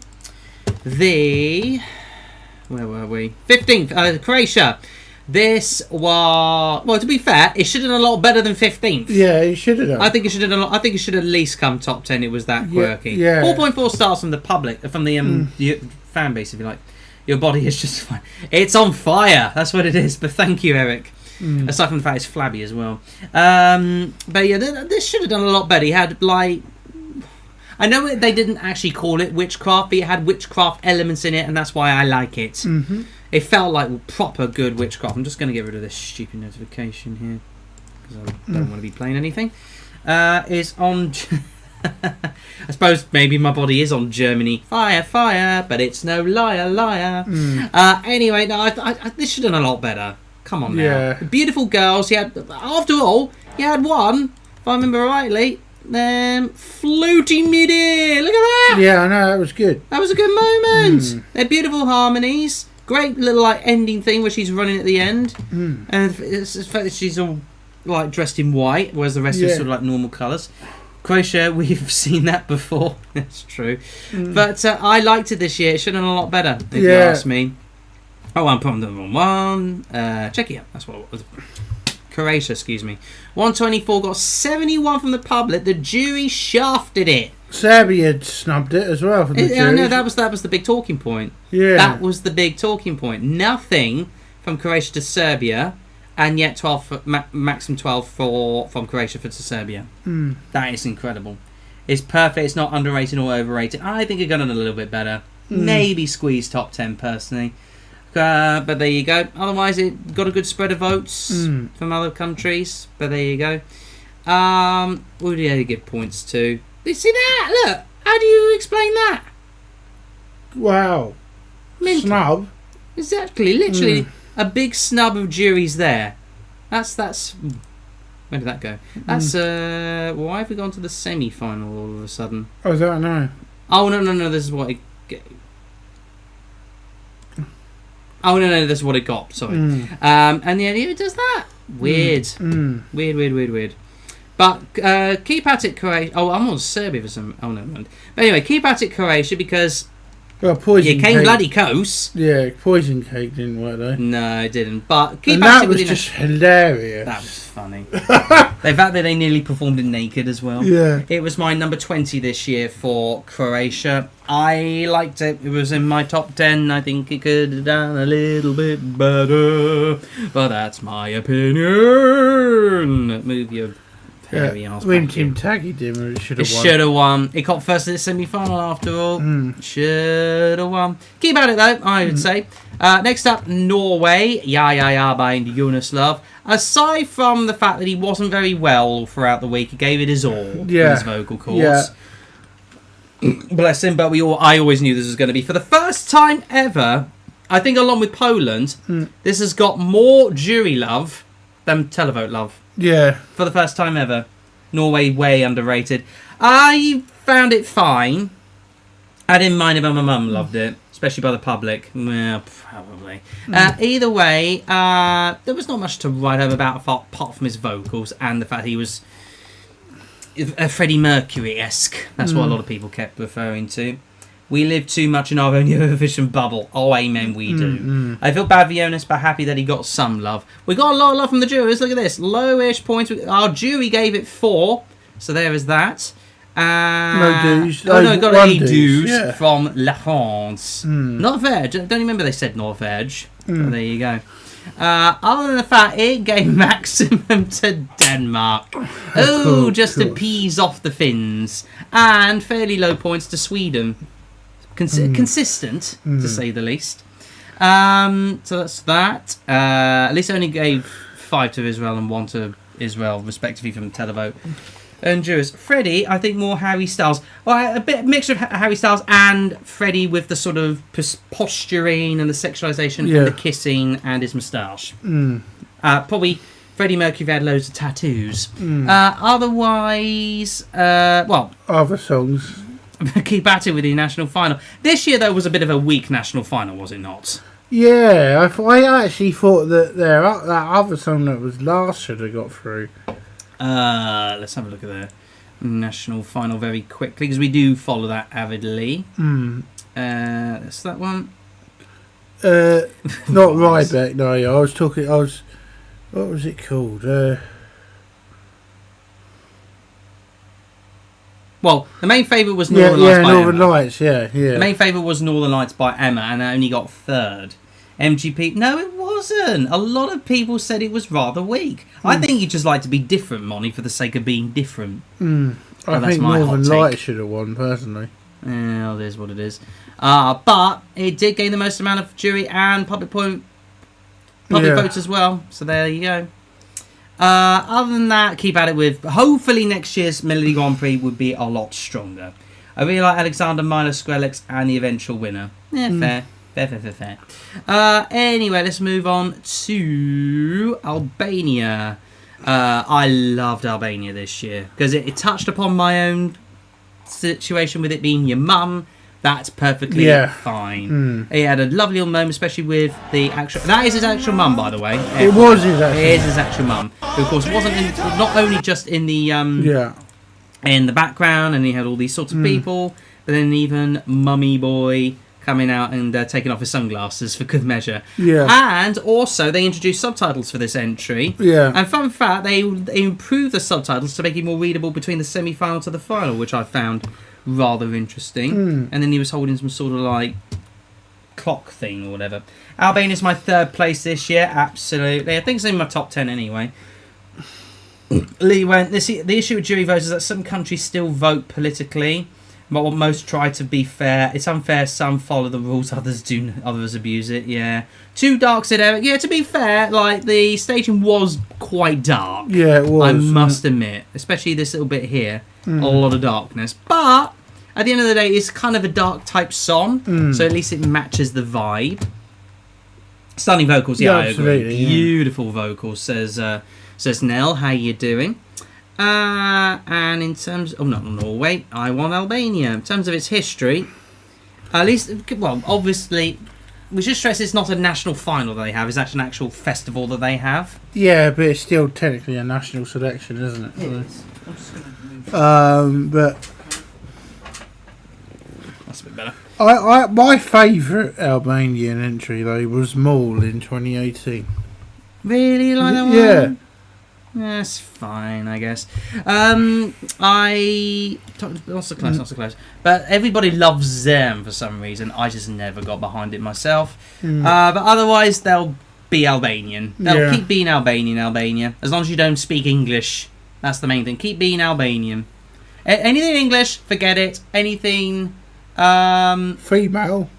the... Where were we? 15th, Croatia. This was... Well, to be fair, it should have done a lot better than 15th. Yeah, it should have done. I think it should have done. I think it should at least come top 10. It was that quirky. Yeah. 4.4 stars from the public, from the fan base, if you like. Your body is just fine. It's on fire. That's what it is. But thank you, Eric. Aside from the fact it's flabby as well. But yeah, this should have done a lot better. He had like... I know they didn't actually call it witchcraft, but it had witchcraft elements in it, and that's why I like it. Mm-hmm. It felt like proper good witchcraft. I'm just going to get rid of this stupid notification here because I don't want to be playing anything. Is on... I suppose maybe my body is on Germany. Fire, but it's no liar. Anyway, no, this should have done a lot better. Come on now. Yeah. Beautiful girls. After all, you had one, if I remember rightly, Flutie Midi. Look at that. Yeah, I know, that was good. That was a good moment. They're beautiful harmonies. Great little like ending thing where she's running at the end, and it's the fact that she's all like dressed in white, whereas the rest are sort of like normal colours. Croatia, we've seen that before. That's true, but I liked it this year. It should have done a lot better, if you ask me. Oh, I'm putting the wrong one. Czechia, that's what it was. Croatia, excuse me. 124 got 71 from the public. The jury shafted it. Serbia snubbed it as well. From the jury. No, that was the big talking point. Yeah, that was the big talking point. Nothing from Croatia to Serbia, and yet 12 maximum 12 from Croatia to Serbia. That is incredible. It's perfect. It's not underrated or overrated. I think it got on a little bit better. Maybe squeeze top 10 personally. But there you go. Otherwise, it got a good spread of votes from other countries. But there you go. What do you give points to? You see that? Look. How do you explain that? Wow. Mental. Snub. Exactly. Literally a big snub of juries there. That's. Where did that go? That's. Why have we gone to the semi-final all of a sudden? I don't know. Oh no! This is what it. Oh no! This is what it got. Sorry. And the idea it does that. Weird. Weird. But keep at it, Croatia. Oh, I'm on Serbia for some. Oh no. But anyway, keep at it, Croatia, because poison you came cake. bloody close. Yeah, poison cake didn't work though. No, it didn't. But keep and at that it. was just hilarious. That was funny. The fact that they nearly performed it naked as well. Yeah. It was my number 20 this year for Croatia. I liked it. It was in my top 10. I think it could have done a little bit better. But that's my opinion. Move your hairy ass When back here. Team Taggy did, it should have won. Should have won. It got first at the semi-final after all. Should have won. Keep at it though, I would say. Next up, Norway. Ja by Jonas Love. Aside from the fact that he wasn't very well throughout the week, he gave it his all in his vocal cords. Yeah. Bless him, but I always knew this was going to be. For the first time ever, I think along with Poland, this has got more jury love than televote love. Yeah. For the first time ever. Norway, way underrated. I found it fine. I didn't mind it, but my mum loved it. Especially by the public. Well, probably. Either way, there was not much to write home about apart from his vocals and the fact he was Freddie Mercury-esque. That's what a lot of people kept referring to. We live too much in our own Eurovision bubble. Oh, amen, we do. I feel bad for Jonas, but happy that he got some love. We got a lot of love from the jurors. Look at this. Lowish points. Our jury gave it 4. So there is that. No dues. Oh, no, got a dues yeah. from La France. Norvège. Don't you remember they said Norvège? So there you go. Other than the fact, it gave maximum to Denmark. Cool, just to appease off the Finns. And fairly low points to Sweden. Consistent, to say the least. So that's that. At least I only gave 5 to Israel and 1 to Israel, respectively, from televote. And jurors. Freddie, I think more Harry Styles. Well, a bit mixture of Harry Styles and Freddie with the sort of posturing and the sexualisation and the kissing and his moustache. Probably Freddie Mercury had loads of tattoos. Otherwise, other songs. Keep at it with the national final. This year, though, was a bit of a weak national final, was it not? Yeah, I actually thought that that other song that was last should have got through. Let's have a look at the national final very quickly because we do follow that avidly. That's that one. Not Ryback, no. I was talking. What was it called? Well, the main favourite was Northern Lights by Northern Emma. Lights, yeah. The main favourite was Northern Lights by Emma, and that only got 3rd. MGP, no, it wasn't. A lot of people said it was rather weak. I think you just like to be different, Monty, for the sake of being different. I think Northern Lights should have won, personally. Well, it is what it is. But it did gain the most amount of jury and public votes as well. So there you go. Other than that, keep at it with. Hopefully next year's Melody Grand Prix would be a lot stronger. I really like Alexander Milo Skrillex and the eventual winner. Fair. Anyway, let's move on to Albania. I loved Albania this year because it touched upon my own situation with it being your mum. That's perfectly fine. He had a lovely little moment, especially with the actual... That is his actual mum, by the way. It was his actual It is his actual mum. Who, of course, wasn't not only just in the... in the background, and he had all these sorts of people, but then even Mummy Boy coming out and taking off his sunglasses for good measure. Yeah. And also, they introduced subtitles for this entry. Yeah. And fun fact, they improved the subtitles to make it more readable between the semi-final to the final, which I found rather interesting. And then he was holding some sort of, like, clock thing or whatever. Albania's my third place this year, absolutely. I think it's in my top 10 anyway. Lee went, the issue with jury votes is that some countries still vote politically, but what most try to be fair. It's unfair, some follow the rules, others do, others abuse it, yeah. Too dark, said Eric. Yeah, to be fair, like, the staging was quite dark. Yeah, it was. I must admit, especially this little bit here, a lot of darkness. But, at the end of the day, it's kind of a dark type song, so at least it matches the vibe. Stunning vocals, yeah, I agree. Beautiful vocals, says Nell. How you doing? And in terms... Oh, not Norway. I want Albania. In terms of its history, at least... Well, obviously, we should stress it's not a national final that they have. It's actually an actual festival that they have. Yeah, but it's still technically a national selection, isn't it? It is. I'm just going to move. But... That's a bit better. My favourite Albanian entry, though, was Maul in 2018. Really? You like that one? Yeah. That's fine, I guess. Not so close. But everybody loves them for some reason. I just never got behind it myself. But otherwise, they'll be Albanian. They'll keep being Albania. As long as you don't speak English. That's the main thing. Keep being Albanian. Anything English, forget it. Anything... female.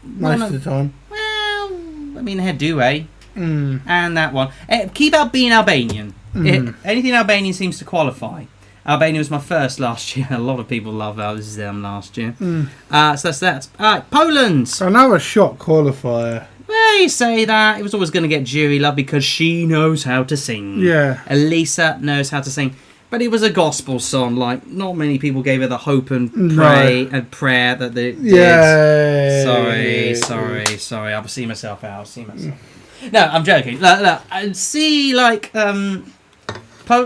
Most of the time. Well, I mean, they had Due. And that one. Keep out being Albanian. Anything Albanian seems to qualify. Albania was my first last year. A lot of people love them last year. So that's that. Alright, Poland. Another shot qualifier. Well, you say that. It was always going to get jury love because she knows how to sing. Yeah. Elisa knows how to sing. But it was a gospel song. Like, not many people gave her the hope and prayer that they did. Yeah. Sorry. I'll see myself out. No, I'm joking. Look. I see, like,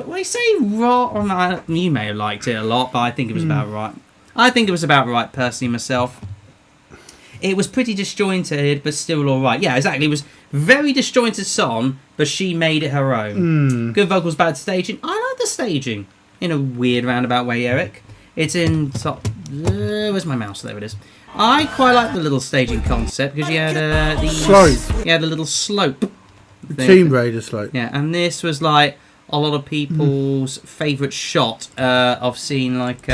we say raw, or not, you may have liked it a lot, but I think it was about right. I think it was about right, personally, myself. It was pretty disjointed, but still alright. Yeah, exactly. It was very disjointed song, but she made it her own. Good vocals, bad staging. I like the staging. In a weird roundabout way, Eric. It's in top... where's my mouse? There it is. I quite like the little staging concept, because you had the... slope. You had a little slope. Tomb Raider slope. Yeah, and this was like a lot of people's favourite shot of seeing, like...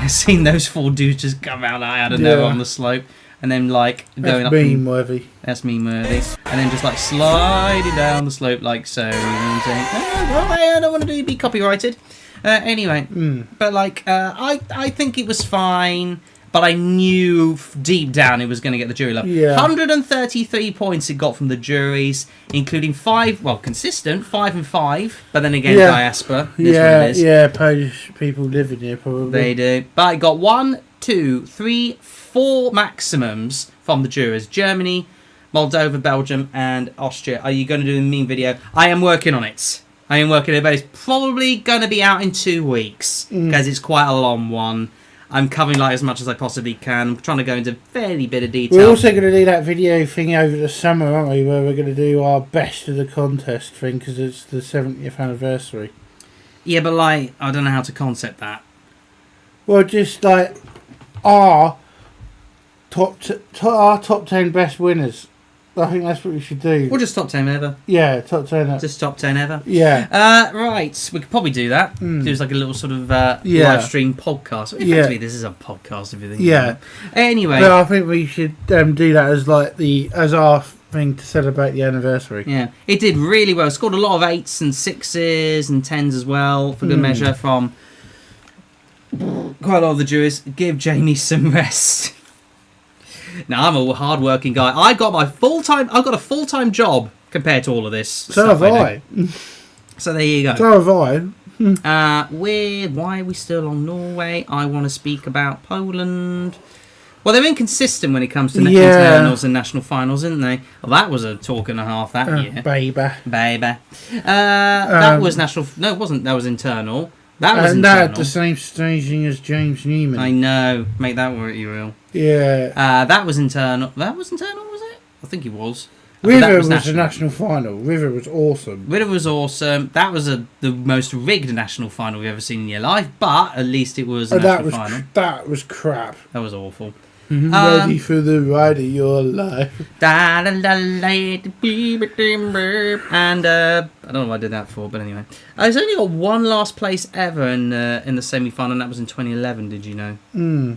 seeing those four dudes just come out of nowhere on the slope, and then like going up. That's meme worthy. And then just like sliding down the slope like so. You know what I'm saying? I don't want to be copyrighted. Anyway, but like I think it was fine. But I knew deep down it was going to get the jury love. 133 points it got from the juries, including 5, consistent, 5 and 5. But then again, diaspora. Polish people living here probably. They do. But it got 1, 2, 3, 4 maximums from the jurors. Germany, Moldova, Belgium, and Austria. Are you going to do a meme video? I am working on it. But it's probably going to be out in 2 weeks because it's quite a long one. I'm covering like as much as I possibly can. I'm trying to go into fairly bit of detail. We're also going to do that video thing over the summer, aren't we? Where we're going to do our best of the contest thing because it's the 70th anniversary. Yeah, but like, I don't know how to concept that. Well, just like our top 10 best winners. I think that's what we should do. Or just top 10 ever. Yeah, top 10 ever. Just top 10 ever. Yeah. Right. We could probably do that. Do like a little sort of live stream podcast. Effectively, this is a podcast if you think about it. Anyway. But I think we should do that as our thing to celebrate the anniversary. Yeah. It did really well. It scored a lot of 8s and 6s and 10s as well, for good measure, from quite a lot of the jurors. Give Jamie some rest. Now, I'm a hard-working guy. I've got a full-time job compared to all of this. So have I. So there you go. So have I. Why are we still on Norway? I want to speak about Poland. Well, they're inconsistent when it comes to internals and national finals, isn't they? Well, that was a talk and a half that year. Baby. That was national... No, it wasn't. That was internal. That was internal. And that had the same staging as James Newman. I know. Make that work, you real. Yeah. That was internal. That was internal, was it? I think it was. River was the national final. River was awesome. River was awesome. That was the most rigged national final you've ever seen in your life, but at least it was a national final. That was crap. That was awful. Ready for the ride of your life. And I don't know what I did that for, but anyway. It's only got one last place ever in the semi-final, and that was in 2011, did you know?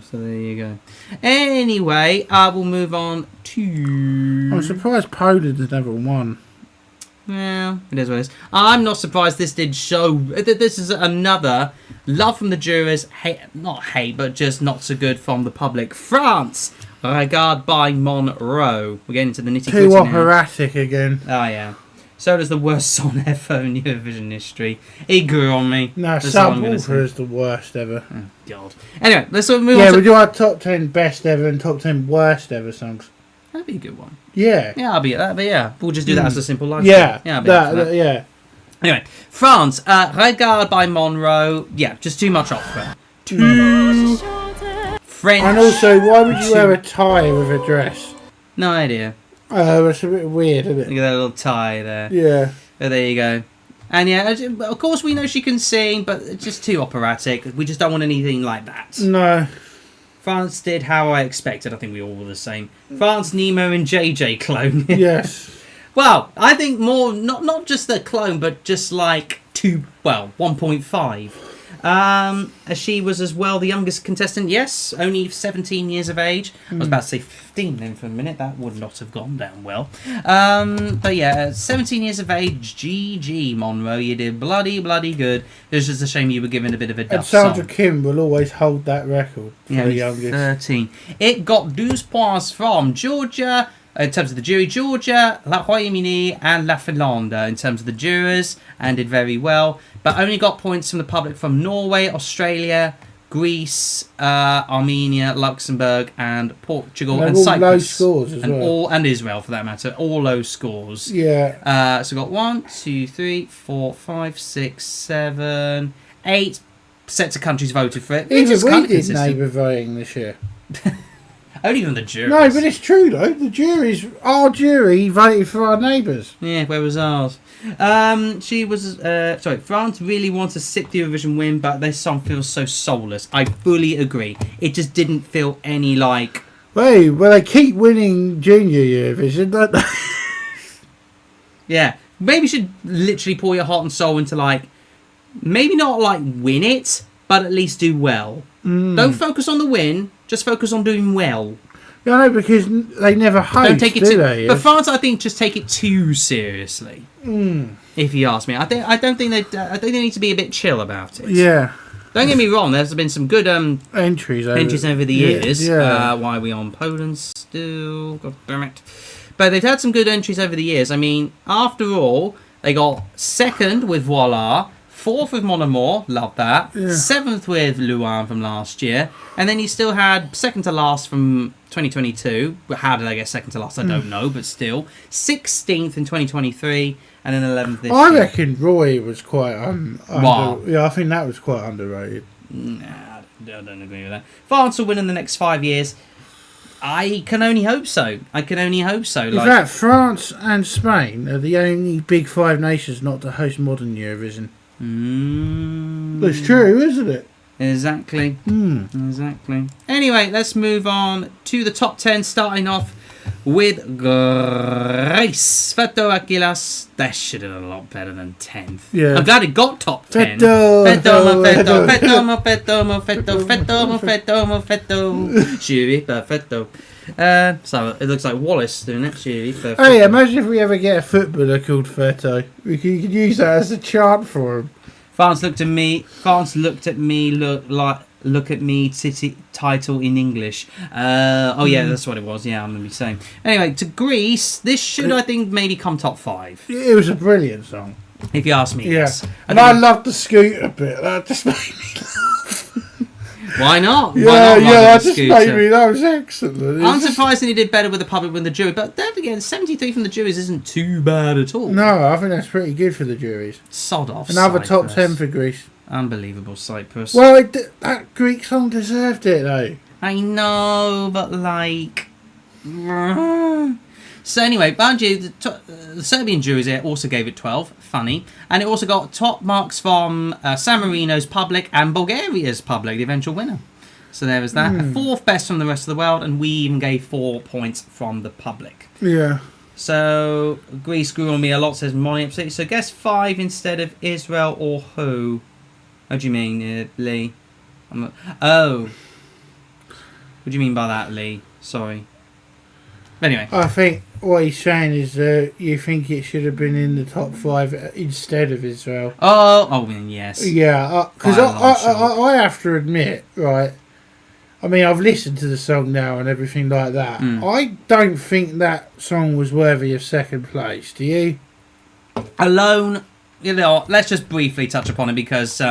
So there you go. Anyway, we'll move on to... I'm surprised Poland has never won. Well, it is what it is. I'm not surprised this did show... This is another love from the jurors, not hate, but just not so good from the public. France, Regard by Monroe. We're getting into the nitty-gritty Too now. operatic again. Oh, yeah. So does the worst song ever in Eurovision history. It grew on me. No, Subwoofer is the worst ever. Oh, God. Anyway, let's move on to... Yeah, we do our top 10 best ever and top 10 worst ever songs. That'd be a good one. Yeah. Yeah, yeah. We'll just do that as a simple live Yeah. stream. Yeah, yeah. Anyway, France, Regard by Monroe. Yeah, just too much opera. French. And also, why would you wear a tie with a dress? No idea. It's a bit weird, isn't it? Look at that little tie there. Yeah. Oh, there you go. And yeah, of course we know she can sing, but it's just too operatic. We just don't want anything like that. No. France did how I expected. I think we all were the same. France, Nemo and JJ clone. Yes. Well, I think more, not just the clone, but just like 1.5. She was as well the youngest contestant, yes, only 17 years of age. I was about to say 15 then for a minute, that would not have gone down well. But yeah, 17 years of age, GG Monroe, you did bloody good. It's just a shame you were given a bit of a duff And Sandra Kim will always hold that record for the youngest. 13. It got 12 points from Georgia. In terms of the jury, Georgia, La Royaume-Uni and La Finlande in terms of the jurors, and did very well. But only got points from the public from Norway, Australia, Greece, Armenia, Luxembourg, and Portugal and Cyprus. Low scores as well. And Israel, for that matter. All low scores. Yeah. So got 1, 2, 3, 4, 5, 6, 7, 8 sets of countries voted for it. Even we did neighbour voting this year. Only from the jury. No, but it's true though. Our jury voted for our neighbours. Yeah, where was ours? France really wants a 6th Eurovision win, but their song feels so soulless. I fully agree. It just didn't feel any like... Well, they keep winning Junior Eurovision, don't they? Yeah. Maybe you should literally pour your heart and soul into like... Maybe not like win it, but at least do well. Don't focus on the win, just focus on doing well. Yeah, no, because they never host, don't take it do they? But France, I think, just take it too seriously. If you ask me, I think they need to be a bit chill about it. Yeah. Don't get me wrong. There's been some good entries over the years. Yeah. Why are we on Poland still? God damn it! But they've had some good entries over the years. I mean, after all, they got 2nd with Voila. 4th with Mon Amour, love that. Yeah. 7th with Luan from last year. And then you still had 2nd to last from 2022. How did I get 2nd to last? I don't know, but still. 16th in 2023, and then 11th this year. I reckon Roy was quite Wow. Yeah, I think that was quite underrated. Nah, I don't agree with that. France will win in the next 5 years. I can only hope so. In fact, France and Spain are the only big 5 nations not to host modern Eurovision. It's true, isn't it? Exactly. Exactly. Anyway, let's move on to the top 10, starting off with Grace. Feto Aquilas. That should have done a lot better than 10th. Yeah. I'm glad it got top 10. Feto. Jury, perfetto. So it looks like Wallace doing it. Jury, perfetto. Hey, imagine if we ever get a footballer called Feto. We could use that as a chant for him. France looked at me. Look at me. Title in English. Oh yeah, that's what it was. Yeah, I'm gonna be saying. Anyway, to Greece, this should I think maybe come top 5. It was a brilliant song. If you ask me, Yeah. yes. And I loved the scooter bit. That just made me Why not? Yeah, Why not ride that on a just scooter? made me. That was excellent. I'm surprised that he did better with the public than the jury, but then again, 73 from the juries isn't too bad at all. No, I think that's pretty good for the juries. Sod off, Another Cyprus. top 10 for Greece. Unbelievable, Cyprus. Well, that Greek song deserved it, though. I know, but like... So anyway, mind you, the Serbian juries here also gave it 12. Funny. And it also got top marks from San Marino's public and Bulgaria's public, the eventual winner. So there was that. Fourth best from the rest of the world, and we even gave 4 points from the public. Yeah. So Greece grew on me a lot, says Molly. So guess 5 instead of Israel or who? What do you mean, Lee? Oh. What do you mean by that, Lee? Sorry. Anyway. I think what he's saying is that you think it should have been in the top 5 instead of Israel. Oh, yes. Yeah, because I have to admit, right, I mean, I've listened to the song now and everything like that. I don't think that song was worthy of second place. Do you? Alone, let's just briefly touch upon it because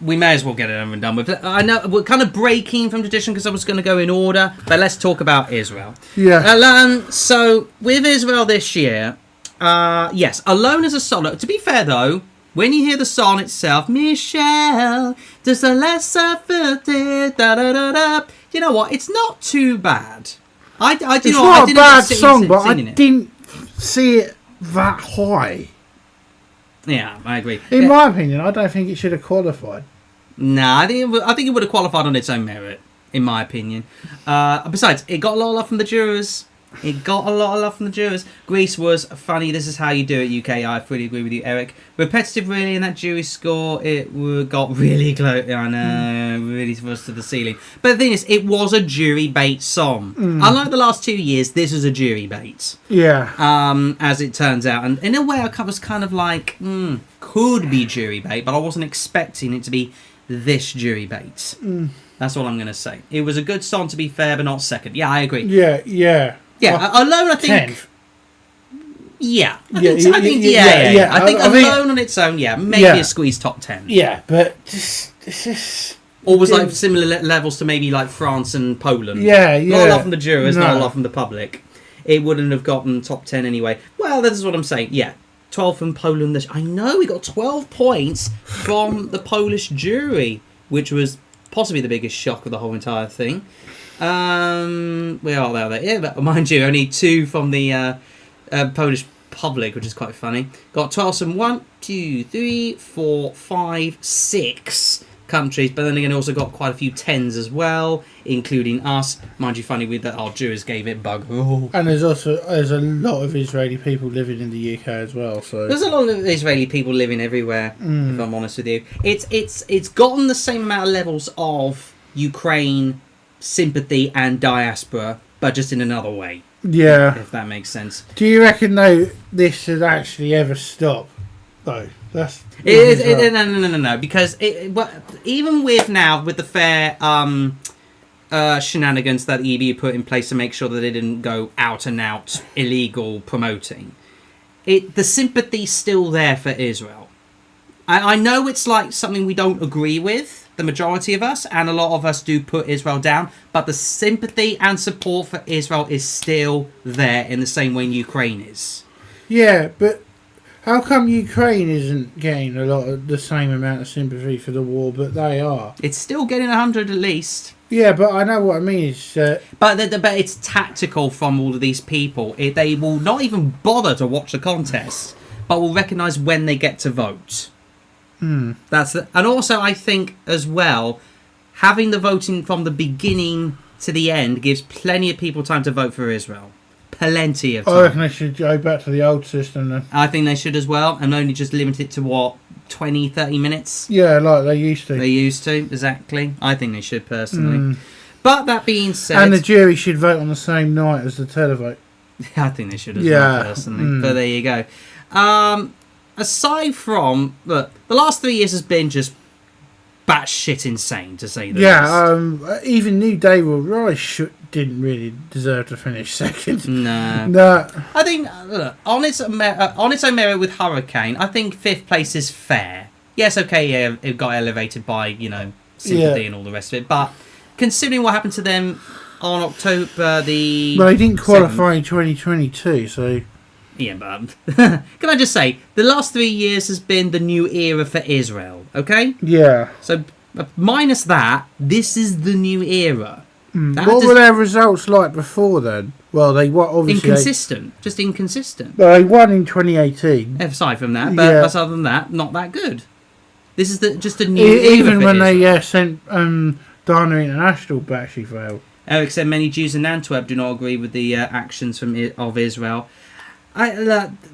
we may as well get it over and done with. I know we're kind of breaking from tradition because I was going to go in order, but let's talk about Israel. Yeah. So with Israel this year, yes, Alone is a solo. To be fair though, when you hear the song itself, Michelle, does the lesser da da da da. You know what? It's not too bad. It's not a bad song, but I didn't see it that high. Yeah, I agree. In my opinion, I don't think it should have qualified. Nah, I think it would have qualified on its own merit, in my opinion. Besides, it got a lot of love from the jurors. Greece was funny. This is how you do it, UK. I fully agree with you, Eric. Repetitive, really, in that jury score, it got really close. I know, really close to the ceiling. But the thing is, it was a jury bait song. Unlike the last 2 years, this was a jury bait. Yeah. As it turns out, and in a way, I was kind of like, could be jury bait, but I wasn't expecting it to be this jury bait. That's all I'm going to say. It was a good song, to be fair, but not second. Yeah, I agree. Yeah. Yeah, Alone, I think. 10th. Yeah, I think Alone on its own, maybe a squeeze top 10. Yeah, but just Always like similar levels to maybe like France and Poland. Yeah. Not a lot from the jurors, not a lot from the public. It wouldn't have gotten top 10 anyway. Well, this is what I'm saying. Yeah, 12 from Poland. I know we got 12 points from the Polish jury, which was possibly the biggest shock of the whole entire thing. We are there. Yeah, but mind you, only 2 from the Polish public, which is quite funny. Got 12 from 1, 2, 3, 4, 5, 6 countries, but then again, also got quite a few 10s as well, including us. Mind you, funny with that, our jurors gave it bugger all. And there's a lot of Israeli people living in the UK as well. So there's a lot of Israeli people living everywhere. If I'm honest with you, it's gotten the same amount of levels of Ukraine sympathy and diaspora, but just in another way. Yeah, if that makes sense. Do you reckon though this should actually ever stop? Though that's no, because even with the fair shenanigans that the EB put in place to make sure that they didn't go out and out illegal promoting, the sympathy's still there for Israel. I know it's like something we don't agree with, the majority of us, and a lot of us do put Israel down, but the sympathy and support for Israel is still there in the same way Ukraine is. Yeah, but how come Ukraine isn't getting a lot of the same amount of sympathy for the war, but they are? It's still getting 100 at least. Yeah, but I know what I mean. It's, but it's tactical from all of these people. They will not even bother to watch the contest, but will recognise when they get to vote. And also I think as well, having the voting from the beginning to the end gives plenty of people time to vote for Israel. Plenty of time. I reckon they should go back to the old system then. I think they should as well, and only just limit it to what, 20-30 minutes? Yeah, like they used to. They used to, exactly. I think they should personally. But that being said, and the jury should vote on the same night as the televote. I think they should as well personally. But there you go. Aside from the last 3 years has been just batshit insane, to say the least. Even New Day Will Rise didn't really deserve to finish second. No. I think, look, on its own merit with Hurricane, I think 5th place is fair. Yes, okay, yeah, it got elevated by, Sympathy and all the rest of it, but considering what happened to them on October the... Well, they didn't qualify in 2022, so... Yeah, but can I just say, the last 3 years has been the new era for Israel, okay? Yeah. So, minus that, this is the new era. What were their results like before then? Well, they were obviously... Inconsistent. Just inconsistent. Well, they won in 2018. Aside from that, but aside than that, not that good. This is just a new era even for when Israel. they sent Dana International back, she failed. Eric said many Jews in Antwerp do not agree with the actions of Israel.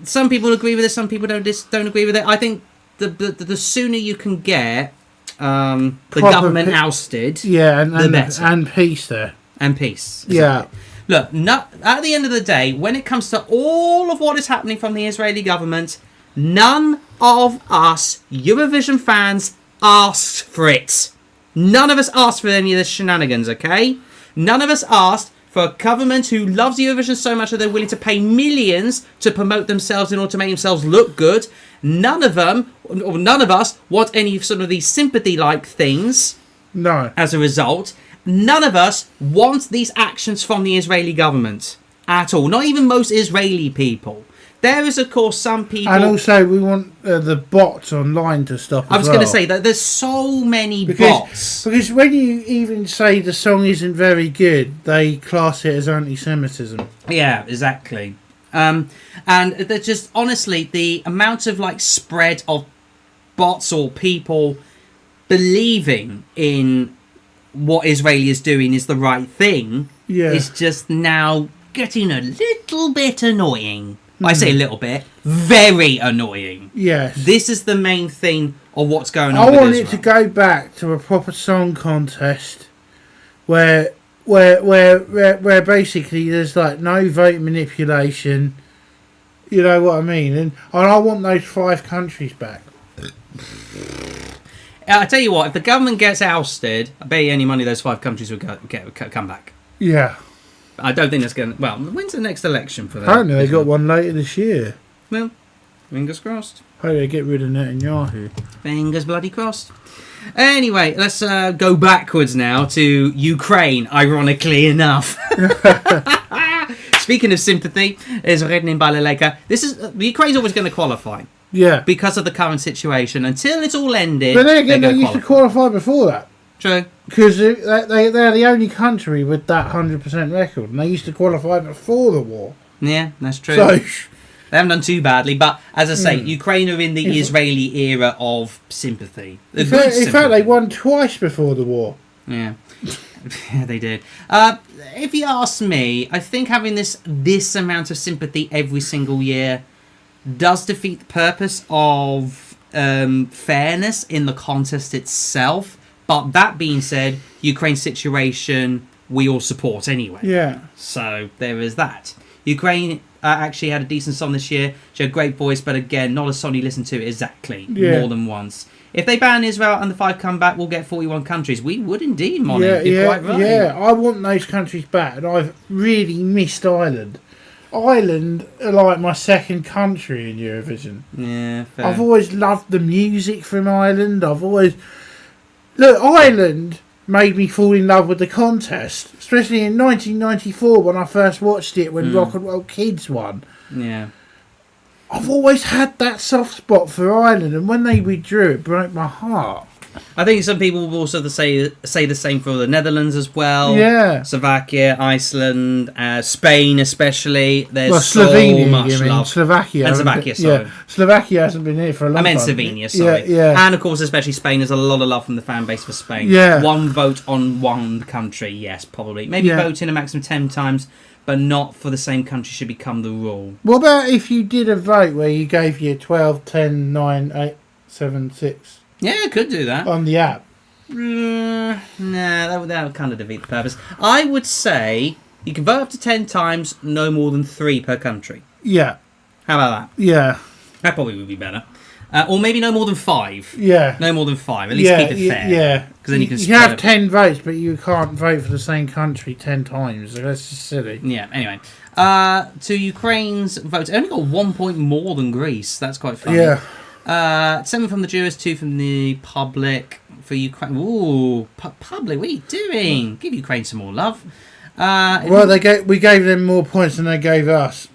Some people agree with it, some people don't agree with it. I think the sooner you can get the government ousted, the better. And peace there. And peace. Exactly. Yeah. Look, at the end of the day, when it comes to all of what is happening from the Israeli government, none of us Eurovision fans asked for it. None of us asked for any of this shenanigans, okay? None of us asked for a government who loves Eurovision so much that they're willing to pay millions to promote themselves in order to make themselves look good. None of us want any sort of these sympathy-like things. No. As a result, none of us want these actions from the Israeli government at all. Not even most Israeli people. There is, of course, some people... And also, we want the bots online to stop as well. I was going to say that there's so many bots. Because when you even say the song isn't very good, they class it as anti-Semitism. Yeah, exactly. And there's just, honestly, the amount of, spread of bots or people believing in what Israeli is doing is the right thing is just now getting a little bit annoying. I say a little bit. Very annoying. Yes. This is the main thing of what's going on I with want Israel. it to go back to a proper song contest where basically there's no vote manipulation. You know what I mean? And I want those 5 countries back. I tell you what, if the government gets ousted, I bet you any money those 5 countries will come back. Yeah. I don't think that's going to... Well, when's the next election for them? Apparently they got one later this year. Well, fingers crossed. Hope they get rid of Netanyahu. Fingers bloody crossed. Anyway, let's go backwards now to Ukraine, ironically enough. Speaking of sympathy, is Rednin Balaleka. Ukraine's always going to qualify. Yeah. Because of the current situation. Until it's all ended, but then again, they used to qualify before that. True. Because they're the only country with that 100% record, and they used to qualify before the war. Yeah, that's true. So, they haven't done too badly, but as I say, Ukraine are in the Israeli era of sympathy. In fact, they won twice before the war. Yeah. Yeah, they did. If you ask me, I think having this amount of sympathy every single year does defeat the purpose of fairness in the contest itself. But that being said, Ukraine's situation we all support anyway. Yeah. So there is that. Ukraine actually had a decent song this year. She had a great voice, but again, not a song you listen to exactly more than once. If they ban Israel and the 5 come back, we'll get 41 countries. We would indeed, Molly. You're quite right. Yeah, I want those countries back, and I've really missed Ireland. Ireland are like my second country in Eurovision. Yeah, fair. I've always loved the music from Ireland. Look, Ireland made me fall in love with the contest, especially in 1994 when I first watched it when Rock and Roll Kids won. Yeah. I've always had that soft spot for Ireland, and when they withdrew, it broke my heart. I think some people will also say the same for the Netherlands as well. Yeah. Slovakia, Iceland, Spain especially. There's Slovenia, so much love. Slovakia, sorry. Yeah, Slovakia hasn't been here for a long time. I meant Slovenia, sorry. Yeah. And of course, especially Spain. There's a lot of love from the fan base for Spain. Yeah. One vote on one country, yes, probably. Maybe voting a maximum 10 times, but not for the same country should become the rule. What about if you did a vote where you gave you 12, 10, 9, 8, 7, 6? Yeah, I could do that. On the app. Nah, that would kind of defeat the purpose. I would say you can vote up to 10 times, no more than 3 per country. Yeah. How about that? Yeah. That probably would be better. Or maybe no more than 5. Yeah. No more than 5. At least keep it fair. Yeah. Because then you can You have 10 votes, but you can't vote for the same country 10 times. So that's just silly. Yeah, anyway. To Ukraine's votes, it only got 1 point more than Greece. That's quite funny. Yeah. 7 from the jurors, 2 from the public. For Ukraine. Ooh, public, what are you doing? Give Ukraine some more love. Well, we gave them more points than they gave us.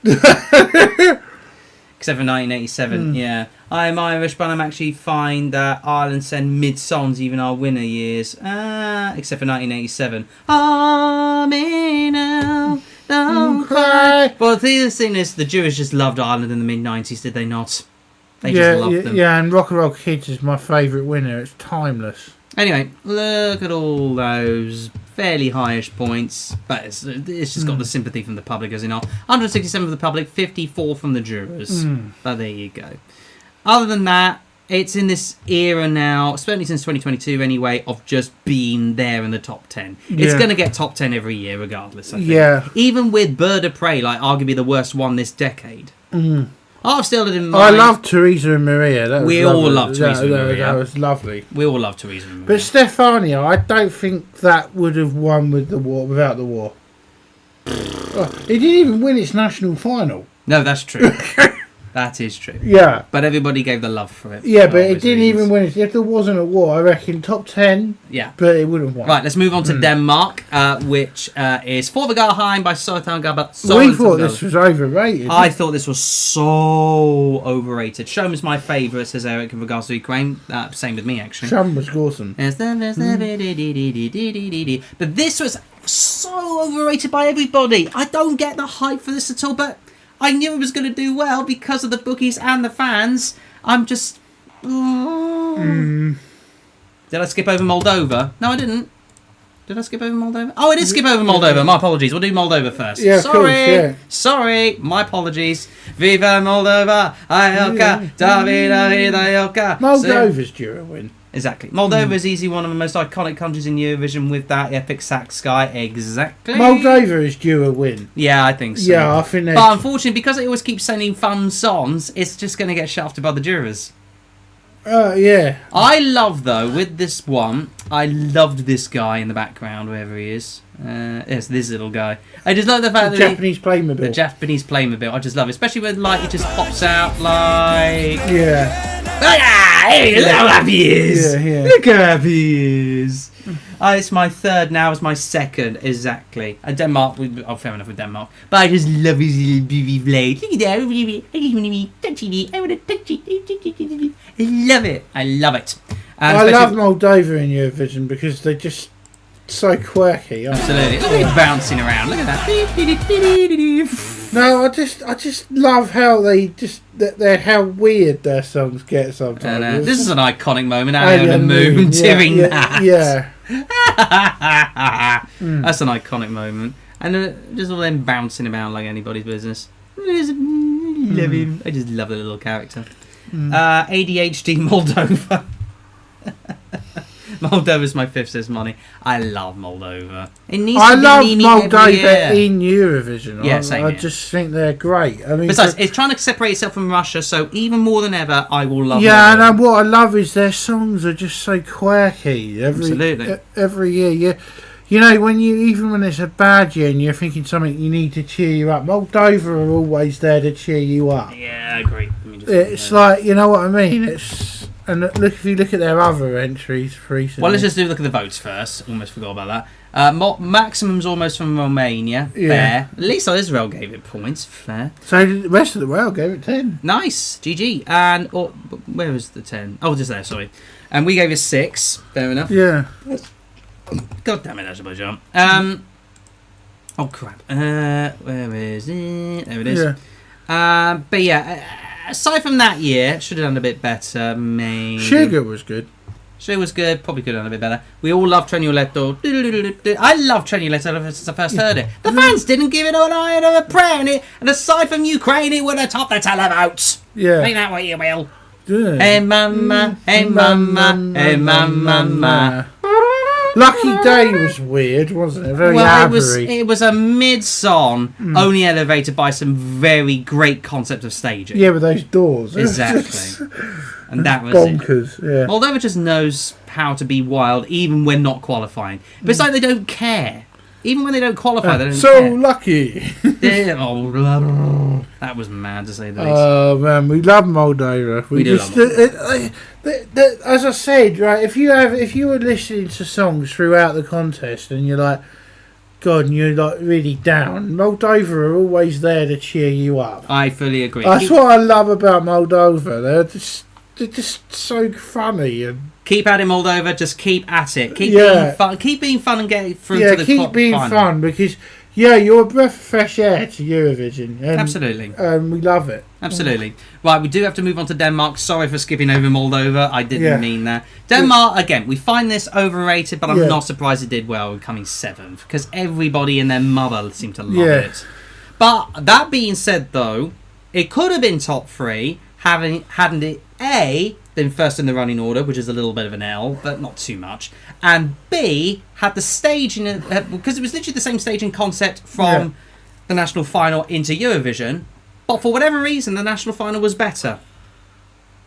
Except for 1987, yeah. I'm Irish, but I'm actually fine that Ireland send mid-songs, even our winner years. Except for 1987. Me now, don't cry. Well, the thing is, the Jewish just loved Ireland in the mid-90s, did they not? They just loved them. Yeah, and Rock and Roll Kids is my favourite winner. It's timeless. Anyway, look at all those fairly highish points, but it's just got the sympathy from the public, as in all. 167 from the public, 54 from the jurors. But there you go. Other than that, it's in this era now, certainly since 2022 anyway, of just being there in the top 10. It's going to get top 10 every year regardless, I think. Yeah. Even with Bird of Prey, like arguably the worst one this decade. I've still didn't mind. I love Teresa and Maria. We all love Teresa and Maria. That was lovely. We all love Teresa and Maria. But Stefania, I don't think that would have won with the war without the war. It didn't even win its national final. No, that's true. That is true. Yeah. But everybody gave the love for it. Yeah, but it didn't even win it. If there wasn't a war, I reckon top 10. Yeah. But it wouldn't have won. Right, let's move on to Denmark, which is For the Garheim by Sotan Gabba. We thought this was overrated. I thought this was so overrated. Showman's my favourite, says Eric, in regards to Ukraine. Same with me, actually. Showman was awesome. But this was so overrated by everybody. I don't get the hype for this at all, but I knew it was going to do well because of the bookies and the fans. I'm just... Did I skip over Moldova? No, I didn't. Did I skip over Moldova? Oh, I did skip over Moldova. My apologies. We'll do Moldova first. Yeah, sorry. Sorry. My apologies. Viva Moldova. Ayoka. Davida Ayoka. Moldova's due a win. Exactly. Moldova is easily one of the most iconic countries in Eurovision with that epic sax guy. Exactly. Moldova is due a win. Yeah, I think so. Yeah, I think that's... But unfortunately, because it always keeps sending fun songs, it's just going to get shafted by the jurors. Yeah. I love, though, with this one, I loved this guy in the background, wherever he is. Yes, this little guy. I just love the fact that Japanese Playmobil. The Japanese Playmobil. I just love it. Especially when, like, it just pops out, like... Yeah. Hey, look how happy he is. Yeah. Look how happy he is. It's my third now. It's my second, exactly. Denmark, fair enough with Denmark. But I just love his little beauty blade. Look at that. I just want to touch it. I want to touch it. I love it. I love it. I love Moldova in Eurovision because they're just so quirky. Absolutely. Look at him bouncing around. Look at that. No, I just love how they're how weird their songs get sometimes. This is an iconic moment. Out on the moon doing that. Yeah. That's an iconic moment. And just all them bouncing about like anybody's business. I love him. I just love the little character. ADHD Moldova. Moldova's my fifth, says Money. I love Moldova. I love Moldova in Eurovision. Yeah, same I just think they're great. I mean, besides, it's trying to separate itself from Russia, so even more than ever, I will love. Yeah, Moldova. And what I love is their songs are just so quirky. Absolutely. Every year, you know, when it's a bad year and you're thinking something you need to cheer you up, Moldova are always there to cheer you up. Yeah, I agree. It's like, you know what I mean? And if you look at their other entries recently. Well, let's just look at the votes first. Almost forgot about that. Maximum's almost from Romania. Yeah. Fair. At least Israel gave it points. Fair. So the rest of the world gave it 10. Nice. GG. And where was the 10? Oh, just there. Sorry. And we gave it 6. Fair enough. Yeah. God damn it, Azerbaijan. Oh crap. Where is it? There it is. Yeah. But yeah. Aside from that year, should have done a bit better, maybe. Sugar was good. Sugar was good, probably could have done a bit better. We all love Trenuletto. I love Trenuletto ever since I first heard it. The fans didn't give it an iron of a prayer, and aside from Ukraine, it would have topped the televotes. Yeah. Ain't that what you will? Yeah. Hey mama, hey mama, hey mama. Lucky Day was weird, wasn't it? Very well, average. it was a mid-song, only elevated by some very great concept of staging. Yeah, with those doors. Exactly. And that was bonkers. it. Yeah. Moldova just knows how to be wild, even when not qualifying. But it's like they don't care. Even when they don't qualify, they don't so care. lucky. That was mad, to say the least. Oh man, we love Moldova. We do love Moldova. As I said, right, if you were listening to songs throughout the contest and you're like, God, and you're like really down, Moldova are always there to cheer you up. I fully agree. That's what I love about Moldova. They're just so funny and. Keep at it, Moldova. Just keep at it. Keep being fun. Keep being fun and get through to the keep being fun because you're a breath of fresh air to Eurovision. And, absolutely. We love it. Absolutely. Right, we do have to move on to Denmark. Sorry for skipping over Moldova. I didn't mean that. Denmark, again, we find this overrated, but I'm not surprised it did well, coming 7th, because everybody and their mother seemed to love it. But that being said, though, it could have been top 3, hadn't it been first in the running order, which is a little bit of an L, but not too much, and B, had the staging, because it was literally the same staging concept from the national final into Eurovision, but for whatever reason, the national final was better.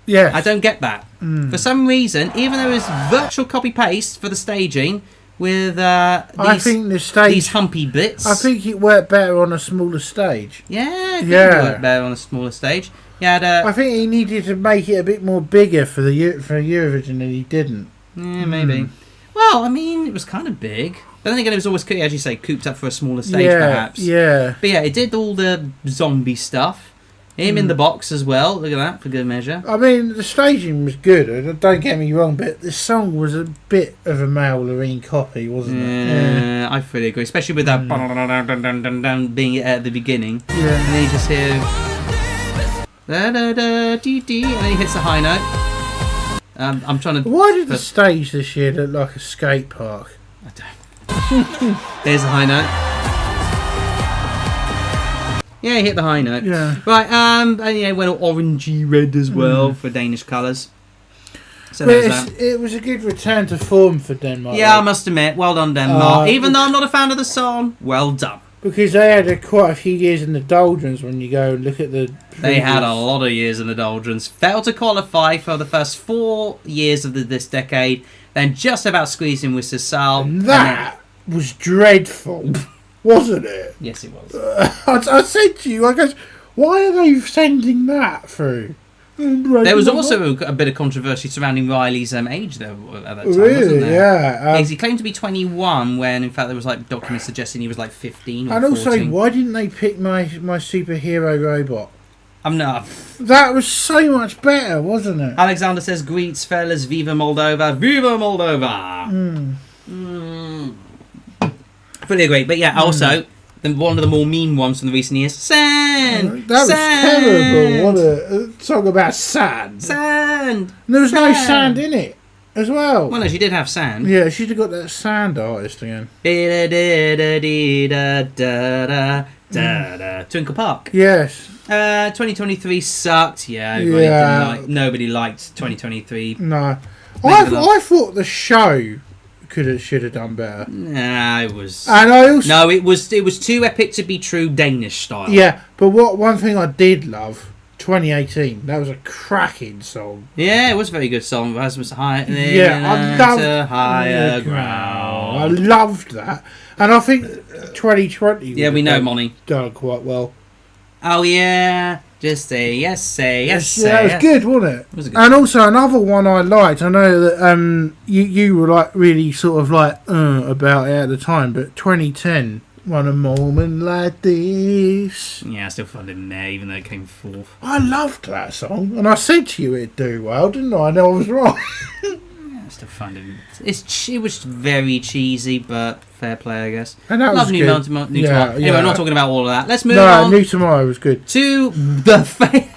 Yeah, I don't get that. For some reason, even though it was virtual copy-paste for the staging, with I think these humpy bits. I think it worked better on a smaller stage. Yeah, it worked better on a smaller stage. I think he needed to make it a bit more bigger for Eurovision, and he didn't. Yeah, maybe. Well, I mean, it was kind of big. But then again, it was always, as you say, cooped up for a smaller stage, perhaps. Yeah. But yeah, it did all the zombie stuff. Him in the box as well. Look at that, for good measure. I mean, the staging was good. Don't get me wrong, but the song was a bit of a Male Loreen copy, wasn't it? Yeah, I fully agree. Especially with that being at the beginning. Yeah. And then you just hear... Da-da-da-dee-dee, and then he hits the high note. I'm trying to... Why did the stage this year look like a skate park? I don't... There's the high note. Yeah, he hit the high note. Yeah. Right, and yeah, went all orangey red as well for Danish colours. So there's that. It was a good return to form for Denmark. Yeah, I must admit, well done Denmark. Even though I'm not a fan of the song, well done. Because they had quite a few years in the doldrums when you go and look at the... They had a lot of years in the doldrums. Failed to qualify for the first 4 years of this decade, then just about squeezed in with Sissal. And that was dreadful, wasn't it? Yes, it was. I said to you, I guess, why are they sending that through? There was also a bit of controversy surrounding Riley's age, though, at that time, wasn't there? Yeah. He claimed to be 21 when, in fact, there was like documents suggesting he was like 15 or and 14. Also, why didn't they pick my superhero robot? I'm not. That was so much better, wasn't it? Alexander says, greets, fellas, Viva Moldova. Viva Moldova! Fully agree. But yeah, also... one of the more mean ones from the recent years. Sand! That was terrible. What a song about sand. Sand! And there was no sand in it as well. Well, no, she did have sand. Yeah, she'd have got that sand artist again. Twinkle Park. Yes. 2023 sucked. Yeah, nobody liked 2023. No. I thought the show... should have done better. Nah, it was. And I also it was too epic to be true Danish style. Yeah, but one thing I did love, 2018. That was a cracking song. Yeah, it was a very good song. Rasmus High. Yeah, I loved higher ground. I loved that, and I think 2020. Yeah, we know Monty done quite well. Oh yeah. Just say yes, say yes. Yeah, it was good, wasn't it? It was a good and also another one I liked. I know that you were like really sort of like about it at the time, but 2010, one a moment like this. Yeah, I still found it in there, even though it came 4th. I loved that song, and I said to you it'd do well, didn't I? I know I was right. I still find it. It was very cheesy, but fair play, I guess. And that was New good. Tomorrow. Yeah. Anyway, I'm not talking about all of that. Let's move on. New Tomorrow was good. To the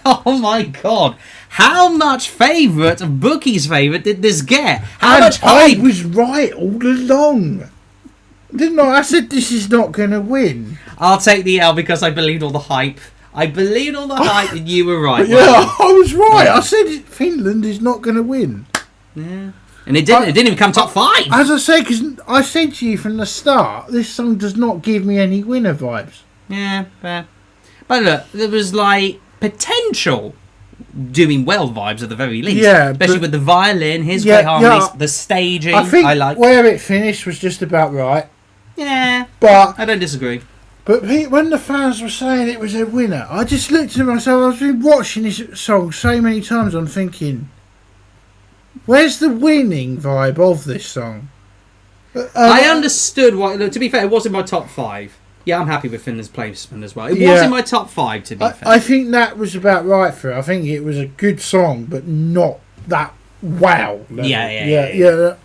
oh my god! How much favourite of Bookie's favourite did this get? How much hype? I was right all along, didn't I? I said this is not going to win. I'll take the L because I believed all the hype. I believed all the hype, and you were right. Yeah, I was right. I said Finland is not going to win. Yeah. And it didn't even come top 5. As I said, because I said to you from the start, this song does not give me any winner vibes. Yeah, fair. But look, there was like potential doing well vibes at the very least. Yeah, especially with the violin, his great harmonies, the staging. I think like where it finished was just about right. Yeah, but I don't disagree. But when the fans were saying it was a winner, I just looked at myself. I've been watching this song so many times. I'm thinking, where's the winning vibe of this song? I understood why. To be fair, it was in my top 5. Yeah, I'm happy with Finland's placement as well. It was in my top 5, to be fair. I think that was about right for it. I think it was a good song, but not that wow level. Yeah.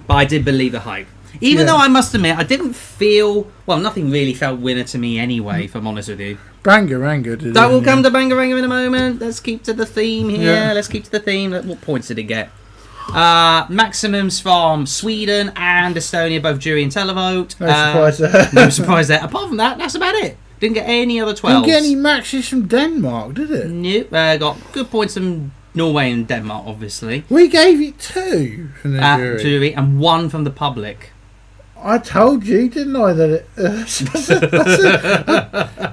But I did believe the hype. Even though I must admit, I didn't feel... Well, nothing really felt winner to me anyway, if I'm honest with you. Bangaranga did. That will come to Bangaranga in a moment. Let's keep to the theme here. Yeah. Let's keep to the theme. What points did it get? Maximums from Sweden and Estonia, both jury and televote. No surprise there. No surprise there. Apart from that, that's about it. Didn't get any other 12s. Didn't get any maxes from Denmark, did it? Nope. Got good points from Norway and Denmark, obviously. We gave it 2 from the jury and 1 from the public. I told you, didn't I, that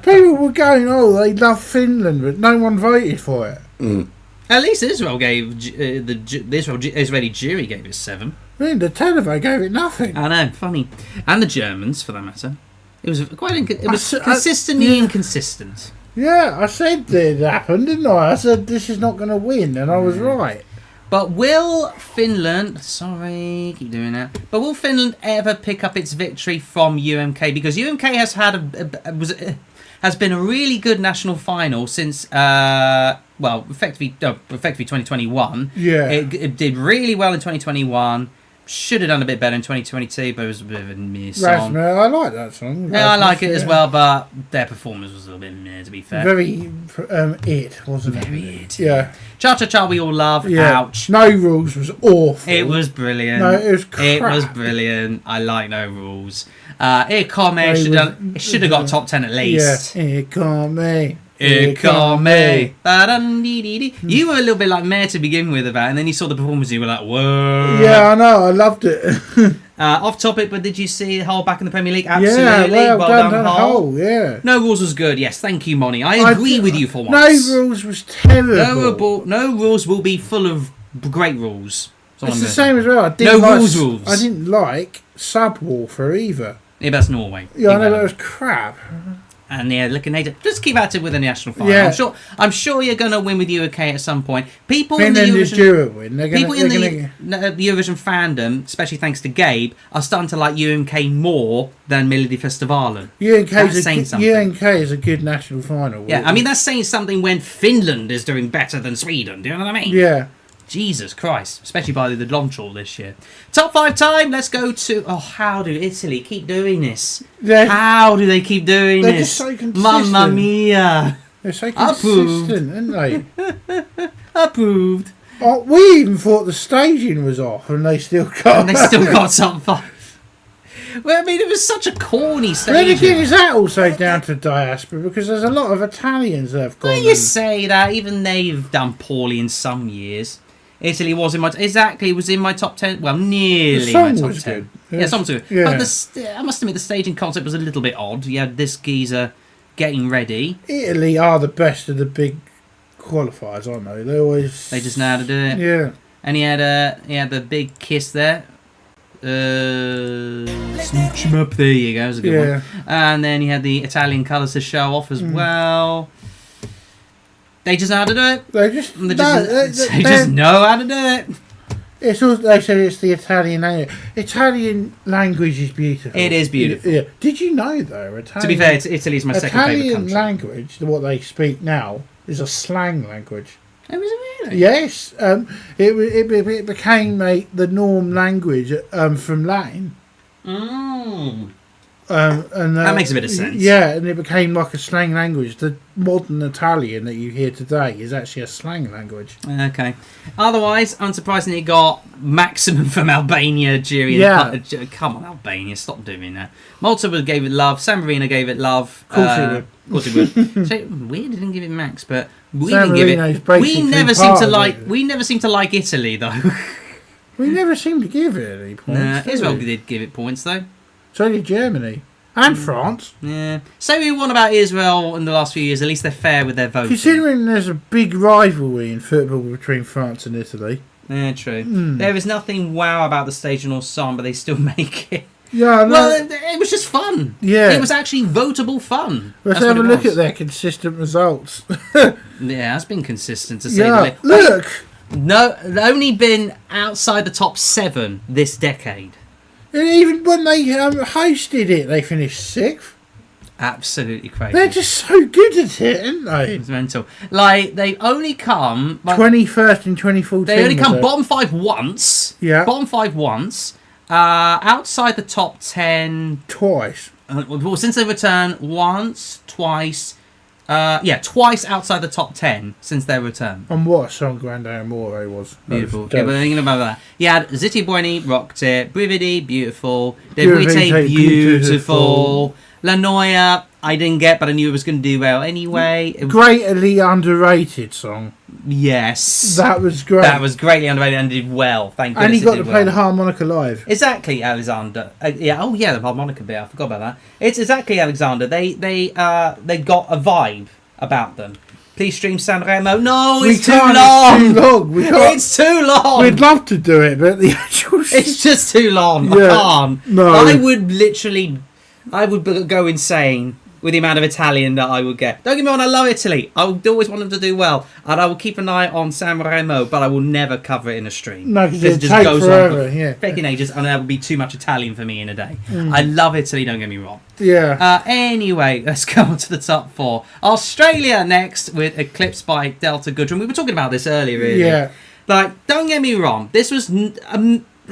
people were going, oh, they love Finland, but no one voted for it. Mm. At least Israel gave the Israeli jury gave it 7. I mean, the televote gave it nothing. I know, funny, and the Germans for that matter. It was quite consistently inconsistent. Yeah, I said it happened, didn't I? I said this is not going to win, and I was right. But will Finland... Sorry, keep doing that. But will Finland ever pick up its victory from UMK? Because UMK has had has been a really good national final since... effectively 2021. Yeah. It did really well in 2021. Should have done a bit better in 2022, but it was a bit of a meh song. I like that song. Yeah, I like it as well, but their performance was a little bit meh, to be fair. Very wasn't it? Very it. Yeah. Cha Cha Cha we all love. Yeah. Ouch. No Rules was awful. It was brilliant. No, it was crap. It was brilliant. I like No Rules. Here Come it should have got top 10 at least. Yeah. Here Come Me. You were a little bit like Mare to begin with about it, and then you saw the performance and you were like, whoa. Yeah, I know, I loved it. Off topic, but did you see Hull back in the Premier League? Absolutely. Yeah, well done Hull. Yeah. No Rules was good, yes. Thank you, Moni. I agree with you for once. No Rules was terrible. No Rules will be full of great rules. It's the same as well. Rules. I didn't like Subwoofer either. Yeah, that's Norway. Yeah, I know, that was crap. And yeah, looking at it, just keep at it with the national final. Yeah. I'm sure you're going to win with UK at some point. People Finland in the is due a win. The Eurovision fandom, especially thanks to Gabe, are starting to like UMK more than Melodifestivalen. UMK is a good national final. Yeah, I mean that's saying something when Finland is doing better than Sweden. Do you know what I mean? Yeah. Jesus Christ, especially by the launch this year. Top 5 time, let's go to... Oh, how do Italy keep doing this? How do they keep doing they're this? Just so consistent. Mamma mia. They're so consistent, aren't they? Approved. Oh, we even thought the staging was off and they still got... top 5. Well, I mean, it was such a corny staging. Then again, is that also down to diaspora? Because there's a lot of Italians that have gone... Well, you say that. Even they've done poorly in some years. Italy was in my top 10. Well, nearly my top 10. Good. Yeah, some too. Yeah. But I must admit, the staging concept was a little bit odd. You had this geezer getting ready. Italy are the best of the big qualifiers, aren't they? They just know how to do it. Yeah. And he had the big kiss there. Smooch him up. There you go. That was a good one. And then he had the Italian colours to show off as well. They just know how to do it. They just know how to do it. It's also, they say it's the Italian language. Italian language is beautiful. It is beautiful. Yeah. Did you know though? To be fair, Italy's my second favourite country. Italian language, what they speak now, is a slang language. Oh, is it really? Yes. It became the norm language from Latin. And that makes a bit of sense. Yeah, and it became like a slang language. The modern Italian that you hear today is actually a slang language. Okay. Otherwise, unsurprisingly, it got maximum from Albania during... Come on, Albania, stop doing that. Malta gave it love. San Marino gave it love. Of course it would. Of course it would. So, weird, didn't give it max, but we San didn't give Marino's it... We never seem to like Italy, though. We never seem to give it any points. Nah, do Israel we? did give it points though. So did Germany. And France. Yeah. Say we want about Israel in the last few years, at least they're fair with their voting. Considering there's a big rivalry in football between France and Italy. Yeah, true. There is nothing wow about the stage and ensemble, but they still make it. Yeah, no. Well, it was just fun. Yeah. It was actually votable fun. Let's That's have a what it look was. at their consistent results. Yeah, it's been consistent to say the Yeah, least. look. No, only been outside the top 7 this decade. And even when they hosted it, they finished 6th. Absolutely crazy. They're just so good at it, aren't they? It's mental. Like, they only come... 21st in 2014. They only come was it? bottom 5 once. Yeah. Bottom 5 once. Outside the top 10... Twice. well, since they returned, once, twice... twice outside the top 10 since their return. And what a song Grande Amore was. Beautiful. That Yeah, was but thinking about that. Yeah, Zitti Buoni rocked it. Brividi, beautiful. Brividi, Devite, beautiful. La Noia, I didn't get, but I knew it was going to do well anyway. greatly underrated song. Yes. That was great. That was greatly underrated and did well. Thank goodness. And he it got did to play well. the harmonica live. Exactly, Alexander. The harmonica bit. I forgot about that. It's exactly Alexander. They got a vibe about them. Please stream Sanremo. No, it's too long. It's too long. We can't. It's too long. We'd love to do it, but the actual. It's just too long. Yeah, I can't. no. I would go insane with the amount of Italian that I would get. Don't get me wrong, I love Italy. I would always want them to do well. And I will keep an eye on Sanremo, but I will never cover it in a stream. No, because it takes forever, yeah. Freaking ages, and that would be too much Italian for me in a day. I love Italy, don't get me wrong. Yeah. Anyway, let's go on to the top 4. Australia next with Eclipse by Delta Goodrum. We were talking about this earlier, really. Yeah. Like, don't get me wrong. This was...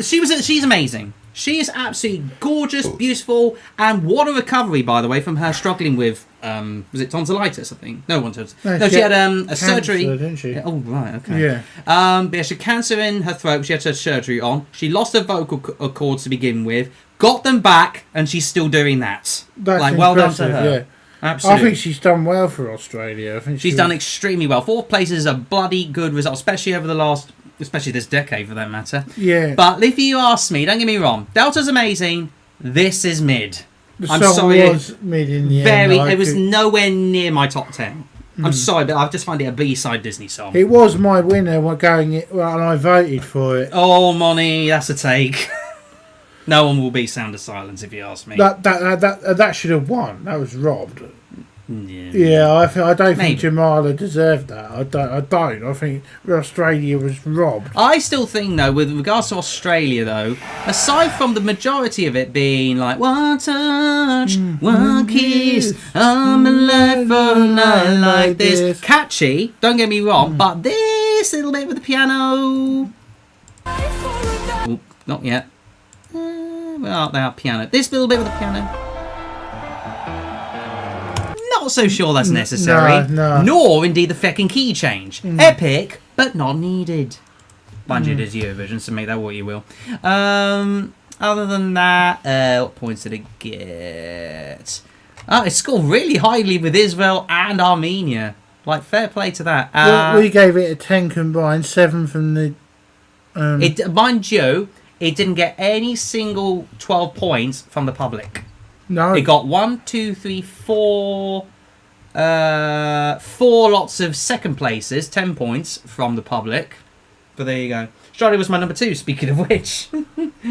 she's amazing. She is absolutely gorgeous, beautiful, and what a recovery, by the way, from her struggling with, was it tonsillitis, I think? No, she had a surgery. Didn't she? Oh, right, okay. Yeah. But yeah, she had cancer in her throat, she had her surgery on. She lost her vocal cords to begin with, got them back, and she's still doing that. That's well done to impressive, her. yeah. Absolutely. I think she's done well for Australia. I think She's done extremely well. 4th place is a bloody good result, especially over the last... especially this decade for that matter. Yeah. But if you ask me, don't get me wrong, Delta's amazing. This is mid. The I'm song sorry. was mid in the end. It was nowhere near my top 10. I'm sorry, but I just find it a B-side Disney song. It was my winner and I voted for it. Oh, Money, that's a take. No one will beat Sound of Silence if you ask me. That should have won. That was robbed. Yeah. Yeah, I don't Maybe. think Jamala deserved that. I don't. I think Australia was robbed. I still think, though, with regards to Australia, though, aside from the majority of it being like, one touch, one kiss, I'm alive for a night like this. Catchy, don't get me wrong, but this little bit with the piano... Oop, not yet. Well, they are piano. This little bit with the piano... Not so sure that's necessary. No. Nor indeed the feckin' key change. Epic, but not needed. Mind you, it is Eurovision, so make that what you will. Other than that, what points did it get? It scored really highly with Israel and Armenia. Like, fair play to that. We gave it a 10 combined, 7 from the... Mind you, it didn't get any single 12 points from the public. No. It got 1, 2, 3, 4... 4 lots of second places, 10 points from the public. But there you go. Australia was my number 2, speaking of which,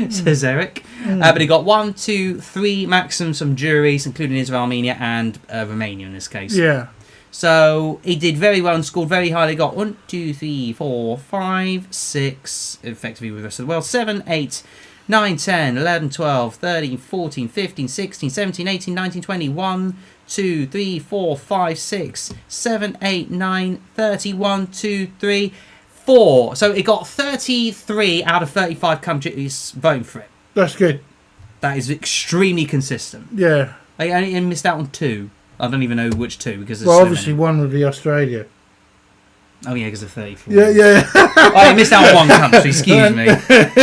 says Eric. But he got 1, 2, 3 maxims from juries, including Israel, Armenia, and Romania in this case. Yeah. So he did very well and scored very highly. Got 1, 2, 3, 4, 5, 6, effectively with the rest of the world, 7, 8, 9, 10, 11, 12, 13, 14, 15, 16, 17, 18, 19, 20, 1, 2, 3, 4, 5, 6, 7, 8, 9, 30, 1, 2, 3, 4. So it got 33 out of 35 countries voting for it. That's good. That is extremely consistent. Yeah. I only missed out on 2. I don't even know which 2 because there's Well, so obviously many. one would be Australia. Oh yeah, because of 34. Yeah. Oh, he missed out on one country, excuse me.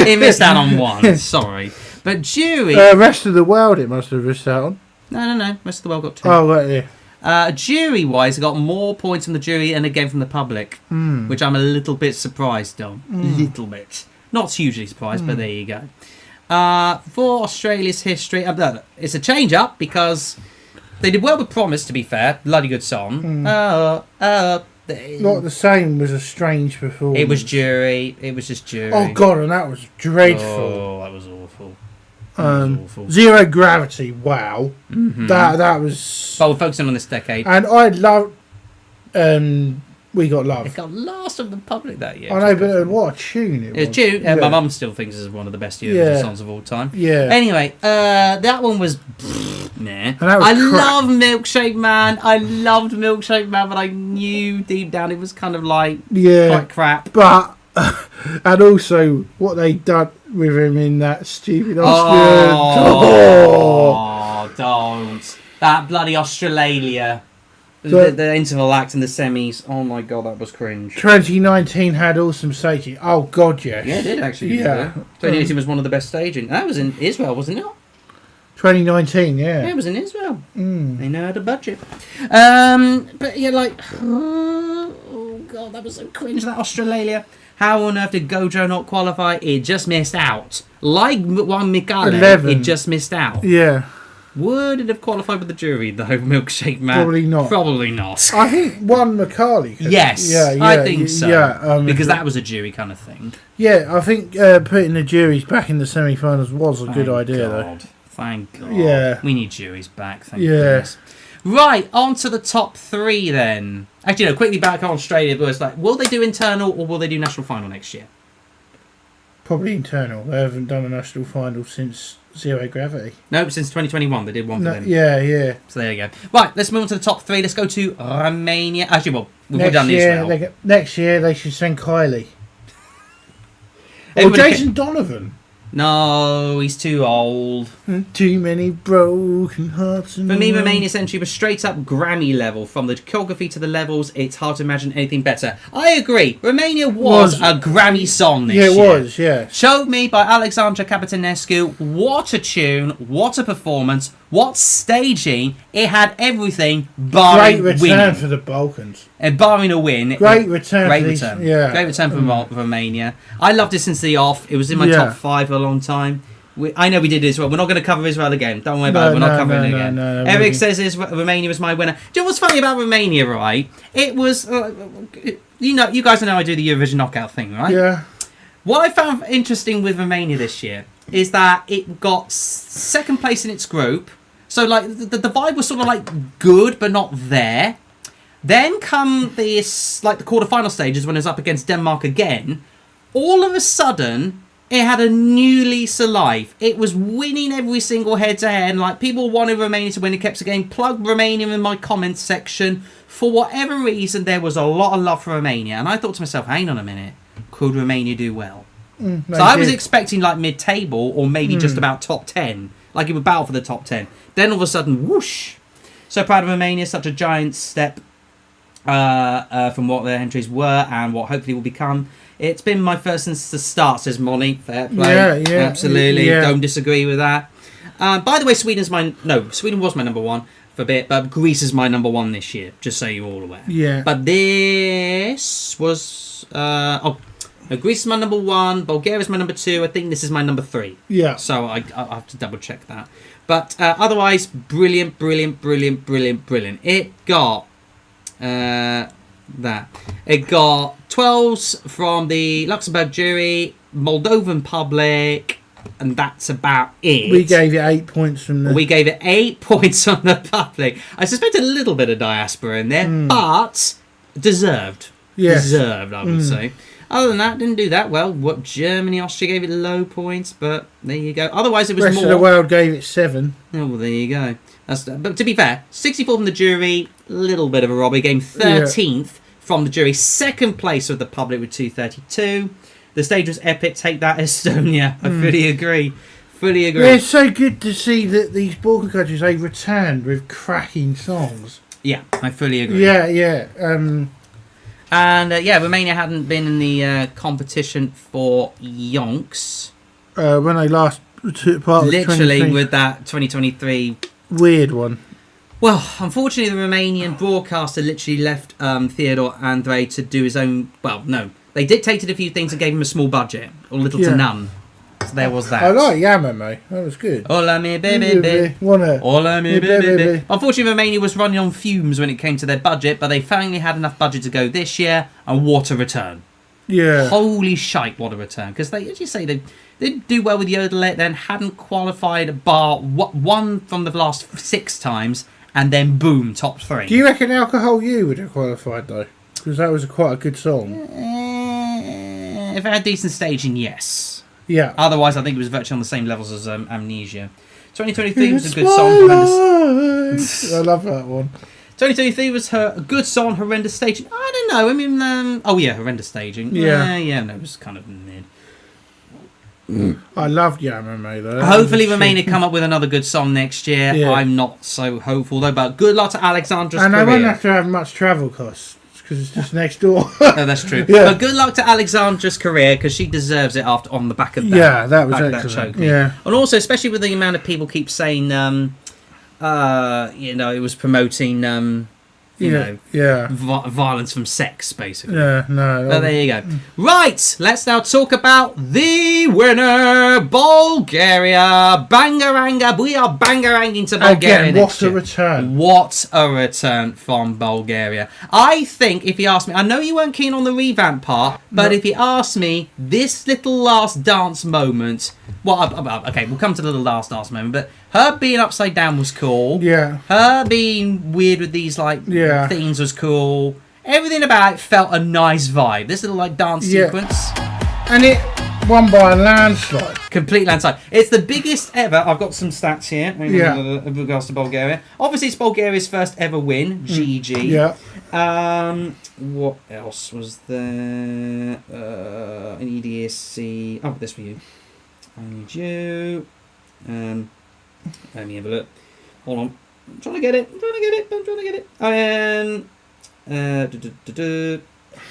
He missed out on one, sorry. But jury... rest of the world it must have missed out on. No. Rest of the world got 2. Oh, right, yeah. Jury-wise, it got more points from the jury and again from the public, which I'm a little bit surprised on. Little bit. Not hugely surprised, but there you go. For Australia's history, it's a change up because they did well with Promise, to be fair. Bloody good song. Not the same was a strange performance. It was Jury. It was just Jury. Oh, God, and that was dreadful. Oh, that was awful. Awful. Zero Gravity, wow. That was... But we're focusing on this decade. And I loved... We Got Love. It got last of the public that year. I know, but what a tune it was. It's tune. My mum still thinks it's one of the best Eurovision songs of all time. Yeah. Anyway, that one was... Nah. I love Milkshake Man. I loved Milkshake Man, but I knew deep down it was kind of like quite crap. But... and also what they done with him in that stupid Austrian... Oh, don't. That bloody Australia. The interval act and the semis. Oh my god, that was cringe. 2019 had awesome staging. Oh god, yes. Yeah, it did actually. Yeah. 2018 was one of the best staging. That was in Israel, wasn't it? 2019, yeah. Yeah, it was in Israel. They know how to budget. But yeah, like... Oh god, that was so cringe, that Australia. How on earth did Gojo not qualify? It just missed out. Like one Mikale, it just missed out. Yeah. Would it have qualified with the jury, though, Milkshake Man? Probably not. Probably not. I think one McCarley. Yes, I think so. Yeah, because that was a jury kind of thing. Yeah, I think putting the juries back in the semi-finals was a good idea, though. Thank God. Yeah. We need juries back, thank goodness. Right, on to the top three then. Actually, no, quickly back on Australia. But it's like, will they do internal or will they do national final next year? Probably internal. They haven't done a national final since Zero Gravity. Nope, since 2021 they did one for them. Yeah. So there you go. Right, let's move on to the top three. Let's go to Romania. Actually, well, we've done Israel. Next year they should send Kylie. Or Jason Donovan. No, he's too old. Too many broken hearts. For me, Romania's entry was straight up Grammy level. From the choreography to the levels, it's hard to imagine anything better. I agree. Romania was a Grammy song this year. Yeah, it was, yeah. Showed Me by Alexandra Capitanescu. What a tune, what a performance, what staging. It had everything barring winning. Great return for the Balkans. And barring a win. Great return. Great return. Yeah. Great return from Romania. I loved it since the off. It was in my top 5 for a long time. I know we did Israel. We're not going to cover Israel again. Don't worry about it. We're not covering it again. Eric says Romania was my winner. Do you know what's funny about Romania, right? It was... you guys know I do the Eurovision knockout thing, right? Yeah. What I found interesting with Romania this year is that it got second place in its group. So, like, the vibe was sort of, like, good, but not there. Then come this, like, the quarterfinal stages when it was up against Denmark again. All of a sudden, it had a new lease of life. It was winning every single head-to-head. Like, people wanted Romania to win. It kept again. Plug Romania in my comments section. For whatever reason, there was a lot of love for Romania. And I thought to myself, hang on a minute. Could Romania do well? So I was expecting, like, mid-table or maybe just about top 10. Like, it would battle for the top 10. Then all of a sudden, whoosh. So proud of Romania. Such a giant step from what their entries were and what hopefully will become. It's been my first since the start, says Molly. Fair play. Yeah, absolutely. Yeah. Don't disagree with that. By the way, Sweden was my number one for a bit, but Greece is my number one this year, just so you're all aware. Yeah. But this was... Greece is my number one, Bulgaria is my number two, I think this is my number 3. Yeah. So I have to double check that. But otherwise, brilliant. It got... It got 12s from the Luxembourg jury, Moldovan public, and that's about it. We gave it 8 points from the... We gave it 8 points on the public. I suspect a little bit of diaspora in there, but deserved. Yes. Deserved, I would say. Other than that, didn't do that well. What Germany, Austria gave it low points, but there you go. Otherwise, it was rest more. Rest of the world gave it 7. Oh, well, there you go. But to be fair, 64 from the jury, little bit of a robbery. Game 13th from the jury, second place with the public with 232. The stage was epic. Take that, Estonia. I fully agree. Yeah, it's so good to see that these Balkan countries, they returned with cracking songs. Yeah, I fully agree. Yeah. And Romania hadn't been in the competition for yonks. When they last took part, literally with that 2023 weird one. Well, unfortunately, the Romanian broadcaster literally left Theodore Andrei to do his own. Well, no, They dictated a few things and gave him a small budget, or little to none. So there was that. I like Yamame. That was good. Hola mi baby. Hola mi baby. Unfortunately, Romania was running on fumes when it came to their budget, but they finally had enough budget to go this year, and what a return. Yeah. Holy shite, what a return. Because they, as you say, they didn't do well with Yodelet, then hadn't qualified bar one from the last 6 times, and then boom, top 3. Do you reckon Alcohol You would have qualified, though? Because that was quite a good song. If it had decent staging, yes. Yeah. Otherwise, I think it was virtually on the same levels as Amnesia. 2023 was a good song. I love that one. 2023 was a good song, horrendous staging. I don't know. I mean, horrendous staging. Yeah. No, it was kind of mid. I loved Yamame, though. Hopefully, Romania come up with another good song next year. Yeah. I'm not so hopeful, though, but good luck to Alexandra's career. And I won't have to have much travel costs, because it's just next door. No, that's true. Yeah. But good luck to Alexandra's career, because she deserves it on the back of that. Yeah, that was excellent. Yeah. And also, especially with the amount of people keep saying, it was promoting, violence from sex, basically. Yeah, no. But there you go. Right, let's now talk about the winner, Bulgaria. Bangaranga. We are bangaranging to Bulgaria. Again, what a return. What a return from Bulgaria. I think, if you ask me, I know you weren't keen on the revamp part, but if you ask me, this little last dance moment, okay, we'll come to the last dance moment, but her being upside down was cool. Yeah. Her being weird with these themes was cool. Everything about it felt a nice vibe. This little dance sequence. And it won by a landslide. Complete landslide. It's the biggest ever. I've got some stats here in regards to Bulgaria. Obviously, it's Bulgaria's first ever win. GG. Yeah. What else was there? An EDSC. Oh, this for you. I need you. Let me have a look. Hold on. I'm trying to get it.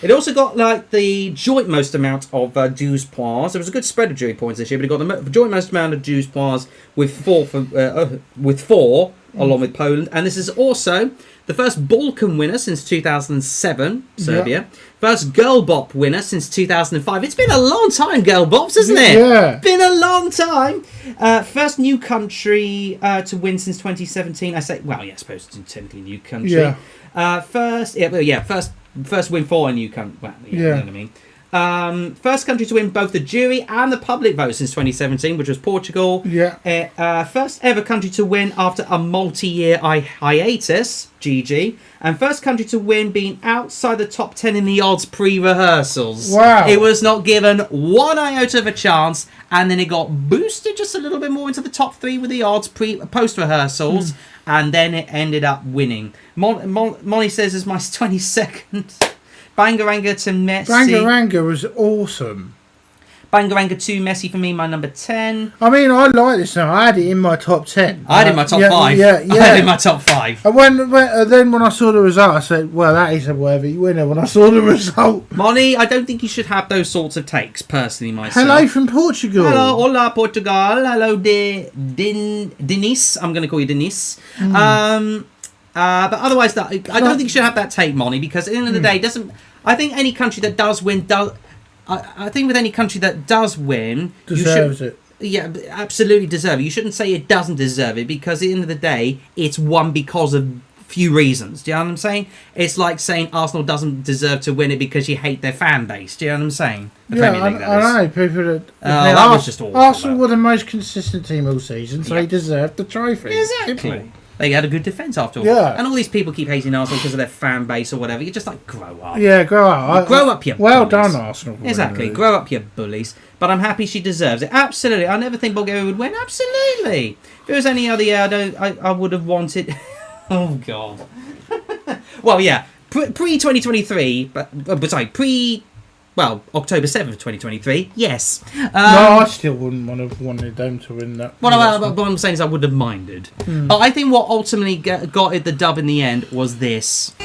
It also got the joint most amount of juice points. There was a good spread of jury points this year, but it got the joint most amount of juice points with 4 along with Poland. And this is also the first Balkan winner since 2007, Serbia. Yeah. First Girl Bop winner since 2005. It's been a long time, Girl Bops, hasn't it? Yeah. Been a long time. First new country to win since 2017. I suppose it's technically new country. Yeah. First win for a new country. Well, you know what I mean. First country to win both the jury and the public vote since 2017, which was Portugal. Yeah. First ever country to win after a multi-year hiatus, GG. And first country to win being outside the top 10 in the odds pre-rehearsals. Wow. It was not given one iota of a chance, and then it got boosted just a little bit more into the top 3 with the odds post-rehearsals, and then it ended up winning. Molly says it's my 22nd. Bangaranga to Messi. Bangaranga was awesome. Bangaranga to Messi for me, my number 10. I mean, I like this now. I had it in my top 10. I had it in my top 5. Yeah. I had it in my top 5. And then when I saw the result, I said, well, that is a worthy winner when I saw the result. Molly, I don't think you should have those sorts of takes, personally, myself. Hello from Portugal. Hello, hola, Portugal. Hello, Denise. I'm going to call you Denise. But otherwise, I don't think you should have that take, Molly, because at the end of the day, I think any country that does win I think with any country that does win, deserves it. Yeah, absolutely deserve it. You shouldn't say it doesn't deserve it, because at the end of the day, it's won because of few reasons. Do you know what I'm saying? It's like saying Arsenal doesn't deserve to win it because you hate their fan base. Do you know what I'm saying? The Premier League, I know. People that was just awful. Arsenal were the most consistent team all season, so they deserved the trophy. Exactly. Simple. They had a good defence after all. Yeah. And all these people keep hating Arsenal because of their fan base or whatever. You just grow up. Yeah, grow up. Grow up, you well bullies. done, Arsenal. Exactly. Grow up, you bullies. But I'm happy she deserves it. Absolutely. I never think Bulgaria would win. Absolutely. If it was any other year, I would have wanted... Oh, God. Well, yeah. Pre-2023, but sorry, October 7th, 2023, yes. No, I still wouldn't have wanted them to win that. What I'm saying is I wouldn't have minded. But I think what ultimately got it the dub in the end was this.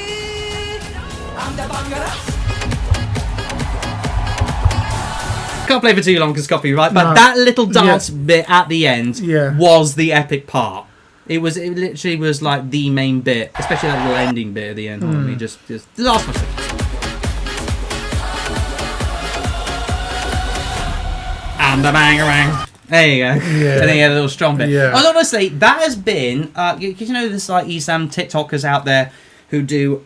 Can't play for too long because copyright, but that little dance bit at the end was the epic part. It literally was like the main bit, especially that little ending bit at the end. Just the last one. bang. There you go. Yeah. And then you had a little strong bit. Yeah. Honestly, that has been because you know there's like these TikTokers out there who do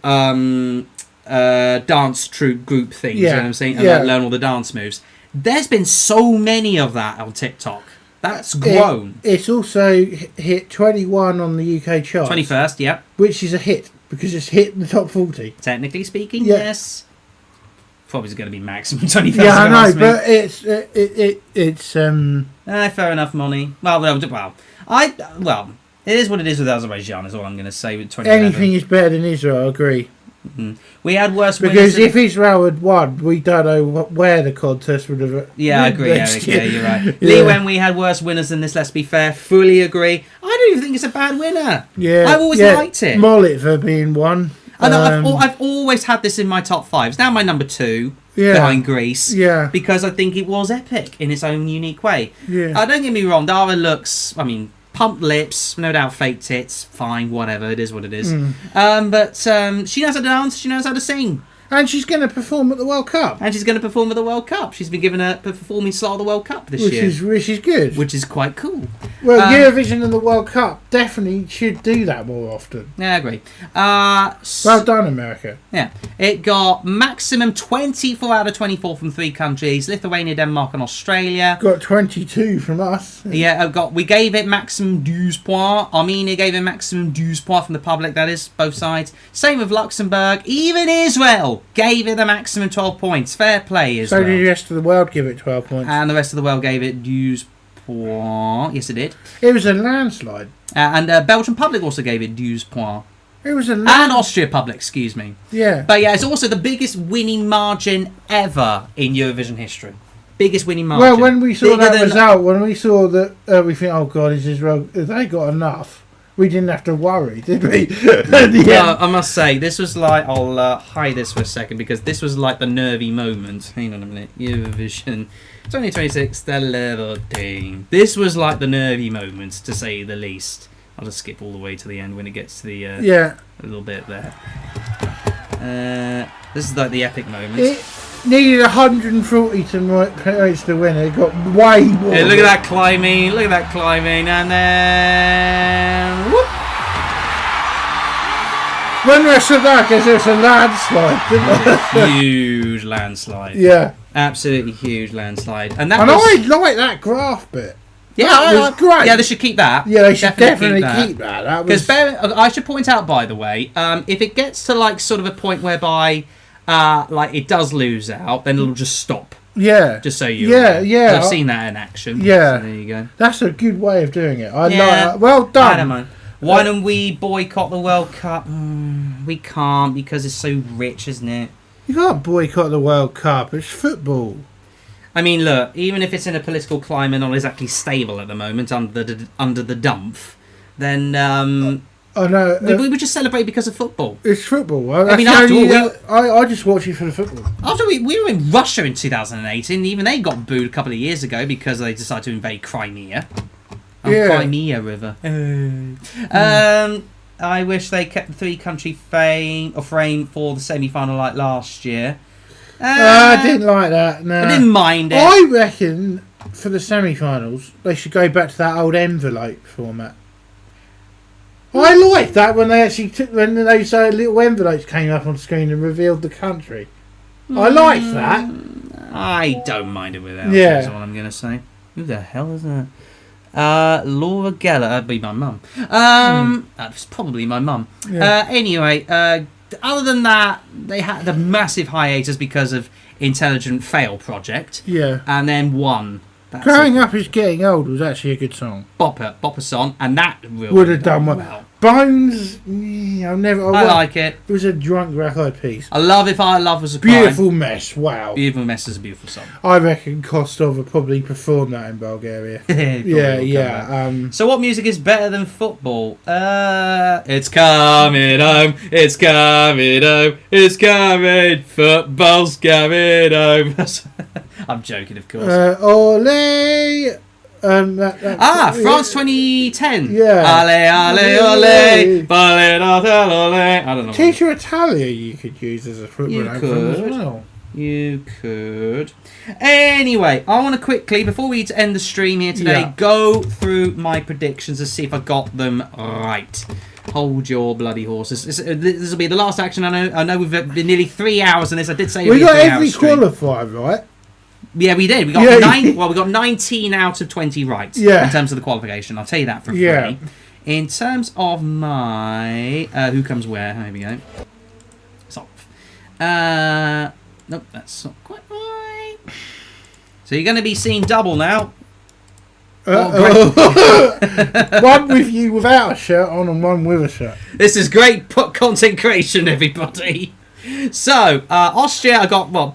dance troupe group things. You know what I'm saying? And like, learn all the dance moves. There's been so many of that on TikTok. That's grown. It's also hit 21 on the UK chart. 21st, yep. Which is a hit because it's hit in the top 40. Technically speaking, yes. Probably going to be maximum 21st. Yeah, I know, but it's fair enough, Monty. Well, it is what it is with Azerbaijan. Is all I'm going to say with 2011. Anything is better than Israel. I agree. Mm-hmm. We had worse because if Israel had won, we don't know where the contest would have. Yeah, I agree. Yeah, you're right. Lee, when we had worse winners than this, let's be fair. Fully agree. I don't even think it's a bad winner. Yeah, I've always liked it. Mollet for being one. I know, I've always had this in my top 5. It's now my number 2 behind Greece. Yeah, because I think it was epic in its own unique way. Yeah, don't get me wrong. Dara looks. I mean. Pumped lips, no doubt fake tits, fine, whatever, it is what it is. But she knows how to dance, she knows how to sing. And she's going to perform at the World Cup. She's been given a performing slot of the World Cup this year. Which is good. Which is quite cool. Well, Eurovision and the World Cup definitely should do that more often. Yeah, I agree. Well done, America. Yeah. It got maximum 24 out of 24 from 3 countries. Lithuania, Denmark and Australia. Got 22 from us. Yeah, we gave it maximum 12 points. Armenia gave it maximum 12 points from the public, that is, both sides. Same with Luxembourg. Even Israel gave it the maximum 12 points. Fair play, Israel. So did the rest of the world give it 12 points? And the rest of the world gave it 12 points. Yes, it did. It was a landslide. And Belgian public also gave it 12 points. It was and Austria public, excuse me. Yeah. But yeah, it's also the biggest winning margin ever in Eurovision history. Biggest winning margin. Well, when we saw that result, when we saw that, we think, oh God, is Israel? They got enough. We didn't have to worry, did we? Yeah, I must say, this was like... I'll hide this for a second, because this was like the nervy moment. Hang on a minute. Eurovision 2026, the level team. This was like the nervy moment, to say the least. I'll just skip all the way to the end when it gets to the... a little bit there. This is like the epic moment. It needed 140 points to win. It got way more. Yeah, look at that climbing, and then whoop. When we said that, because it was a landslide, didn't it? Huge landslide. Yeah, absolutely huge landslide, and I like that graph bit. Yeah, that was great. Yeah, they should keep that. Yeah, they should definitely keep that. Because I should point out, by the way, if it gets to like sort of a point whereby like it does lose out, then it'll just stop. Yeah. Just so you. Yeah. I've seen that in action. Yeah. So there you go. That's a good way of doing it. I like that. Well done. I don't mind. Why don't we boycott the World Cup? We can't because it's so rich, isn't it? You can't boycott the World Cup. It's football. I mean, look, even if it's in a political climate not exactly stable at the moment under the dump, then I know we would just celebrate because of football. It's football. I mean, after all, I just watch it for the football. After we were in Russia in 2018, even they got booed a couple of years ago because they decided to invade Crimea. Crimea River. I wish they kept the 3-country frame for the semi-final like last year. I didn't like that. No. I didn't mind it. I reckon for the semi-finals they should go back to that old envelope format. I liked that when they actually when those little envelopes came up on screen and revealed the country. I liked that. I don't mind it without. Yeah, is what I'm gonna say. Who the hell is that? Laura Geller. That'd be my mum. That's probably my mum. Yeah. Anyway, other than that, they had a massive hiatus because of Intelligent Fail project. Yeah. And then one. Growing Up is Getting Old was actually a good song. Bopper song, and that really would have done well. Bones, I like it. It was a drunk record piece. I love If Our Love Was a Beautiful Crime. Mess, wow. Beautiful Mess is a beautiful song. I reckon Kostov would probably perform that in Bulgaria. Yeah. So what music is better than football? It's coming home, it's coming home, it's coming, football's coming home. I'm joking, of course. Ole. France 2010. Yeah. Ale, ole, I don't know. Teacher Italia you could use as a football anthem as well. You could. Anyway, I want to quickly, before we end the stream here today, go through my predictions to see if I got them right. Hold your bloody horses. This will be the last action. I know we've been nearly 3 hours on this. I did say we got every qualifier right. Yeah, we did. We got we got 19 out of 20 right in terms of the qualification. I'll tell you that for free. In terms of my who comes where? Here we go. Stop. Nope, that's not quite right. So you're going to be seeing double now. One with you without a shirt on and one with a shirt. This is great content creation, everybody. So Austria, I got bottom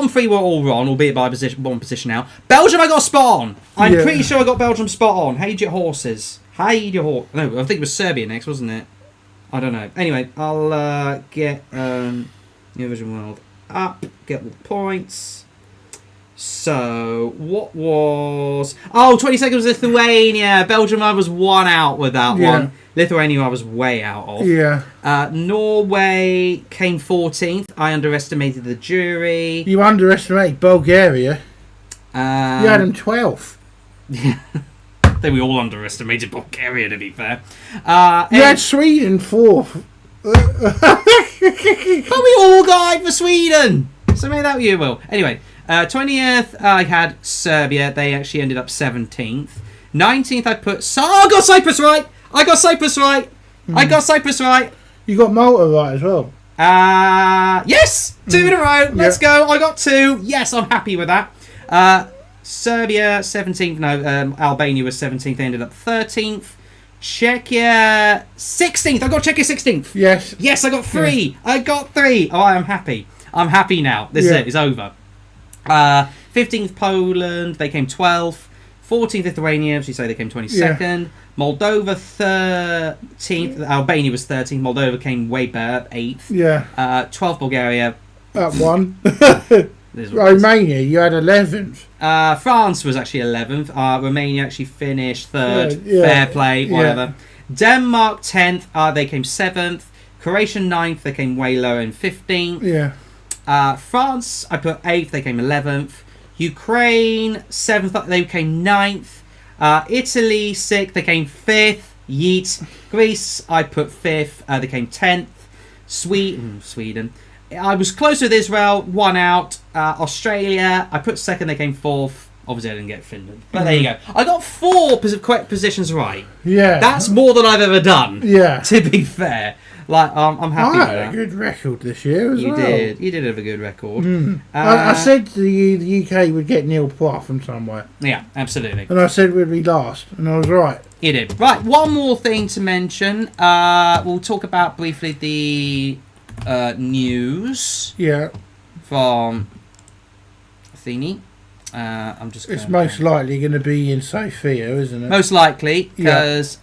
three were all wrong, albeit by bottom position now. Belgium, I got spot on. I'm pretty sure I got Belgium spot on. Hide your horses. Hide your horse. No, I think it was Serbia next, wasn't it? I don't know. Anyway, I'll get Eurovision World up. Get the points. So, what was... 22nd was Lithuania. Belgium, I was 1 out with that one. Lithuania, I was way out of. Norway came 14th. I underestimated the jury. You underestimated Bulgaria. You had them 12th. Yeah. I think we all underestimated Bulgaria, to be fair. You had Sweden 4th. But we all got for Sweden. So maybe that you will. Anyway... 20th, I had Serbia. They actually ended up 17th. 19th, I put... I got Cyprus right! I got Cyprus right! You got Malta right as well. Yes! 2 in a row. Let's go. I got 2. Yes, I'm happy with that. Serbia, 17th. No, Albania was 17th. They ended up 13th. Czechia, 16th. I got Czechia 16th. Yes, I got 3. Yes. I got 3. Oh, I am happy. I'm happy now. This is it. It's over. 15th Poland, they came 12th. 14th Lithuania, as you say, they came 22nd. Moldova 13th. Albania was 13th. Moldova came way better, 8th. 12th Bulgaria. At 1. Romania, you had 11th. France was actually 11th. Romania actually finished 3rd. Fair play, whatever. Denmark 10th. They came 7th. Croatia 9th. They came way lower in 15th. France, I put 8th, they came 11th. Ukraine, 7th, they came 9th. Italy, 6th, they came 5th. Yeet. Greece, I put 5th, they came 10th. Sweden. I was close with Israel, 1 out. Australia, I put 2nd, they came 4th. Obviously, I didn't get Finland. But there you go. I got 4 correct positions right. That's more than I've ever done. To be fair. I'm happy with that. I had a good record this year as well. You did have a good record. I said the UK would get nil point from somewhere. Yeah, absolutely. And I said we'd be last, and I was right. You did. Right, one more thing to mention. We'll talk about briefly the news. From Thingy. It's most likely going to be in Sofia, isn't it? Most likely, because...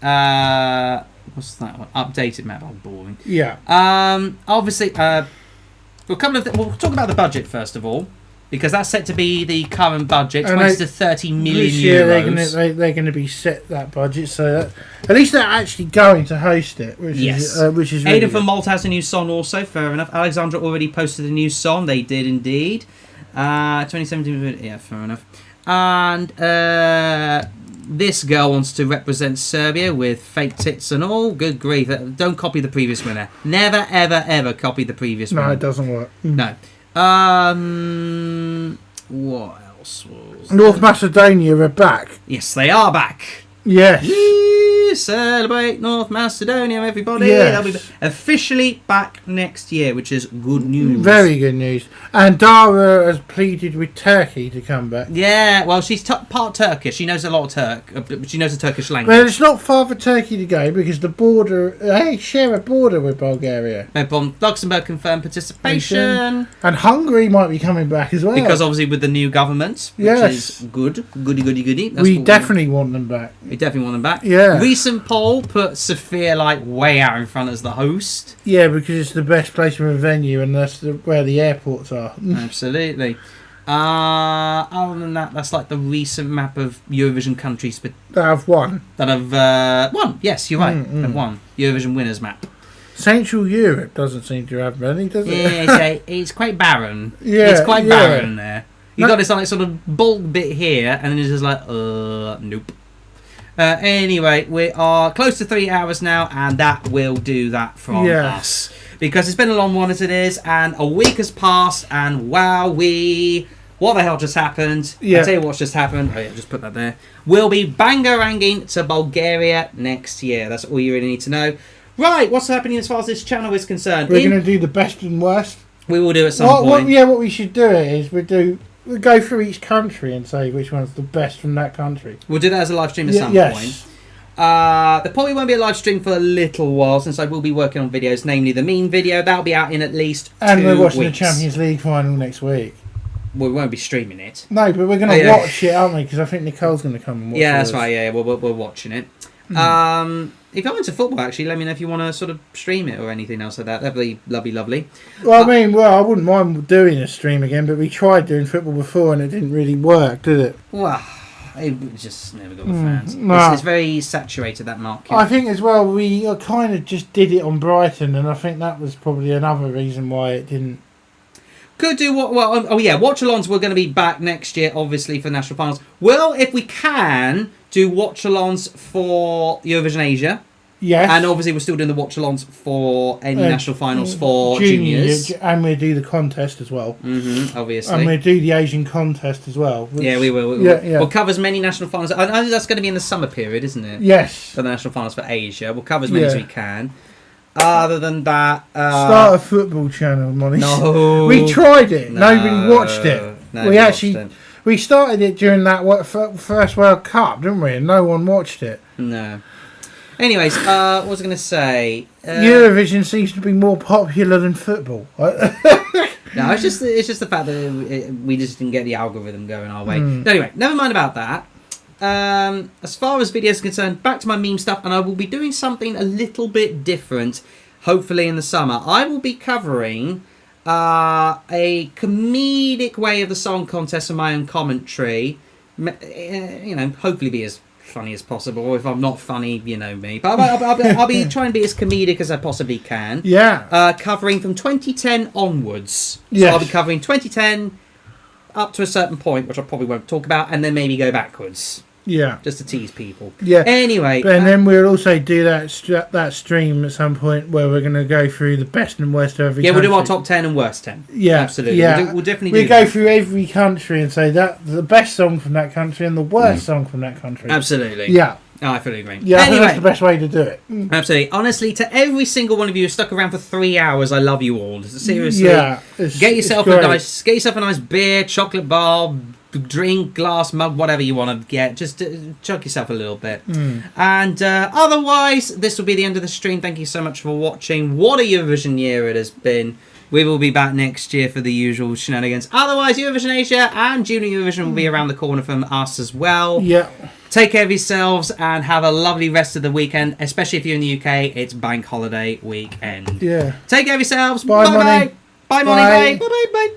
what's that one? Updated map. Oh, boring. Obviously, we'll talk about the budget first of all, because that's set to be the current budget, 20 to 30 million this year euros. They're going to be set that budget, so at least they're actually going to host it, which is really Aidan from Malta has a new song also. Fair enough. Alexandra already posted a new song. They did indeed. 2017. Yeah, fair enough. And this girl wants to represent Serbia with fake tits and all. Good grief. Don't copy the previous winner. Never, ever, ever copy the previous winner. No, it doesn't work. No. What else was North Macedonia are back. Yes, they are back. Yes. Celebrate North Macedonia, everybody. Yes. They'll be officially back next year, which is good news. Very good news. And Dara has pleaded with Turkey to come back. Yeah, well, she's part Turkish. She knows a lot of she knows the Turkish language. Well, it's not far for Turkey to go because the border, they share a border with Bulgaria. Luxembourg confirmed participation. And Hungary might be coming back as well. Because obviously with the new government, which is good. Goody. We definitely want them back. We definitely want them back. Yeah. Recent poll put Sofia way out in front as the host. Yeah, because it's the best place for a venue and that's where the airports are. Absolutely. Other than that, that's like the recent map of Eurovision countries that have won. That have won. Yes, you're right. They've won. Eurovision winners map. Central Europe doesn't seem to have many, does it? Yeah, it's quite barren. Yeah, it's quite barren there. You got this like sort of bulk bit here, and then it's just like, nope. Anyway, we are close to 3 hours now, and that will do that from us. Because it's been a long one as it is, and a week has passed, and wowee, what the hell just happened? Yeah. I'll tell you what's just happened. Oh yeah, just put that there. We'll be bangaranging to Bulgaria next year. That's all you really need to know. Right, what's happening as far as this channel is concerned? We're going to do the best and worst. We will do at some point. What we should do is we'll go through each country and say which one's the best from that country. We'll do that as a live stream at some point. There probably won't be a live stream for a little while since I will be working on videos, namely the meme video. That'll be out in at least 2 weeks. And we're watching the Champions League final next week. Well, we won't be streaming it. No, but we're going to watch it, aren't we? Because I think Nicole's going to come and watch it. Yeah, that's right. Yeah, we're watching it. If you're into football, actually, let me know if you want to sort of stream it or anything else like that. That'd be lovely. Well, I wouldn't mind doing a stream again, but we tried doing football before and it didn't really work, did it? Well, it just never got the fans. No. It's very saturated, that market. I think as well, we kind of just did it on Brighton, and I think that was probably another reason why it didn't. Could do what? Well, watch-alongs. We're going to be back next year, obviously, for national finals. Well, if we can do watch-alongs for Eurovision Asia. Yes. And obviously, we're still doing the watch-alongs for any national finals for juniors. And we'll do the contest as well. Obviously. And we'll do the Asian contest as well. Yeah, we will. We'll cover as many national finals. I know that's going to be in the summer period, isn't it? Yes. For the national finals for Asia. We'll cover as many as we can. Other than that... Start a football channel, Monty. No. We tried it. No. Nobody watched it. We started it during that first World Cup, didn't we? And no one watched it. No. Anyways, what was I going to say? Eurovision seems to be more popular than football. No, it's just the fact that we just didn't get the algorithm going our way. Anyway, never mind about that. As far as videos are concerned, back to my meme stuff, and I will be doing something a little bit different, hopefully in the summer. I will be covering a comedic way of the song contest and my own commentary. Hopefully be as funny as possible. If I'm not funny, you know me. But I'll be trying to be as comedic as I possibly can. Yeah. Covering from 2010 onwards. Yes. So I'll be covering 2010 up to a certain point, which I probably won't talk about, and then maybe go backwards. Yeah. Just to tease people. Yeah. Anyway. And then we'll also do that stream at some point where we're going to go through the best and worst of every country. We'll do our top 10 and worst 10. Yeah. Absolutely. Yeah. We'll definitely do go through every country and say that the best song from that country and the worst song from that country. Absolutely. Yeah. Oh, I fully agree. Yeah, I think that's the best way to do it. Absolutely. Honestly, to every single one of you who stuck around for 3 hours, I love you all. Seriously. Yeah. Get yourself a nice beer, chocolate bar, drink, glass, mug, whatever you want to get. Just chug yourself a little bit. And otherwise, this will be the end of the stream. Thank you so much for watching. What a Eurovision year it has been. We will be back next year for the usual shenanigans. Otherwise, Eurovision Asia and Junior Eurovision will be around the corner from us as well. Yeah. Take care of yourselves and have a lovely rest of the weekend, especially if you're in the UK. It's bank holiday weekend. Yeah. Take care of yourselves. Bye, Monty. Bye, Monty. Bye. Bye. Bye.